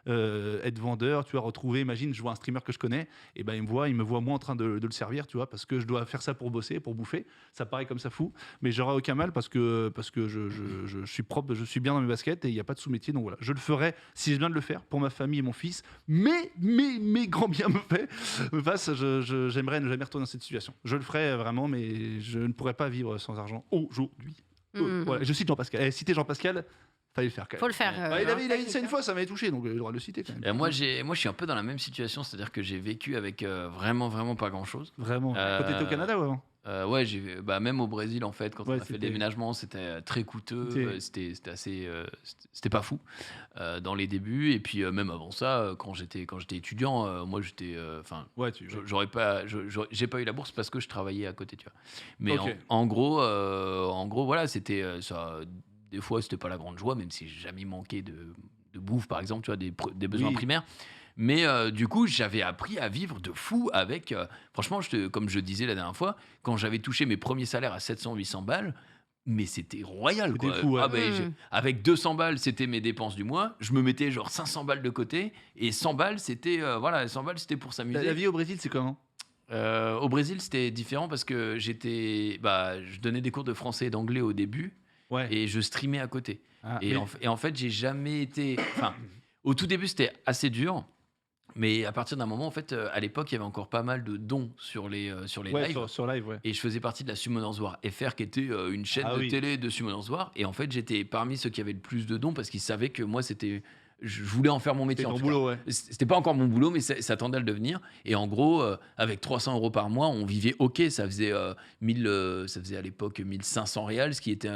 être vendeur, tu vois, retrouver, imagine, je vois un streamer que je connais, et ben il me voit moi en train de le servir, tu vois, parce que je dois faire ça pour bosser, pour bouffer. Ça paraît comme ça fou, mais j'aurais aucun mal parce que je suis propre, je suis bien dans mes baskets, et il n'y a pas de sous-métier. Donc voilà, je le ferai si j'ai besoin de le faire pour ma famille et mon fils. Mais grand bien me fasse, j'aimerais ne jamais retourner dans cette situation. Je le ferai vraiment, mais je ne pourrais pas vivre sans argent aujourd'hui. Voilà, je cite Jean Pascal. Citer Jean Pascal, fallait le faire quand même. Faut le faire. Il avait dit ça une fois, ça m'avait touché, donc j'ai le droit de le citer quand même. Et moi, je suis un peu dans la même situation, c'est-à-dire que j'ai vécu avec vraiment pas grand-chose. Vraiment. Quand t'étais au Canada ou avant? Ouais, même au Brésil, en fait, quand on a fait le c'était- déménagement, c'était très coûteux, C'était- c'était pas fou dans les débuts. Et puis même avant ça, quand j'étais étudiant, moi j'étais, Ouais, j'ai pas eu la bourse parce que je travaillais à côté, tu vois. Mais Ok. en gros, voilà, c'était ça. Des fois, c'était pas la grande joie, même si j'ai jamais manqué de bouffe, par exemple, tu vois, des besoins Oui. primaires. Mais du coup, j'avais appris à vivre de fou avec. Franchement, comme je disais la dernière fois, quand j'avais touché mes premiers salaires à 700-800 balles, mais c'était royal, C'était quoi. fou, ouais. Ah, avec 200 balles, c'était mes dépenses du mois. Je me mettais genre 500 balles de côté, et 100 balles, c'était 100 balles, c'était pour s'amuser. La vie au Brésil, c'est comment? Au Brésil, c'était différent parce que je donnais des cours de français et d'anglais au début, Ouais. et je streamais à côté. Ah, Et, en fait, j'ai jamais été. Enfin, au tout début, c'était assez dur. Mais à partir d'un moment, en fait, à l'époque, il y avait encore pas mal de dons sur les ouais, lives. sur live, ouais. Et je faisais partie de la Summoners War FR, qui était une chaîne Ah de oui. télé de Summoners War. Et en fait, j'étais parmi ceux qui avaient le plus de dons parce qu'ils savaient que moi, je voulais en faire mon métier. C'était En ton tout cas. boulot, ouais. C'était pas encore mon boulot, mais ça tendait à le devenir. Et en gros, avec 300 euros par mois, on vivait OK. Ça faisait ça faisait à l'époque 1500 réals, ce qui était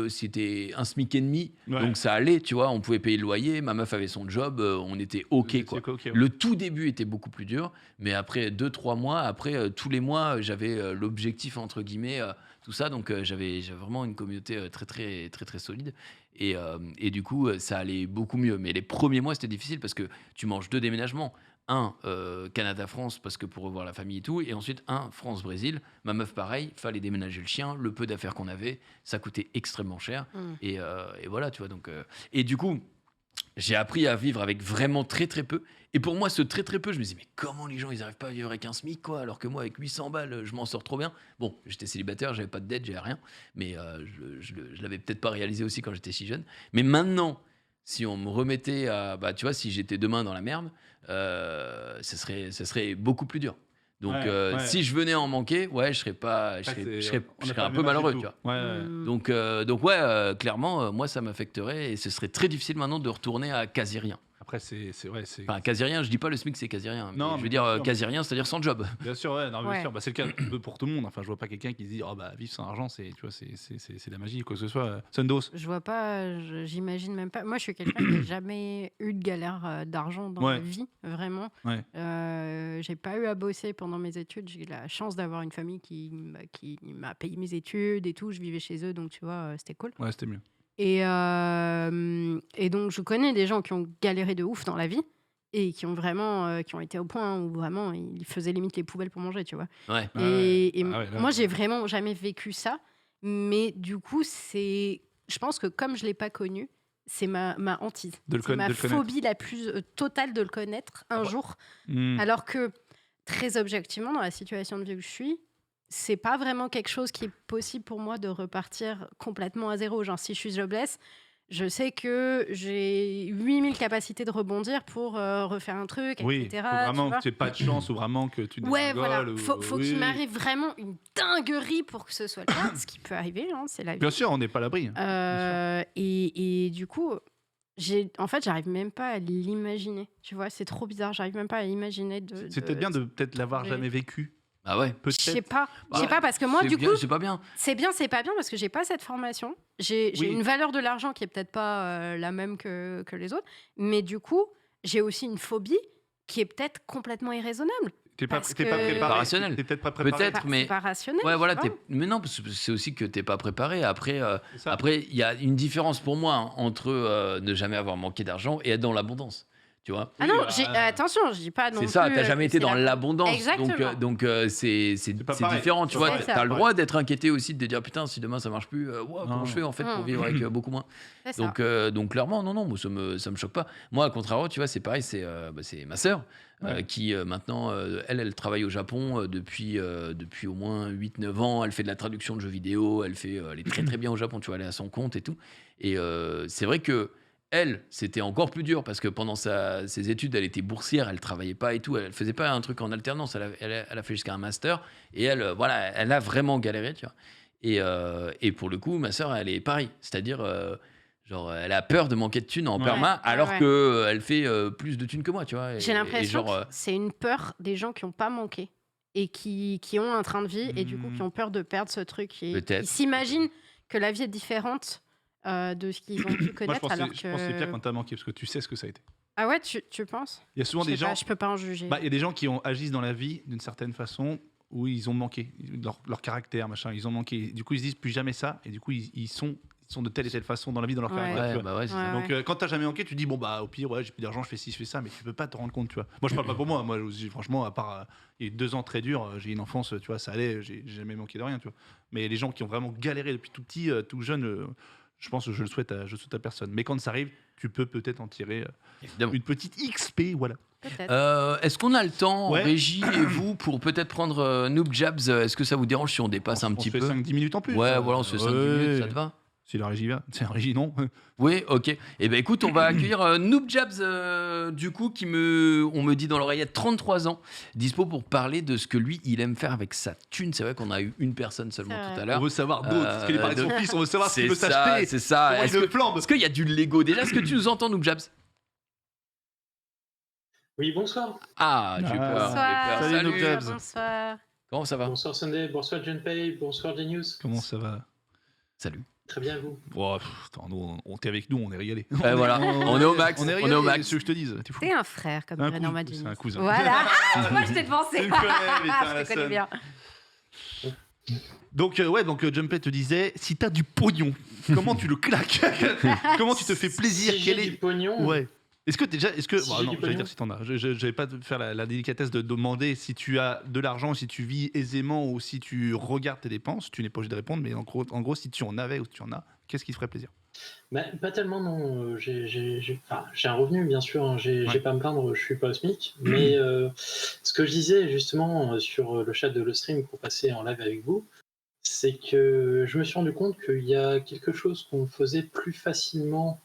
c'était un SMIC et demi. Ouais. Donc ça allait, tu vois, on pouvait payer le loyer, ma meuf avait son job, on était OK, quoi. Ouais. Le tout début était beaucoup plus dur, mais après 2-3 mois, après tous les mois, j'avais l'objectif, entre guillemets, tout ça. Donc j'avais vraiment une communauté très solide. Et du coup, ça allait beaucoup mieux. Mais les premiers mois, c'était difficile parce que tu manges 2 déménagements. Un, Canada-France, parce que pour revoir la famille et tout. Et ensuite, un, France-Brésil. Ma meuf, pareil, fallait déménager le chien. Le peu d'affaires qu'on avait, ça coûtait extrêmement cher. Et voilà, tu vois. Donc, et du coup, j'ai appris à vivre avec vraiment très peu. Et pour moi, ce très peu, je me disais, mais comment les gens, ils n'arrivent pas à vivre avec un SMIC, quoi, alors que moi, avec 800 balles, je m'en sors trop bien. Bon, j'étais célibataire, j'avais pas de dette, j'avais rien. Mais je l'avais peut-être pas réalisé aussi quand j'étais si jeune. Mais maintenant, si on me remettait à, bah, tu vois, si j'étais demain dans la merde, ce serait beaucoup plus dur. Donc, Ouais. si je venais en manquer, ouais, je serais pas, je Après, serais, je c'est- serais, on je n'a serais pas un le peu même âge du malheureux, tout. tu vois. Ouais. Donc ouais, clairement, moi, ça m'affecterait et ce serait très difficile maintenant de retourner à quasi rien. Après, c'est Enfin, quasi rien, je dis pas le SMIC, c'est quasi rien. Non, Mais je mais veux bien dire, sûr, quasi rien, c'est-à-dire sans job. bien sûr, ouais, non, bien Ouais. sûr. Bah, c'est le cas un peu pour tout le monde. Enfin, je vois pas quelqu'un qui se dit, oh bah, vivre sans argent, c'est, tu vois, c'est de la magie, quoi que ce soit. Sundos. Je vois pas, j'imagine même pas. Moi, je suis quelqu'un qui n'a jamais eu de galère d'argent dans Ouais. ma vie, vraiment. Ouais. J'ai pas eu à bosser pendant mes études. J'ai eu la chance d'avoir une famille qui m'a payé mes études et tout. Je vivais chez eux, donc tu vois, c'était cool. Ouais, c'était mieux. Et donc, je connais des gens qui ont galéré de ouf dans la vie et qui ont vraiment, qui ont été au point où vraiment ils faisaient limite les poubelles pour manger, tu vois. Ouais. Et Ah ouais, là, moi, j'ai vraiment jamais vécu ça. Mais du coup, je pense que comme je l'ai pas connu, c'est ma hantise. De le C'est ma de le connaître. phobie la plus totale de le connaître un bah. jour. Hmm. Alors que, très objectivement, dans la situation de vie où je suis, c'est pas vraiment quelque chose qui est possible pour moi de repartir complètement à zéro. Genre, si je suis jobless, je sais que j'ai 8000 capacités de rebondir pour refaire un truc, Oui, etc. faut vraiment tu vois. que tu aies pas de chance ou vraiment que tu Ouais, voilà. dégringoles Faut oui, qu'il oui. m'arrive vraiment une dinguerie pour que ce soit le cas, ce qui peut arriver, hein, c'est la vie. Bien sûr, on n'est pas à l'abri. Et du coup, en fait, j'arrive même pas à l'imaginer. Tu vois, c'est trop bizarre. J'arrive même pas à imaginer C'est peut-être bien de peut-être l'avoir Oui. jamais vécu. Ah ouais. Je sais Peut-être. pas. Je sais Ouais. pas parce que moi, C'est du bien, coup, c'est pas bien. c'est bien, c'est pas bien parce que j'ai pas cette formation. J'ai Oui. une valeur de l'argent qui est peut-être pas la même que les autres, mais du coup, j'ai aussi une phobie qui est peut-être complètement irraisonnable. T'es pas Parce préparé. que- Pas rationnel. T'es peut-être pas préparé. Peut-être. C'est mais- pas rationnel. Ouais, voilà. tu vois. Mais non, parce que c'est aussi que t'es pas préparé. Après, C'est ça. après, il y a une différence pour moi entre ne jamais avoir manqué d'argent et être dans l'abondance. Tu vois. Ah non, Oui, bah, attention, je dis pas non C'est plus. ça, t'as jamais que été c'est dans la- l'abondance. Exactement. Donc c'est pas pareil. différent, tu C'est vois. pas pareil. T'as le C'est droit d'être inquiété aussi, de te dire putain, si demain ça marche plus, Non. comment je fais en fait pour Mm. vivre avec beaucoup moins. C'est ça. Donc clairement, non, moi, ça me choque pas. Moi, à contrario, tu vois, c'est pareil, c'est ma sœur Ouais. qui maintenant, elle travaille au Japon depuis au moins 8-9 ans. Elle fait de la traduction de jeux vidéo, elle est très très bien au Japon, tu vois, elle est à son compte et tout. Et c'est vrai que elle, c'était encore plus dur parce que pendant ses études, elle était boursière, elle travaillait pas et tout, elle faisait pas un truc en alternance, elle a fait jusqu'à un master et elle, voilà, elle a vraiment galéré, tu vois. Et pour le coup, ma sœur, elle est pareil, c'est-à-dire, genre, elle a peur de manquer de thunes en Ouais. perma, Ouais, alors ouais. que elle fait plus de thunes que moi, tu vois. J'ai Et l'impression genre, que c'est une peur des gens qui n'ont pas manqué et qui ont un train de vie et du coup qui ont peur de perdre ce truc et Peut-être. qui s'imaginent que la vie est différente de ce qu'ils ont pu Moi, je connaître. pense, Alors que je pense que c'est pire quand t'as manqué parce que tu sais ce que ça a été. Ah ouais, tu penses? Il y a souvent Je des sais pas, gens. je peux pas en juger. Bah, il y a des gens qui agissent dans la vie d'une certaine façon où ils ont manqué leur caractère, machin. Ils ont manqué. Du coup, ils se disent plus jamais ça. Et du coup, ils sont de telle et telle façon dans la vie, dans leur Ouais. caractère. tu ouais, vois. bah ouais, c'est Ouais. ça. Donc, quand t'as jamais manqué, tu dis bon bah au pire, ouais, j'ai plus d'argent, je fais ci, je fais ça, mais tu peux pas te rendre compte, tu vois. Moi, je parle pas pour moi. Moi, aussi, franchement, à part il y a eu 2 ans très durs, j'ai eu une enfance, tu vois, ça allait, j'ai jamais manqué de rien, tu vois. Mais les gens qui ont vraiment galéré depuis tout petit, tout jeune, je pense que je le souhaite à personne. Mais quand ça arrive, tu peux peut-être en tirer Évidemment. une petite XP, voilà. Peut-être. Est-ce qu'on a le temps, Ouais. Régie et vous, pour peut-être prendre Noob Jabs? Est-ce que ça vous dérange si on dépasse un petit On fait peu? 5-10 minutes en plus. Ouais, voilà, on se fait 5 minutes, ça te va? Si la régie va. C'est la régie, non. Oui, ok. Eh ben écoute, on va accueillir Noob Jabs, du coup, on me dit dans l'oreillette 33 ans, dispo pour parler de ce que lui, il aime faire avec sa thune. C'est vrai qu'on a eu une personne seulement C'est tout à On l'heure. veut savoir d'autres. Parce qu'il parlait de son donc- fils, on veut savoir ce qu'il C'est veut ça, s'acheter. c'est ça. Comment il le flambe. Est-ce qu'il y a du Lego déjà? Est-ce que tu nous entends, Noob Jabs? Oui, bonsoir. Ah, j'ai eu peur. Bonsoir. j'ai eu peur. Salut, Noob Jabs. Bonsoir. Comment ça va? Bonsoir Sunday, bonsoir Junpei, bonsoir Genius. Comment ça va? Salut. Très bien, vous. Oh, attends, nous, t'es avec nous, on est régalé. Voilà, on est au max. On est On régalé, est au max. ce que je te dise. T'es fou. T'es un frère comme Un dirait cousin, Norma c'est Jeans. un cousin. Voilà. Moi, je t'ai devancé. Tu me connais, putain, Je la te connais sonne. bien. Donc, Jumpet te disait, si t'as du pognon, comment tu le claques? Comment tu te fais plaisir? Si Quel j'ai est... du pognon, Ouais. Est-ce que déjà, Si bon, j'ai non, du j'allais pognon. dire si t'en as. J'avais pas de faire la délicatesse de demander si tu as de l'argent, si tu vis aisément ou si tu regardes tes dépenses. Tu n'es pas obligé de répondre, mais en gros, si tu en avais ou si tu en as, qu'est-ce qui te ferait plaisir? bah, pas tellement, non. Enfin, j'ai un revenu, bien sûr, hein. J'ai Ouais. pas à me plaindre, je suis pas au SMIC. Mais ce que je disais justement sur le chat de le stream pour passer en live avec vous, c'est que je me suis rendu compte qu'il y a quelque chose qu'on faisait plus facilement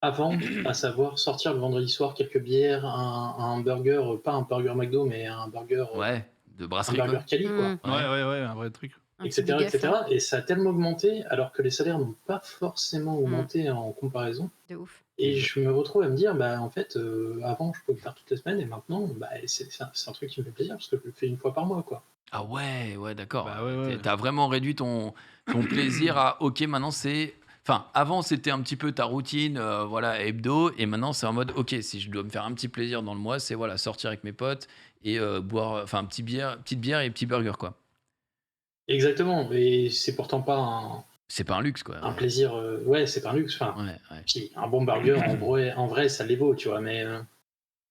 avant, à savoir sortir le vendredi soir quelques bières, un burger, pas un burger McDo, mais un burger, Ouais, de un brasserie, burger quoi. quali, quoi. Mm. Ouais, un vrai truc. Un petit Etc., big etc. affaire. Et ça a tellement augmenté, alors que les salaires n'ont pas forcément augmenté en comparaison. De ouf. Et je me retrouve à me dire, bah en fait, avant je pouvais le faire toutes les semaines, et maintenant, bah, c'est un truc qui me fait plaisir, parce que je le fais une fois par mois, quoi. Ah ouais, d'accord. Bah ouais. T'as vraiment réduit ton plaisir à ok, maintenant c'est. Enfin, avant c'était un petit peu ta routine, voilà, hebdo, et maintenant c'est en mode ok, si je dois me faire un petit plaisir dans le mois, c'est voilà, sortir avec mes potes et boire, enfin, petite bière et petit burger, quoi. Exactement, mais c'est pourtant pas C'est pas un luxe, quoi. un plaisir. Ouais, c'est pas un luxe. Enfin, Ouais. si, un bon burger, en vrai, ça les vaut, tu vois, mais.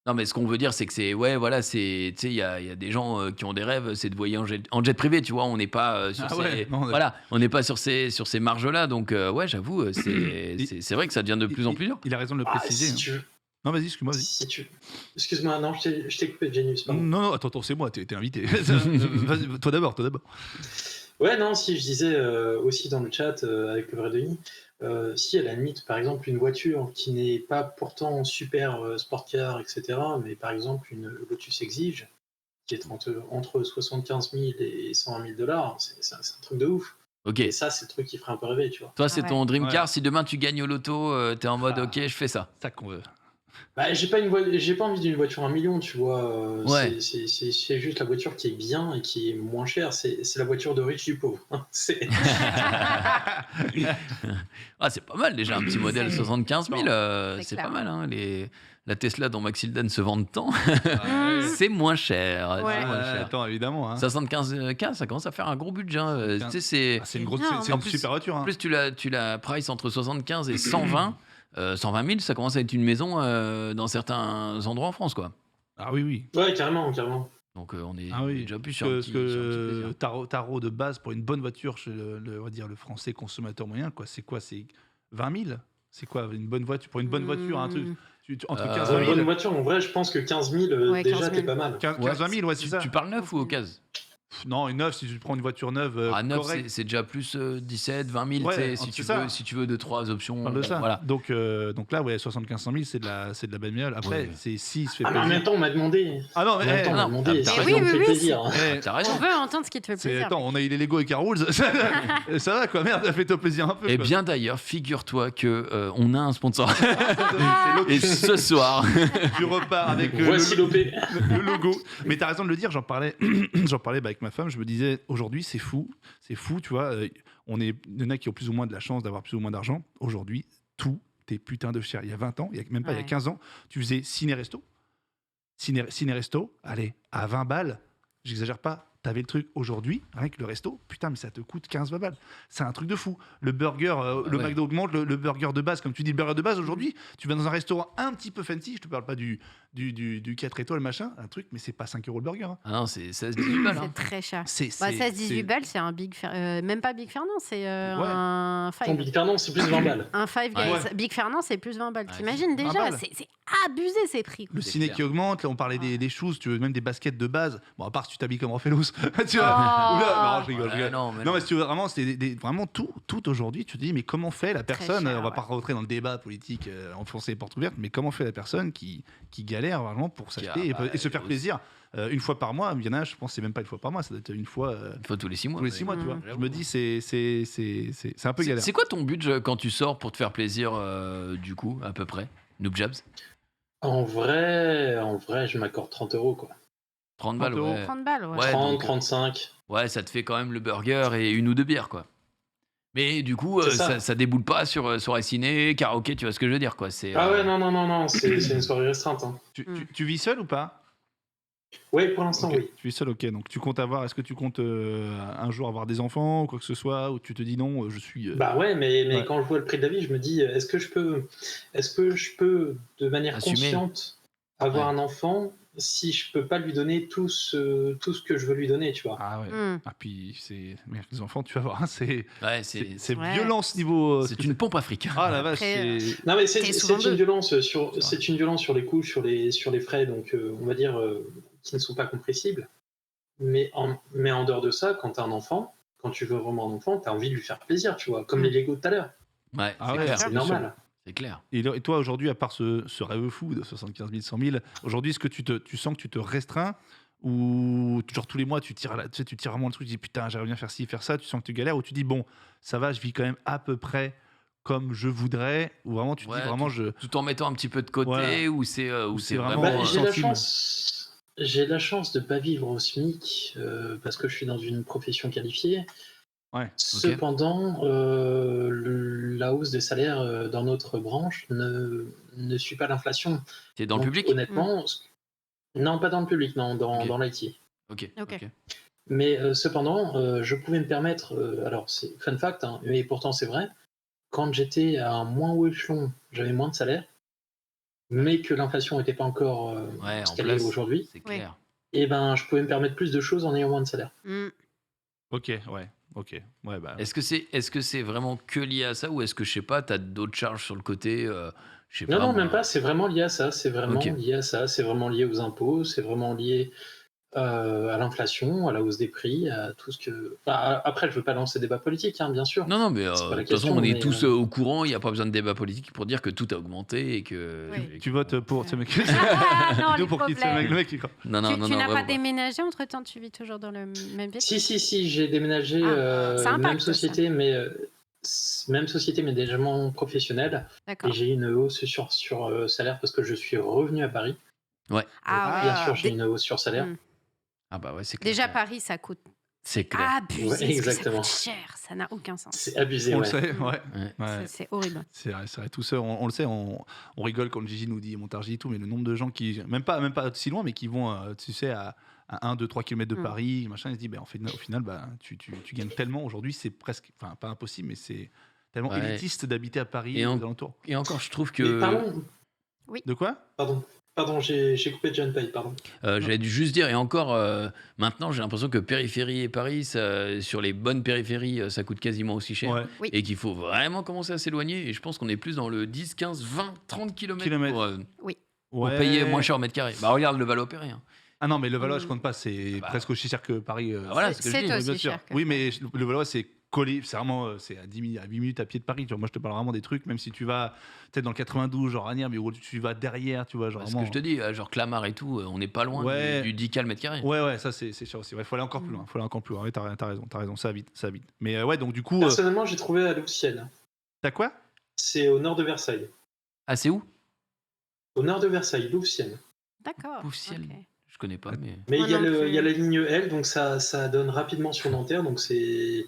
Non, mais ce qu'on veut dire, c'est que c'est. Ouais, voilà, c'est. Tu sais, il y a des gens qui ont des rêves, c'est de voyager en jet privé, tu vois. On n'est pas sur Ah ces. ouais, non, Voilà, on n'est pas sur ces marges-là. Donc, ouais, j'avoue, c'est vrai que ça devient de plus en plus dur. Il a raison de le Ah, préciser. si hein. tu veux. Non, vas-y, excuse-moi, vas-y. Si tu... Excuse-moi, non, je t'ai coupé, Genius, pardon. Non, attends, c'est moi, t'es invité. Vas-y, toi d'abord. Ouais, non, si je disais aussi dans le chat avec le vrai Denis, si à la limite, par exemple, une voiture qui n'est pas pourtant super sport car, etc., mais par exemple une Lotus Exige, qui est entre 75 000 et 120 000 $, c'est un truc de ouf. Ok. Et ça, c'est le truc qui ferait un peu rêver, tu vois. Toi, c'est Ah ton dream ouais. car. Si demain tu gagnes au loto, t'es en mode Ah. ok, je fais ça. Ça qu'on veut. Bah, j'ai pas envie d'une voiture 1 million, tu vois. Ouais. C'est juste la voiture qui est bien et qui est moins chère. C'est la voiture de riche du pauvre. C'est... Ah, c'est pas mal déjà, un petit modèle C'est- 75 000, c'est c'est clair. pas mal. Hein, la Tesla dont Maxildan se vend tant, Ouais. c'est moins cher. Ouais. C'est moins cher. Attends, évidemment. Hein. 75K, ça commence à faire un gros budget. Tu sais, c'est. Ah, c'est une grosse, énorme. c'est En une plus- super voiture. En Hein. plus, tu la price entre 75 et 120. 120 000, ça commence à être une maison dans certains endroits en France, quoi. Ah oui. Ouais, carrément, carrément. Donc on est Ah oui. déjà plus sur Parce un petit que plaisir. tarot de base pour une bonne voiture chez on va dire le français consommateur moyen, quoi. C'est quoi? C'est 20 000. C'est quoi une bonne voiture pour une bonne voiture, un truc entre 15 Pour et une 20 bonne 000. voiture, en vrai, je pense que 15 000, Ouais, déjà, 15 000. t'es pas mal. 15 Ouais, 20 000, ouais, c'est tu, ça. tu parles neuf ou occasion? Non, une neuve, si tu prends une voiture neuve À 9, correcte. c'est déjà plus 17, 20 000, Ouais, tu sais, c'est si ça. tu veux 2-3 options. On parle de ça. Voilà. Donc là, ouais, 75 000, c'est de la bagnole. Après, Ouais. c'est si il se fait Ah, mais en plaisir. même temps, on m'a demandé. Ah non, En mais même temps, on m'a non, demandé t'as si raison. ça me Oui, fait oui, plaisir. T'as On raison. veut entendre ce qui te fait plaisir. attends, on a eu les Lego et Car Rules. Ça va quoi, merde, fais-toi plaisir un peu. Et quoi. bien d'ailleurs, figure-toi que on a un sponsor. C'est Et ce soir, tu repars avec Voici l'OP. le logo. Mais t'as raison de le dire, j'en parlais avec ma femme, je me disais, aujourd'hui, c'est fou, tu vois, il y en a qui ont plus ou moins de la chance d'avoir plus ou moins d'argent. Aujourd'hui, tout est putain de cher. Il y a 20 ans, il y a 15 ans, tu faisais ciné-resto, allez, à 20 balles, j'exagère pas, t'avais le truc. Aujourd'hui, avec le resto, putain, mais ça te coûte 15-20 balles. C'est un truc de fou. Le burger, le ouais. McDo augmente, le burger de base, comme tu dis, le burger de base, aujourd'hui, tu vas dans un restaurant un petit peu fancy, je te parle pas du 4 étoiles, machin, un truc, mais c'est pas 5 € le burger. Hein. ah non, c'est 16-18 balles. C'est très cher. C'est, Bah, 16-18 balles, c'est un Big Fer... même pas Big Fernand, c'est un Ton Five. Big Fernand, c'est plus 20 balles. Un Five Guys. Ouais. Big Fernand, c'est plus 20 balles. Ouais, T'imagines c'est 20 déjà, balles. c'est abusé ces prix. Le C'est ciné clair. qui augmente, là on parlait des choses, tu veux même des baskets de base. Bon, à part si tu t'habilles comme Orphelos. tu vois. Oh. Oula, non, je rigole. Ouais, non, mais Non, mais si tu veux vraiment, c'est vraiment tout aujourd'hui. Tu te dis, mais comment fait la personne cher, on va ouais. pas rentrer dans le débat politique, enfoncer les portes ouvertes, mais comment fait la personne qui galère vraiment pour s'acheter et se faire aussi. plaisir une fois par mois? Il y en a, je pense, c'est même pas une fois par mois, ça doit être une fois Une fois tous les 6 mois. tous les 6 mois, tu vois. J'avoue. Je me dis, c'est un peu galère. C'est quoi ton budget quand tu sors pour te faire plaisir, du coup, à peu près? Noob Jabs? En vrai, je m'accorde 30 €, quoi. 30 balles, 30 €. ouais. 30 balles, ouais. Ouais, 30, donc, 35. Ouais, ça te fait quand même le burger et une ou deux bières, quoi. Mais du coup, C'est ça. ça déboule pas sur soirée ciné, karaoké, tu vois ce que je veux dire, quoi. C'est, Ah ouais, non, c'est une soirée restreinte. Hein. Tu vis seul ou pas? Oui, pour l'instant, Ok, oui. tu vis seul, ok. Donc tu comptes est-ce que tu comptes un jour avoir des enfants ou quoi que ce soit, ou tu te dis non, je suis. Bah ouais, mais Ouais. quand je vois le prix de la vie, je me dis, est-ce que je peux, de manière Assumer. consciente, avoir Ouais. un enfant si je peux pas lui donner tout ce que je veux lui donner, tu vois. Ah ouais. Hmm. Ah puis merde, les enfants, tu vas voir, hein, c'est ouais, c'est Ouais. violent ce niveau. c'est une pompe africaine. Ah la vache, Après, c'est. Non mais T'es c'est souvent deux. une violence sur C'est c'est une violence sur les coûts, sur les frais, donc on va dire qui ne sont pas compressibles. Mais en dehors de ça, quand t'as un enfant, quand tu veux vraiment un enfant, t'as envie de lui faire plaisir, tu vois, comme les Lego tout à l'heure. Ouais, Ah c'est ouais, clair. C'est bien sûr. normal. C'est clair. Et toi, aujourd'hui, à part ce rêve fou de 75 000, 100 000, aujourd'hui, est-ce que tu sens que tu te restreins ou genre tous les mois, tu tires vraiment le truc, tu dis putain, j'aimerais bien faire ci, faire ça, tu sens que tu galères, ou tu dis bon, ça va, je vis quand même à peu près comme je voudrais, ou vraiment tu te dis vraiment tout en mettant un petit peu de côté, Voilà. ou c'est vraiment, vraiment. J'ai la chance de pas vivre au SMIC parce que je suis dans une profession qualifiée. Ouais. Cependant, la hausse des salaires dans notre branche ne suit pas l'inflation. T'es dans le Donc, public? honnêtement, non, pas dans le public, non, Ok. dans l'IT. Ok. Mais cependant, je pouvais me permettre, alors c'est fun fact, hein, mais pourtant c'est vrai, quand j'étais à un moins haut échelon, j'avais moins de salaire, mais que l'inflation n'était pas encore Ouais, ce en qu'elle est place, aujourd'hui, c'est clair. et ben je pouvais me permettre plus de choses en ayant moins de salaire. Ok, ouais. Ok, ouais, bah. Est-ce que c'est vraiment que lié à ça, ou est-ce que, je sais pas, t'as d'autres charges sur le côté, je sais pas, Non, moi. même pas, c'est vraiment lié à ça, c'est vraiment Ok. lié à ça, c'est vraiment lié aux impôts, c'est vraiment lié à l'inflation, à la hausse des prix, à tout ce que... Enfin, après, je veux pas lancer débat politique, hein, bien sûr. Non, mais C'est pas la de toute façon, question, on est mais, tous au courant, il n'y a pas besoin de débat politique pour dire que tout a augmenté et que. Oui. et Tu que- votes pour ce mec. Ah, non, Vidéo les pour qui ce problèmes. mec, le mec qui croit. Non, non, Tu non, n'as pas vraiment déménagé entre-temps, tu vis toujours dans le même ville? Si, j'ai déménagé, ça impacte, même société, même société, mais déjà professionnel, et D'accord. j'ai eu une hausse sur salaire parce que je suis revenu à Paris. Ouais. Ah Bien Ah, sûr, j'ai Dé- une hausse sur salaire. Hmm. Ah bah ouais, c'est clair. Déjà, Paris, ça coûte C'est clair. abusé. Ouais, ce que ça exactement. coûte cher, ça n'a aucun sens. C'est abusé, on ouais. le sait, ouais. Ouais. Ouais. C'est horrible. C'est vrai, tout ça, on le sait, on rigole quand Gigi nous dit Montargis et tout, mais le nombre de gens qui, même pas si loin, mais qui vont, tu sais, à 1, 2, 3 km de Mm. Paris, machin, ils se disent, ben, au final, bah, tu gagnes tellement aujourd'hui, c'est presque, enfin, pas impossible, mais c'est tellement Ouais. élitiste d'habiter à Paris Et et aux en- alentours. Et encore, je trouve Mais que. De quoi pardon, j'ai coupé John Pay, pardon. J'allais dû juste dire, et encore, maintenant, j'ai l'impression que périphérie et Paris, sur les bonnes périphéries, ça coûte quasiment aussi cher. Ouais. Oui. Et qu'il faut vraiment commencer à s'éloigner. Et je pense qu'on est plus dans le 10, 15, 20, 30 km Kilomètres. pour Ouais. payer moins cher au mètre carré. Bah, regarde le Valois-Perret. Hein. Ah non, mais le Valois, Mm. je compte pas, c'est Bah. presque aussi cher que Paris. Bah voilà, c'est ce que je C'est dis. aussi bien sûr. cher que Oui, mais le Valois, c'est collé, c'est vraiment c'est à 10 minutes, à 8 minutes à pied de Paris. Tu vois, moi, je te parle vraiment des trucs, même si tu vas peut-être dans le 92, genre Agnières, mais où tu vas derrière, tu vois, genre Parce vraiment. que je te dis, genre Clamart et tout, on n'est pas loin Ouais. du 10K le mètre carré. Ouais, ça c'est sûr aussi. Il faut aller encore plus loin. Ouais, t'as raison, ça va vite. Mais ouais, donc du coup, Personnellement, j'ai trouvé à Louvciennes. t'as quoi C'est au nord de Versailles. Ah, c'est où? Au nord de Versailles, Louvciennes. D'accord. Louvciennes. ok. Je connais pas, mais. Mais Moi il y, a non plus. il y a la ligne L, donc ça donne rapidement sur Nanterre, donc c'est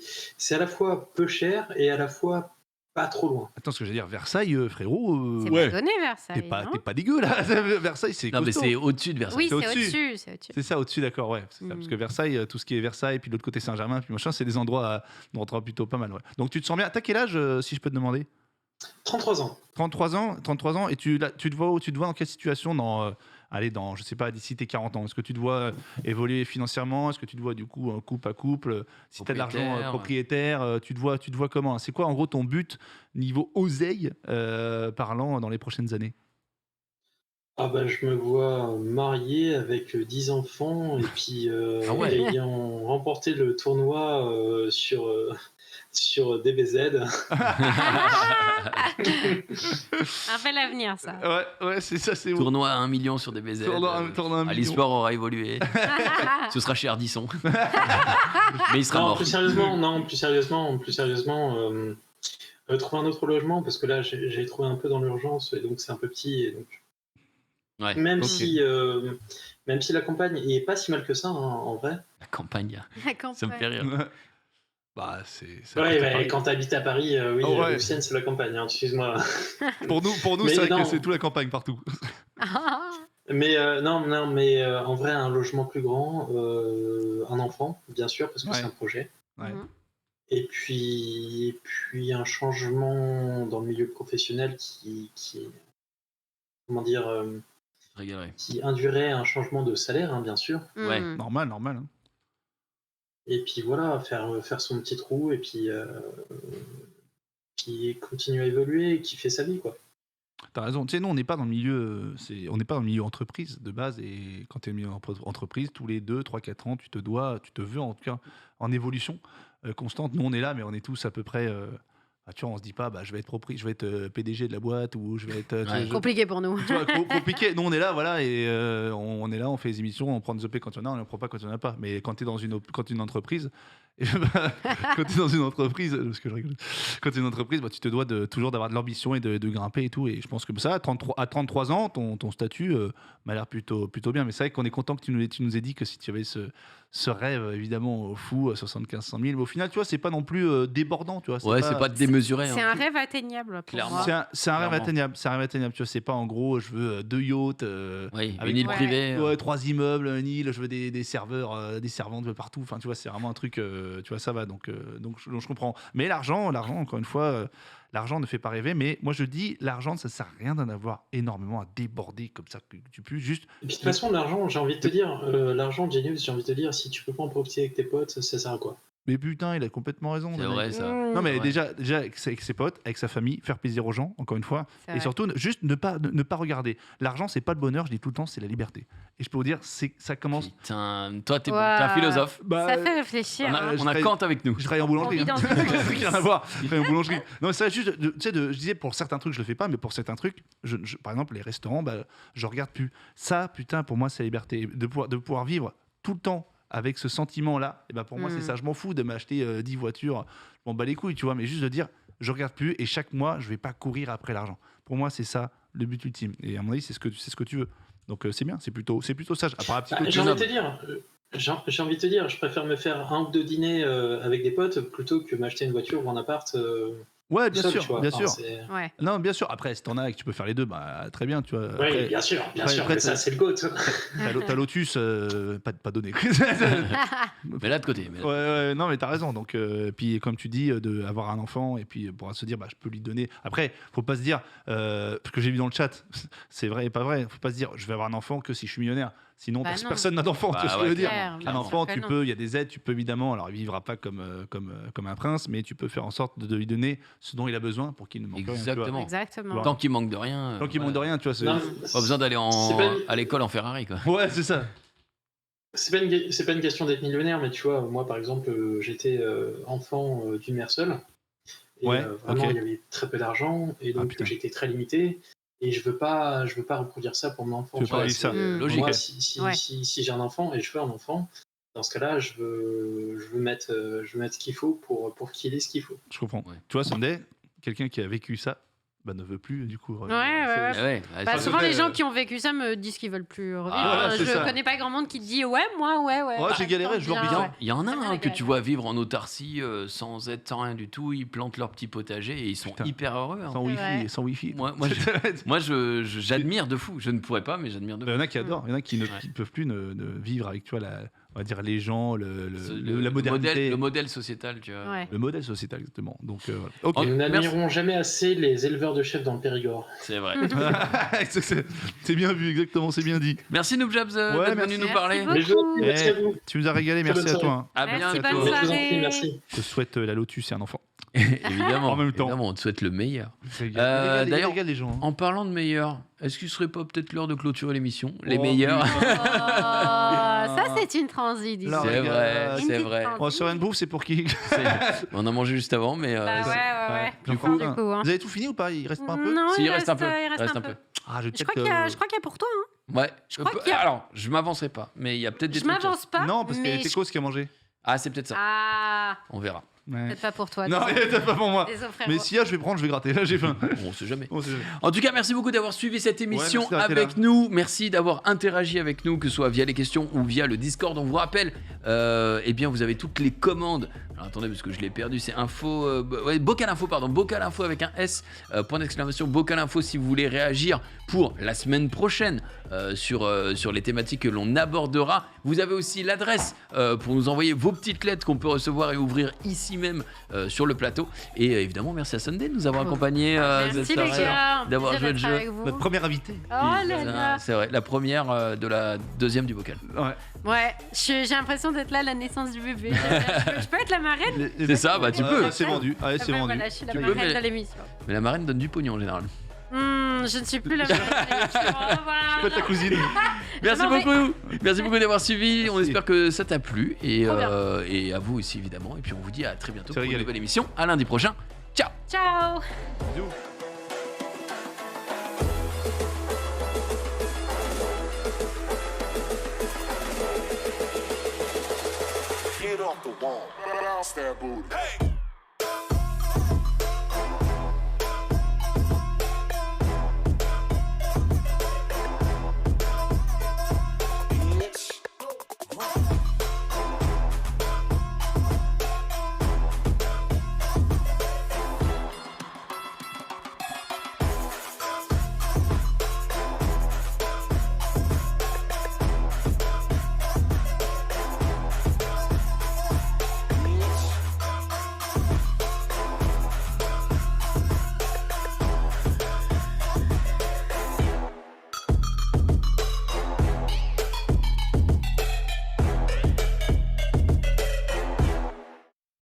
à la fois peu cher et à la fois pas trop loin. Attends, ce que je veux dire, Versailles, frérot. C'est Ouais. pas donné, Versailles. T'es pas dégueu là. Versailles, c'est Non, mais costaud. c'est au-dessus de Versailles. Oui, c'est C'est au-dessus. au-dessus. C'est au-dessus. C'est ça, au-dessus, d'accord, ouais. C'est ça, Mm. parce que Versailles, tout ce qui est Versailles, puis de l'autre côté Saint-Germain, puis machin, c'est des endroits plutôt pas mal, ouais. Donc tu te sens bien. T'as quel âge, si je peux te demander 33 ans. 33 ans, et tu te vois dans quelle situation dans, je sais pas, d'ici tes 40 ans? Est-ce que tu te vois évoluer financièrement? Est-ce que tu te vois du coup couple à couple? Si tu as de l'argent propriétaire, tu te vois comment? C'est quoi en gros ton but niveau oseille parlant dans les prochaines années? Ah bah, je me vois marié avec 10 enfants et puis Ah ouais. ayant remporté le tournoi sur DBZ. Un bel avenir, ça. Ouais, c'est ça, c'est Tournoi à 1 million sur des BZ. Tournoi à 1 million. L'histoire aura évolué. Ce sera chez Ardisson. Mais il sera Non, mort. plus sérieusement, trouver un autre logement parce que là j'ai trouvé un peu dans l'urgence et donc c'est un peu petit et donc Ouais. même Ok. si la campagne est pas si mal que ça hein, en vrai. La campagne, La campagne. ça me fait rire. Bah, c'est Ouais, à Paris. quand t'habites à Paris, oui, Oh, ouais. Louvciennes c'est la campagne, hein, excuse-moi. Pour nous Mais c'est vrai non. que c'est toute la campagne partout. Mais en vrai un logement plus grand, un enfant bien sûr parce que Ouais. c'est un projet. Ouais. Mhm. Et puis un changement dans le milieu professionnel qui comment dire, Je régalerai. qui induirait un changement de salaire, hein, bien sûr. Ouais. Mm. Normal. Hein. Et puis voilà, faire son petit trou et puis qui continue à évoluer et qui fait sa vie, quoi. T'as raison. Tu sais, nous, on n'est pas dans le milieu, on n'est pas dans le milieu entreprise de base. Et quand tu es au milieu entreprise, tous les 2, 3, 4 ans, tu te veux en tout cas en évolution constante. Nous, on est là, mais on est tous à peu près bah, tu vois, on se dit pas, bah, je vais être PDG de la boîte ou je vais être. Tu vois, Ouais. Compliqué pour nous. tu vois, compliqué. Nous, on est là, voilà, et on est là, on fait des émissions, on prend des OP quand il y en a, on ne prend pas quand il n'y en a pas. Mais quand tu es dans une entreprise, et bah, quand tu es dans une entreprise, parce que je rigole, quand tu es une entreprise, bah, tu te dois toujours d'avoir de l'ambition et de grimper et tout. Et je pense que ça, à 33 ans, ton statut m'a l'air plutôt bien. Mais c'est vrai qu'on est content que tu nous aies dit que si tu avais ce rêve, évidemment, fou, à 75 100 000, mais au final, tu vois, c'est pas non plus débordant, tu vois. Ouais, c'est pas démesuré. C'est hein. un rêve atteignable pour Clairement. moi. C'est un rêve Clairement. atteignable. C'est un rêve atteignable. Tu vois, c'est pas en gros, je veux 2 yachts. Oui, avec une île Ouais. privée. Ouais, 3 immeubles, une île, je veux des serveurs, des servantes de partout. Enfin, tu vois, c'est vraiment un truc, tu vois, ça va. Donc je comprends. Mais l'argent, encore une fois, l'argent ne fait pas rêver. Mais moi, je dis, l'argent, ça sert à rien d'en avoir énormément à déborder comme ça. Que tu peux juste. Et puis de toute façon, l'argent, j'ai envie de te dire, l'argent, Genius, j'ai envie de te dire, si tu peux pas en profiter avec tes potes, ça sert à quoi? Mais putain, il a complètement raison. C'est le mec. vrai, ça. Non, mais Ouais. déjà avec ses potes, avec sa famille, faire plaisir aux gens, encore une fois. C'est Et vrai. surtout, juste ne pas regarder. L'argent, c'est pas le bonheur, je dis tout le temps, c'est la liberté. Et je peux vous dire, ça commence. Putain, toi, t'es Ouah. un philosophe. Bah, Ça fait réfléchir. On hein. a, je on a travaille- Kant avec nous. Je travaille en boulangerie. On vit hein. dans une Ça n'a rien à voir. Je travaille en boulangerie. Non, mais c'est juste, je disais, pour certains trucs, je le fais pas, mais pour certains trucs, par exemple, les restaurants, bah, je regarde plus. Ça, putain, pour moi, c'est la liberté. De pouvoir vivre tout le temps avec ce sentiment-là, et ben pour moi, c'est ça. Je m'en fous de m'acheter 10 voitures. Je m'en bats les couilles, tu vois, mais juste de dire, je regarde plus et chaque mois, je vais pas courir après l'argent. Pour moi, c'est ça le but ultime. Et à mon avis, c'est ce que tu veux. Donc c'est bien, c'est plutôt sage. À part un petit peu de J'ai envie de te job. dire, j'ai envie de te dire, je préfère me faire 1 ou 2 dîners avec des potes plutôt que m'acheter une voiture ou un appart. Ouais, tout bien seul, sûr, tu vois. bien Enfin, sûr. c'est- Ouais. Non, bien sûr. Après, si t'en as et que tu peux faire les deux, bah très bien, tu vois. Oui, Après, bien sûr, après, mais ça c'est le GOAT. t'as Lotus, pas donné. Mais là de côté. mais là- Ouais, non, mais t'as raison. Donc, puis comme tu dis, d'avoir un enfant et puis pour se dire, bah, je peux lui donner. Après, faut pas se dire, parce que j'ai vu dans le chat, c'est vrai et pas vrai. Faut pas se dire, je vais avoir un enfant que si je suis millionnaire. Sinon, Bah non. personne n'a d'enfant. Bah tu vois ce que ouais, je veux dire. clair, Un bien enfant, sûr que tu non. peux, il y a des aides, tu peux évidemment. Alors, il vivra pas comme un prince, mais tu peux faire en sorte de lui donner ce dont il a besoin pour qu'il ne manque rien. tu vois. Exactement. Exactement. Tant qu'il manque de rien. Tant qu'il manque de rien, tu vois. c'est- Non, Pas besoin d'aller c'est pas une- à l'école en Ferrari, quoi. Ouais, c'est ça. C'est pas une question d'être millionnaire, mais tu vois, moi par exemple, j'étais enfant d'une mère seule. Et Ouais, vraiment, ok. il y avait très peu d'argent, et donc putain. j'étais très limité. Et je veux pas reproduire ça pour mon enfant. Tu veux pas vois, vivre ça. c'est- Logique. Moi, ouais. Ouais. si j'ai un enfant et je veux un enfant, dans ce cas-là, je veux mettre ce qu'il faut pour qu'il ait ce qu'il faut. Je comprends. Ouais. Tu vois, Sunday, quelqu'un qui a vécu ça, bah, ne veut plus, du coup. revivre. Ouais, C'est- ouais. Ah ouais, Bah, ça, souvent, c'est- les gens qui ont vécu ça me disent qu'ils veulent plus revivre. voilà, c'est je ça. connais pas grand monde qui te dit ouais, moi, ouais. Ouais, j'ai galéré, je leur bien, dis, ouais. Il y en a Ça me que régale. tu vois vivre en autarcie sans aide, sans rien du tout. Ils plantent leur petit potager et ils sont Putain. hyper heureux. hein. Sans C'est wifi, vrai. sans wifi. Moi, j'admire de fou. Je ne pourrais pas, mais j'admire de Il y fou. en a qui adorent, il y en a qui ne Ouais. qui peuvent plus ne vivre avec, tu vois, on va dire les gens, la Le modernité, le modèle sociétal, tu vois. Ouais. le modèle sociétal, exactement. Donc, voilà. Ok. Oh, Nous merci. n'admirons jamais assez les éleveurs de chèvres dans le Périgord. C'est vrai. c'est bien vu, exactement, c'est bien dit. Merci Noobjabs Ouais, d'être merci. venu nous parler. Beaucoup. Mais je vous en prie, merci à vous. Tu nous as régalé, Très merci bonne à toi. hein. À Merci, bientôt. bonne Mais je vous en soirée. prie, merci. Je te souhaite la Lotus et un enfant. Évidemment. En même temps. Évidemment, on te souhaite le meilleur. D'ailleurs, d'ailleurs, les gens. hein. En parlant de meilleur, est-ce qu'il serait pas peut-être l'heure de clôturer l'émission? Les Oh, meilleurs. Oh, ça, c'est une transi, dis Là, donc. C'est regarde, vrai, Une c'est petite vrai. transi. Bon, sur une bouffe, c'est pour qui On a mangé juste avant, mais. Bah ouais. Du Enfin, coup, hein. vous avez tout fini ou pas? Il reste pas un peu? Non, Si, il il reste un peu. il reste un peu. Ah, je vais Je crois peut-être, qu'il y a pour toi. Hein. Ouais. Je crois qu'il y a- Alors, je m'avancerai pas, mais il y a peut-être des Je trucs. m'avance pas. Non, parce qu'il y a mais Tecos qui a mangé. Ah, c'est peut-être ça. Ah, On verra. Ouais. peut-être pas pour toi. Non, désolé. t'as pas pour moi. Désolé, frérot. Mais si là, je vais prendre, je vais gratter. Là, j'ai faim. On sait jamais. On sait jamais. En tout cas, merci beaucoup d'avoir suivi cette émission Ouais, merci d'avoir été avec nous. Merci d'avoir interagi avec nous, que ce soit via les questions ou via le Discord. On vous rappelle, eh bien, vous avez toutes les commandes. Alors, attendez, parce que je l'ai perdu. C'est info, ouais, Bocal Info, pardon, Bocal Info avec un S, point d'exclamation, Bocal Info si vous voulez réagir pour la semaine prochaine sur les thématiques que l'on abordera. Vous avez aussi l'adresse pour nous envoyer vos petites lettres qu'on peut recevoir et ouvrir ici même sur le plateau. Et évidemment, merci à Sunday de nous avoir accompagnés. Merci cette les soirée, gars. d'avoir Plaisir joué le d'être jeu. avec vous. Notre première invitée. Oh là là. C'est vrai, la première de la deuxième du bocal. Ouais. Ouais, j'ai l'impression d'être là à la naissance du bébé. je peux être la marraine. C'est ça, bah tu Ouais, peux. C'est vendu. Allez, c'est Ah bah vendu. voilà, je suis la Tu peux, marraine mais- de l'émission. Mais la marraine donne du pognon en général. Je ne suis plus la marraine de l'émission. Au revoir. Je peux être ta cousine. Merci m'en vais. beaucoup. Merci beaucoup d'avoir suivi. On Merci. espère que ça t'a plu et Trop bien. à vous aussi évidemment. Et puis on vous dit à très bientôt C'est pour une régalé. nouvelle émission. À lundi prochain. Ciao. Ciao. Bisous. Get off the wall, bounce that booty. Hey!